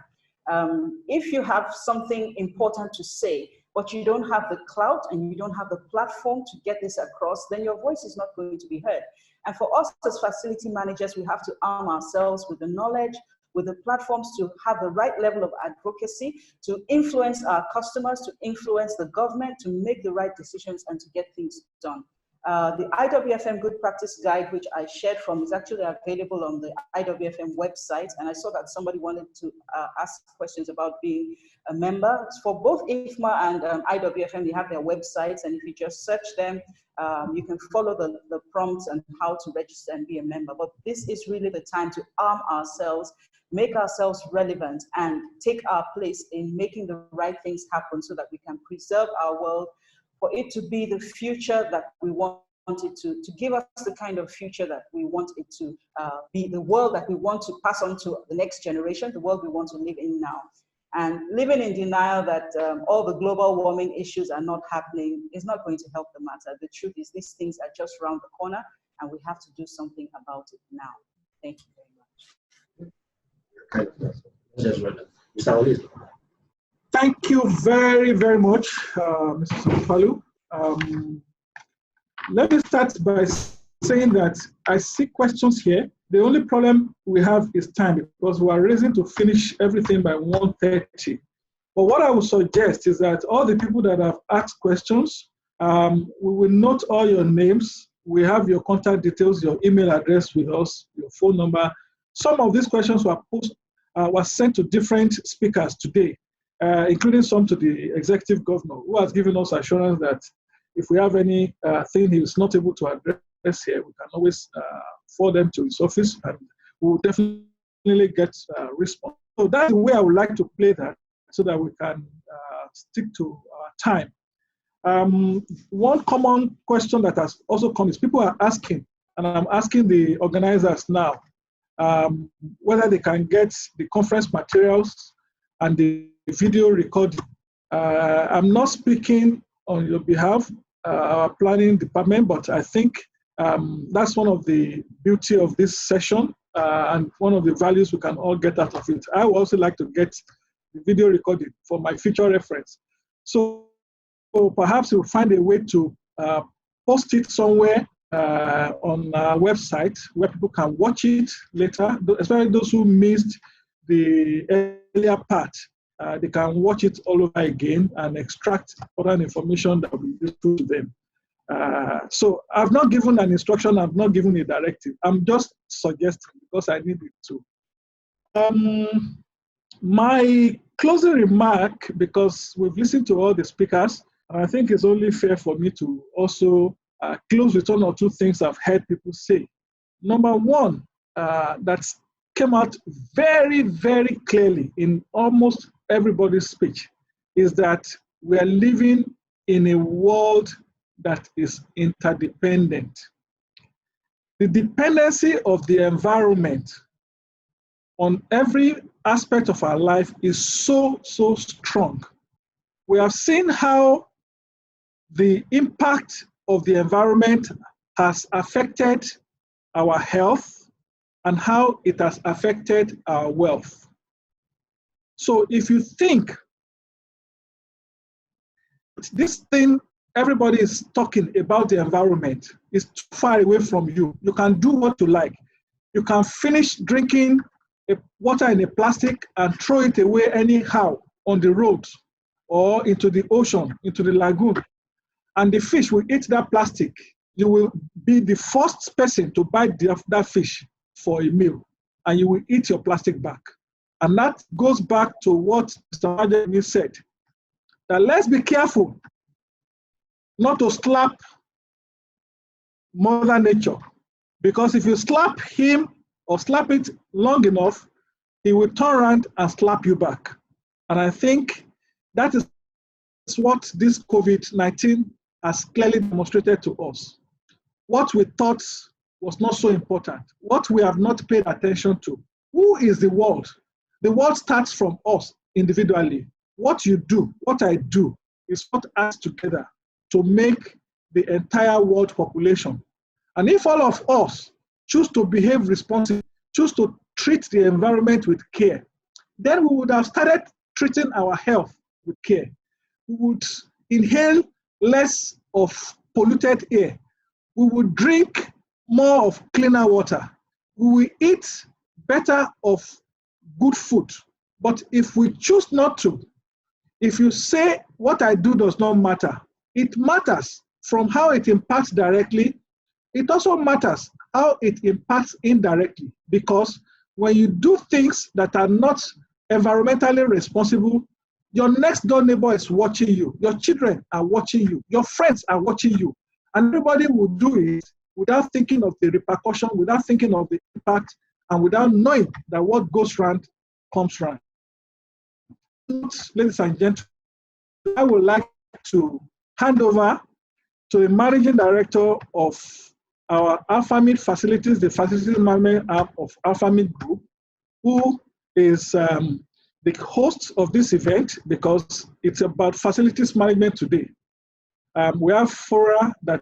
If you have something important to say, but you don't have the clout and you don't have the platform to get this across, then your voice is not going to be heard. And for us as facility managers, we have to arm ourselves with the knowledge, with the platforms to have the right level of advocacy, to influence our customers, to influence the government, to make the right decisions and to get things done. The IWFM Good Practice Guide, which I shared from, is actually available on the IWFM website. And I saw that somebody wanted to ask questions about being a member. For both IFMA and IWFM, they have their websites. And if you just search them, you can follow the prompts and how to register and be a member. But this is really the time to arm ourselves, make ourselves relevant, and take our place in making the right things happen so that we can preserve our world, for it to be the future that we want it to give us the kind of future that we want it to be, the world that we want to pass on to the next generation, the world we want to live in now. And living in denial that all the global warming issues are not happening is not going to help the matter. The truth is these things are just around the corner and we have to do something about it now. Thank you very much. Thank you very, very much, Mrs. Obifalu. Let me start by saying that I see questions here. The only problem we have is time, because we are raising to finish everything by 1:30. But what I would suggest is that all the people that have asked questions, we will note all your names. We have your contact details, your email address with us, your phone number. Some of these questions were sent to different speakers today, including some to the executive governor, who has given us assurance that if we have any thing he is not able to address here, we can always forward them to his office, and we will definitely get a response. So that's the way I would like to play that, so that we can stick to our time. One common question that has also come is people are asking, and I'm asking the organizers now, whether they can get the conference materials and the video recording. I'm not speaking on your behalf, our planning department, but I think that's one of the beauty of this session and one of the values we can all get out of it. I would also like to get the video recording for my future reference. So perhaps we'll find a way to post it somewhere on our website where people can watch it later, especially those who missed the earlier part. They can watch it all over again and extract other information that will be useful to them. So I've not given an instruction, I've not given a directive. I'm just suggesting because I need it to. My closing remark, because we've listened to all the speakers, and I think it's only fair for me to also close with one or two things I've heard people say. Number one, that came out very, very clearly in almost everybody's speech, is that we are living in a world that is interdependent. The dependency of the environment on every aspect of our life is so, so strong. We have seen how the impact of the environment has affected our health and how it has affected our wealth. So if you think this thing everybody is talking about the environment is too far away from you, you can do what you like. You can finish drinking water in a plastic and throw it away anyhow on the road or into the ocean, into the lagoon. And the fish will eat that plastic. You will be the first person to buy that fish for a meal, and you will eat your plastic back. And that goes back to what Mr. Majemi said, that let's be careful not to slap Mother Nature, because if you slap him or slap it long enough, he will turn around and slap you back. And I think that is what this COVID-19 has clearly demonstrated to us. What we thought was not so important, what we have not paid attention to. Who is the world? The world starts from us individually. What you do, what I do, is what adds together to make the entire world population. And if all of us choose to behave responsibly, choose to treat the environment with care, then we would have started treating our health with care. We would inhale less of polluted air. We would drink more of cleaner water. We will eat better of good food. But if we choose not to, if you say what I do does not matter, it matters from how it impacts directly. It also matters how it impacts indirectly, because when you do things that are not environmentally responsible, your next door neighbor is watching you, your children are watching you, your friends are watching you, and everybody will do it without thinking of the repercussion, without thinking of the impact, and without knowing that what goes round comes round. Ladies and gentlemen, I would like to hand over to the managing director of our Alphamid Facilities, the facilities management arm of Alphamid Group, who is the host of this event because it's about facilities management today. We have fora that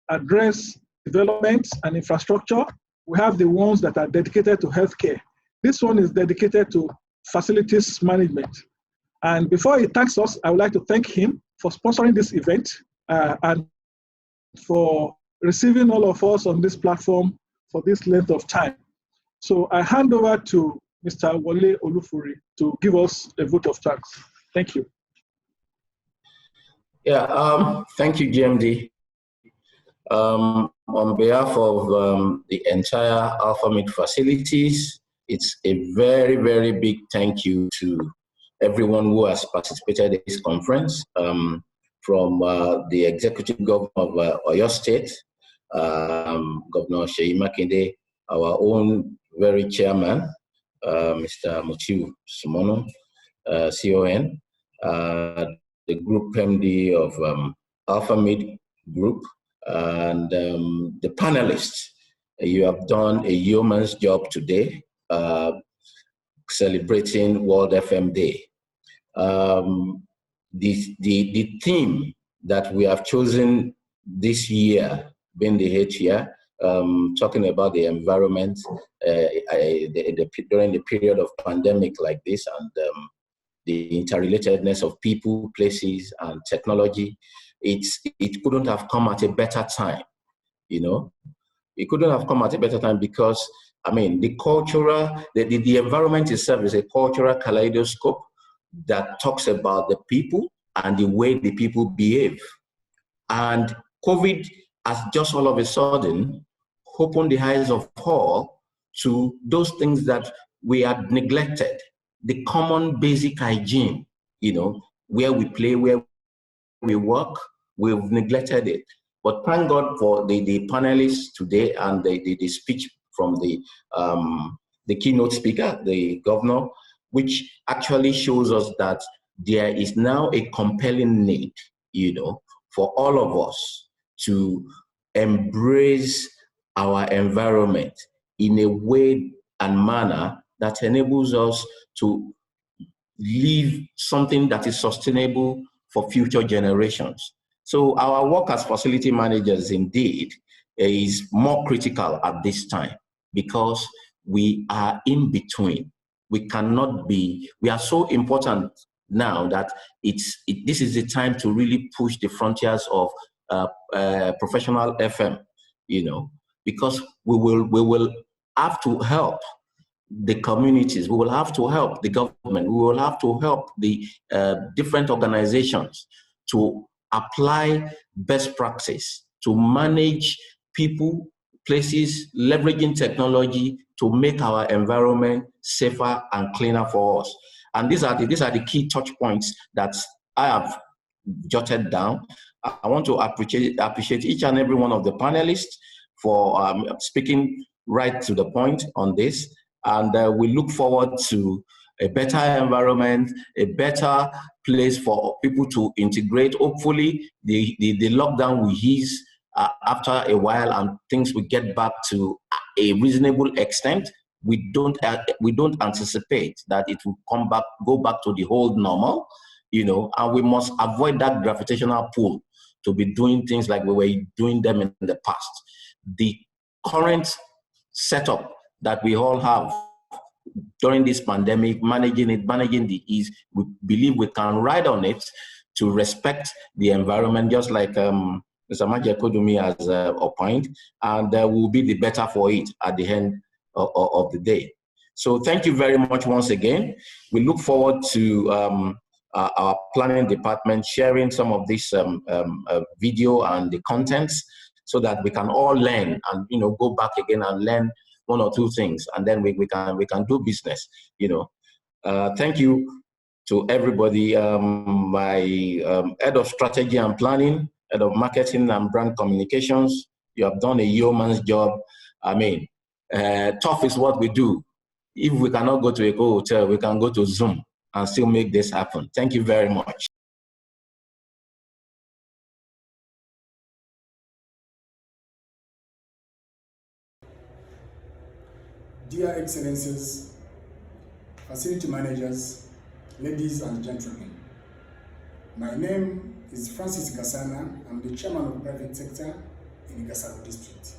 address development and infrastructure. We have the ones that are dedicated to healthcare. This one is dedicated to facilities management. And before he thanks us, I would like to thank him for sponsoring this event and for receiving all of us on this platform for this length of time. So I hand over to Mr. Wole Olufuri to give us a vote of thanks. Thank you. Yeah, thank you, GMD. On behalf of the entire Alphamid Facilities, it's a very, very big thank you to everyone who has participated in this conference, from the Executive Governor of Oyo State, Governor Seyi Makinde, our own very chairman, Mr. Mutiu Sumono, CON, the group MD of Alphamid Group, and the panelists. You have done a yeoman's job today, celebrating World FM Day. The theme that we have chosen this year, being the 8th year, talking about the environment during the period of pandemic like this, and the interrelatedness of people, places, and technology, it couldn't have come at a better time you know. It couldn't have come at a better time because, I mean, the environment itself is a cultural kaleidoscope that talks about the people and the way the people behave. And COVID has just all of a sudden opened the eyes of all to those things that we had neglected. The common basic hygiene, you know, where we play, where we work, we've neglected it. But thank God for the panelists today and the speech from the keynote speaker, the governor, which actually shows us that there is now a compelling need, you know, for all of us to embrace our environment in a way and manner that enables us to leave something that is sustainable for future generations. So our work as facility managers indeed is more critical at this time because we are in between. We cannot be, we are so important now that this is the time to really push the frontiers of professional FM, you know, because we will have to help the communities, we will have to help the government, we will have to help the different organizations to apply best practice, to manage people, places, leveraging technology to make our environment safer and cleaner for us. And these are the key touch points that I have jotted down. I want to appreciate each and every one of the panelists for speaking right to the point on this. And we look forward to a better environment, a better place for people to integrate. Hopefully, the lockdown will ease after a while and things will get back to a reasonable extent. We don't anticipate that it will go back to the old normal, you know, and we must avoid that gravitational pull to be doing things like we were doing them in the past. The current setup that we all have during this pandemic, managing the ease, we believe we can ride on it to respect the environment, just like Mr. Maji Kodumi has opined, and will be the better for it at the end of the day. So thank you very much once again. We look forward to our planning department sharing some of this video and the contents so that we can all learn and, you know, go back again and learn one or two things, and then we can do business, you know. Thank you to everybody. My head of strategy and planning, head of marketing and brand communications, you have done a yeoman's job. I mean, tough is what we do. If we cannot go to a hotel, we can go to Zoom and still make this happen. Thank you very much. Dear Excellencies, facility managers, ladies and gentlemen, my name is Francis Gasana. I'm the chairman of the private sector in Gasabo district.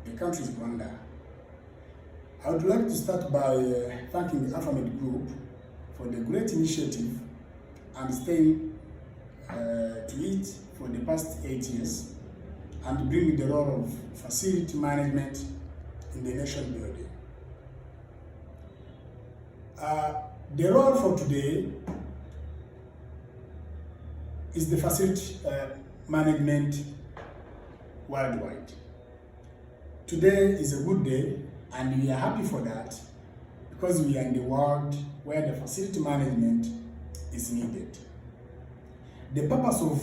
The country is Rwanda. I would like to start by thanking the Alphabet Group for the great initiative and staying to it for the past 8 years and bringing the role of facility management in the nation building. The role for today is the facility management worldwide. Today is a good day and we are happy for that because we are in the world where the facility management is needed. The purpose of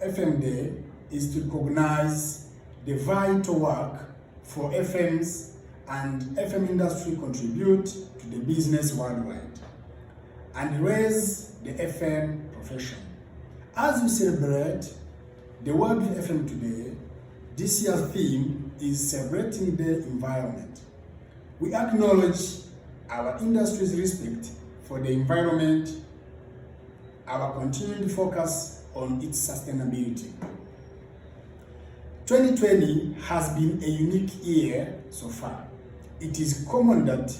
FM Day is to recognize the vital work for FMs and FM industry contribute to the business worldwide and raise the FM profession. As we celebrate the World FM today, this year's theme is celebrating the environment. We acknowledge our industry's respect for the environment, our continued focus on its sustainability. 2020 has been a unique year so far. It is common that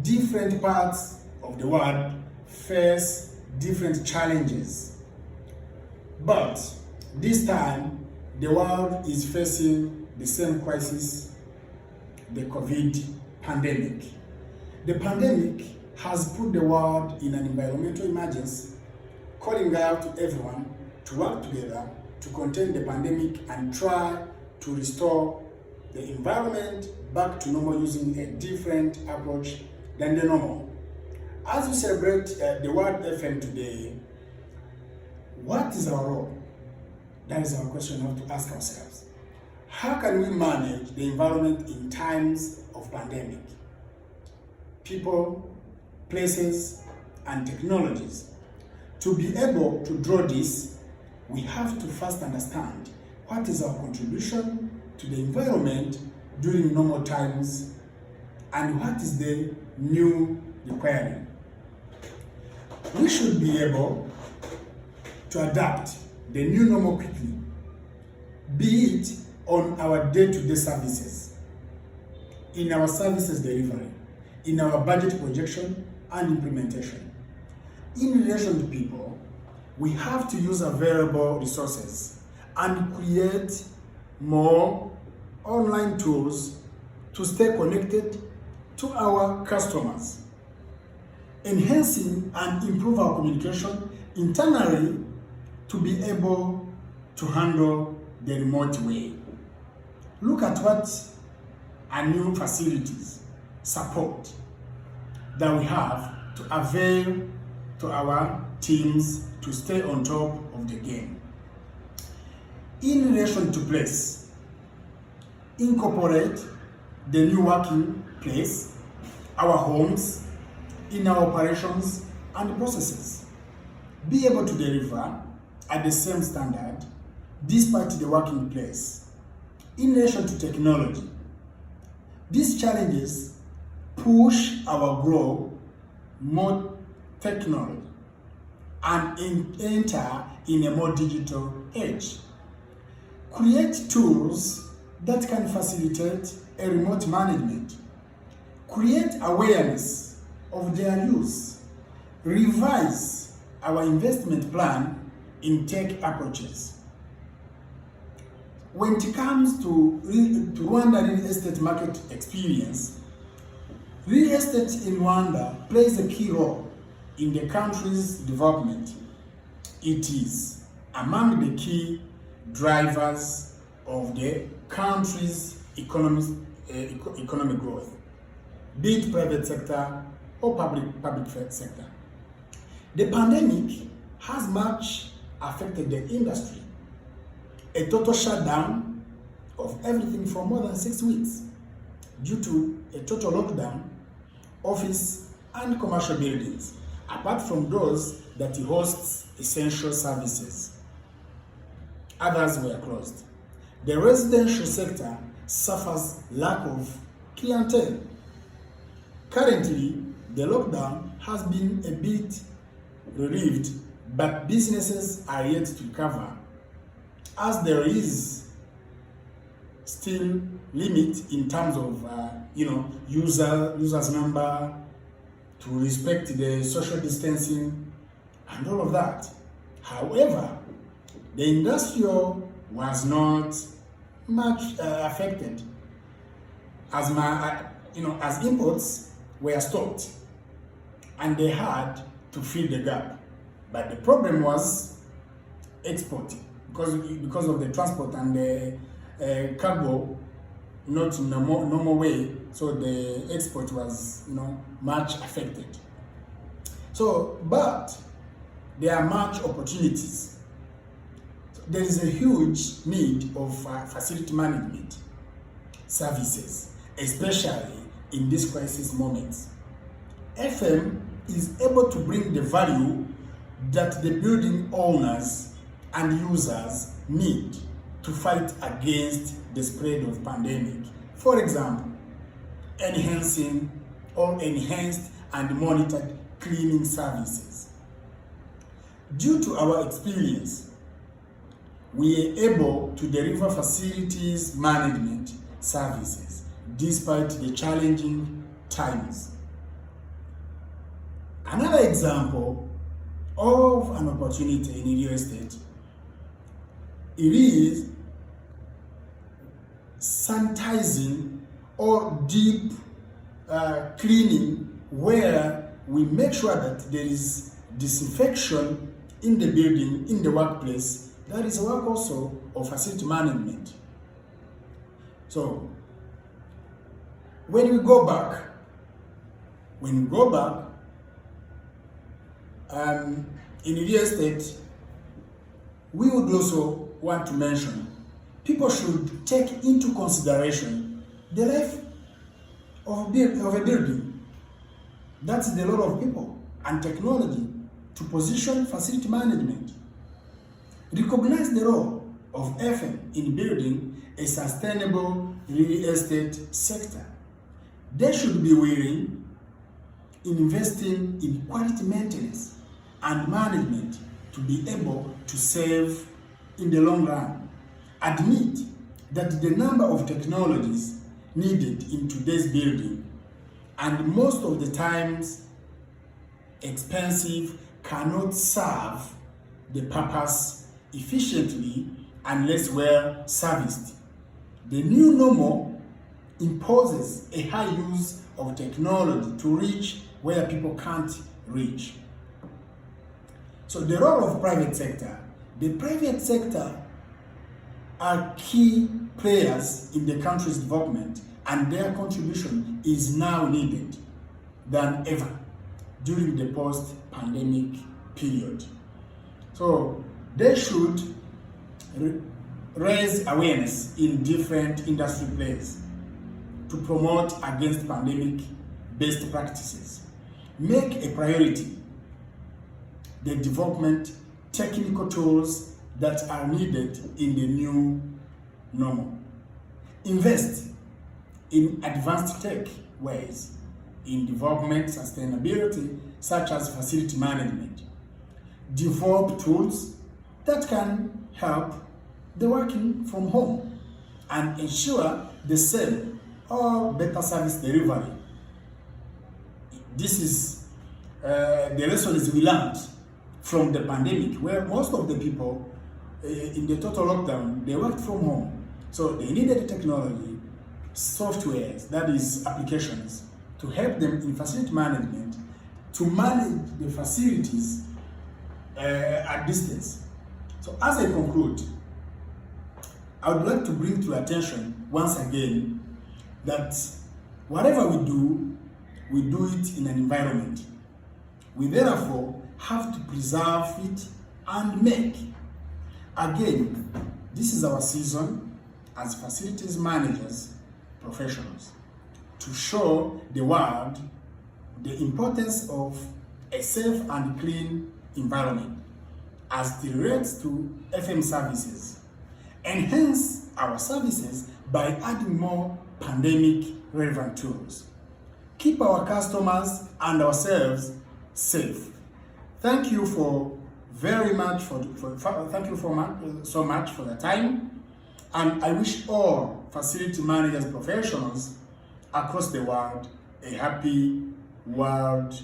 different parts of the world face different challenges. But this time, the world is facing the same crisis, the COVID pandemic. The pandemic has put the world in an environmental emergency, calling out to everyone to work together to contain the pandemic and try to restore the environment back to normal using a different approach than the normal. As we celebrate the World FM today, what is our role? That is our question we have to ask ourselves. How can we manage the environment in times of pandemic? People, places, and technologies. To be able to draw this, we have to first understand what is our contribution to the environment during normal times and what is the new requirement. We should be able to adapt the new normal quickly, be it on our day-to-day services, in our services delivery, in our budget projection and implementation. In relation to people, we have to use available resources and create more online tools to stay connected to our customers, enhancing and improve our communication internally to be able to handle the remote way. Look at what our new facilities support that we have to avail to our teams to stay on top of the game. In relation to place, incorporate the new working place, our homes, in our operations and processes. Be able to deliver at the same standard despite the working place. In relation to technology, these challenges push our growth more technology and enter in a more digital age. Create tools that can facilitate a remote management. Create awareness of their use. Revise our investment plan in tech approaches. When it comes to Rwanda real estate market experience, real estate in Rwanda plays a key role in the country's development. It is among the key drivers of the country's economic growth, be it private sector or public sector. The pandemic has much affected the industry. A total shutdown of everything for more than 6 weeks due to a total lockdown, office and commercial buildings, apart from those that hosts essential services. Others were closed. The residential sector suffers lack of clientele. Currently, the lockdown has been a bit relieved, but businesses are yet to recover, as there is still limit in terms of users number, to respect the social distancing and all of that. However, the industrial was not much affected, as imports were stopped and they had to fill the gap. But the problem was exporting because of the transport and the cargo not in a normal way, so the export was much affected. So, but there are much opportunities. There is a huge need of facility management services, especially in this crisis moments. FM is able to bring the value that the building owners and users need to fight against the spread of pandemic. For example, enhanced and monitored cleaning services. Due to our experience, we are able to deliver facilities management services despite the challenging times. Another example of an opportunity in real estate, it is sanitizing or deep cleaning, where we make sure that there is disinfection in the building, in the workplace. That is a work also of facility management. So when we go back, in real estate, we would also want to mention people should take into consideration the life of a building. That's the lot of people and technology to position facility management. Recognize the role of FM in building a sustainable real estate sector. They should be willing in investing in quality maintenance and management to be able to save in the long run. Admit that the number of technologies needed in today's building, and most of the times expensive, cannot serve the purpose efficiently unless well serviced. The new normal imposes a high use of technology to reach where people can't reach. So the role of private sector. The private sector are key players in the country's development, and their contribution is now needed than ever during the post-pandemic period. So they should raise awareness in different industry players to promote against pandemic-based practices. Make a priority the development technical tools that are needed in the new normal. Invest in advanced tech ways in development sustainability, such as facility management. Develop tools that can help the working from home and ensure the same or better service delivery. This is the lessons we learned from the pandemic, where most of the people in the total lockdown, they worked from home. So they needed technology, softwares, that is applications, to help them in facility management, to manage the facilities at distance. So as I conclude, I would like to bring to your attention once again that whatever we do it in an environment. We therefore have to preserve it and make. Again, this is our season as facilities managers, professionals, to show the world the importance of a safe and clean environment as it relates to FM services. Enhance our services by adding more pandemic relevant tools. Keep our customers and ourselves safe. Thank you so much for the time, and I wish all facility managers professionals across the world a happy World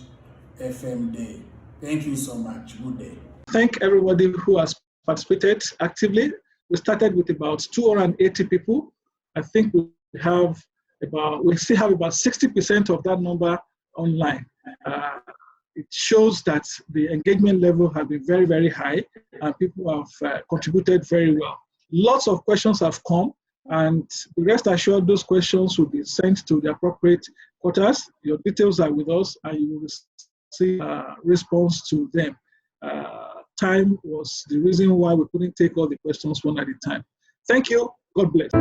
FM Day. Thank you so much. Good day. Thank everybody who has participated actively. We started with about 280 people. I think we still have about 60% of that number online. It shows that the engagement level has been very, very high, and people have contributed very well. Lots of questions have come, and rest assured those questions will be sent to the appropriate quarters. Your details are with us, and you will see a response to them. Time was the reason why we couldn't take all the questions one at a time. Thank you. God bless.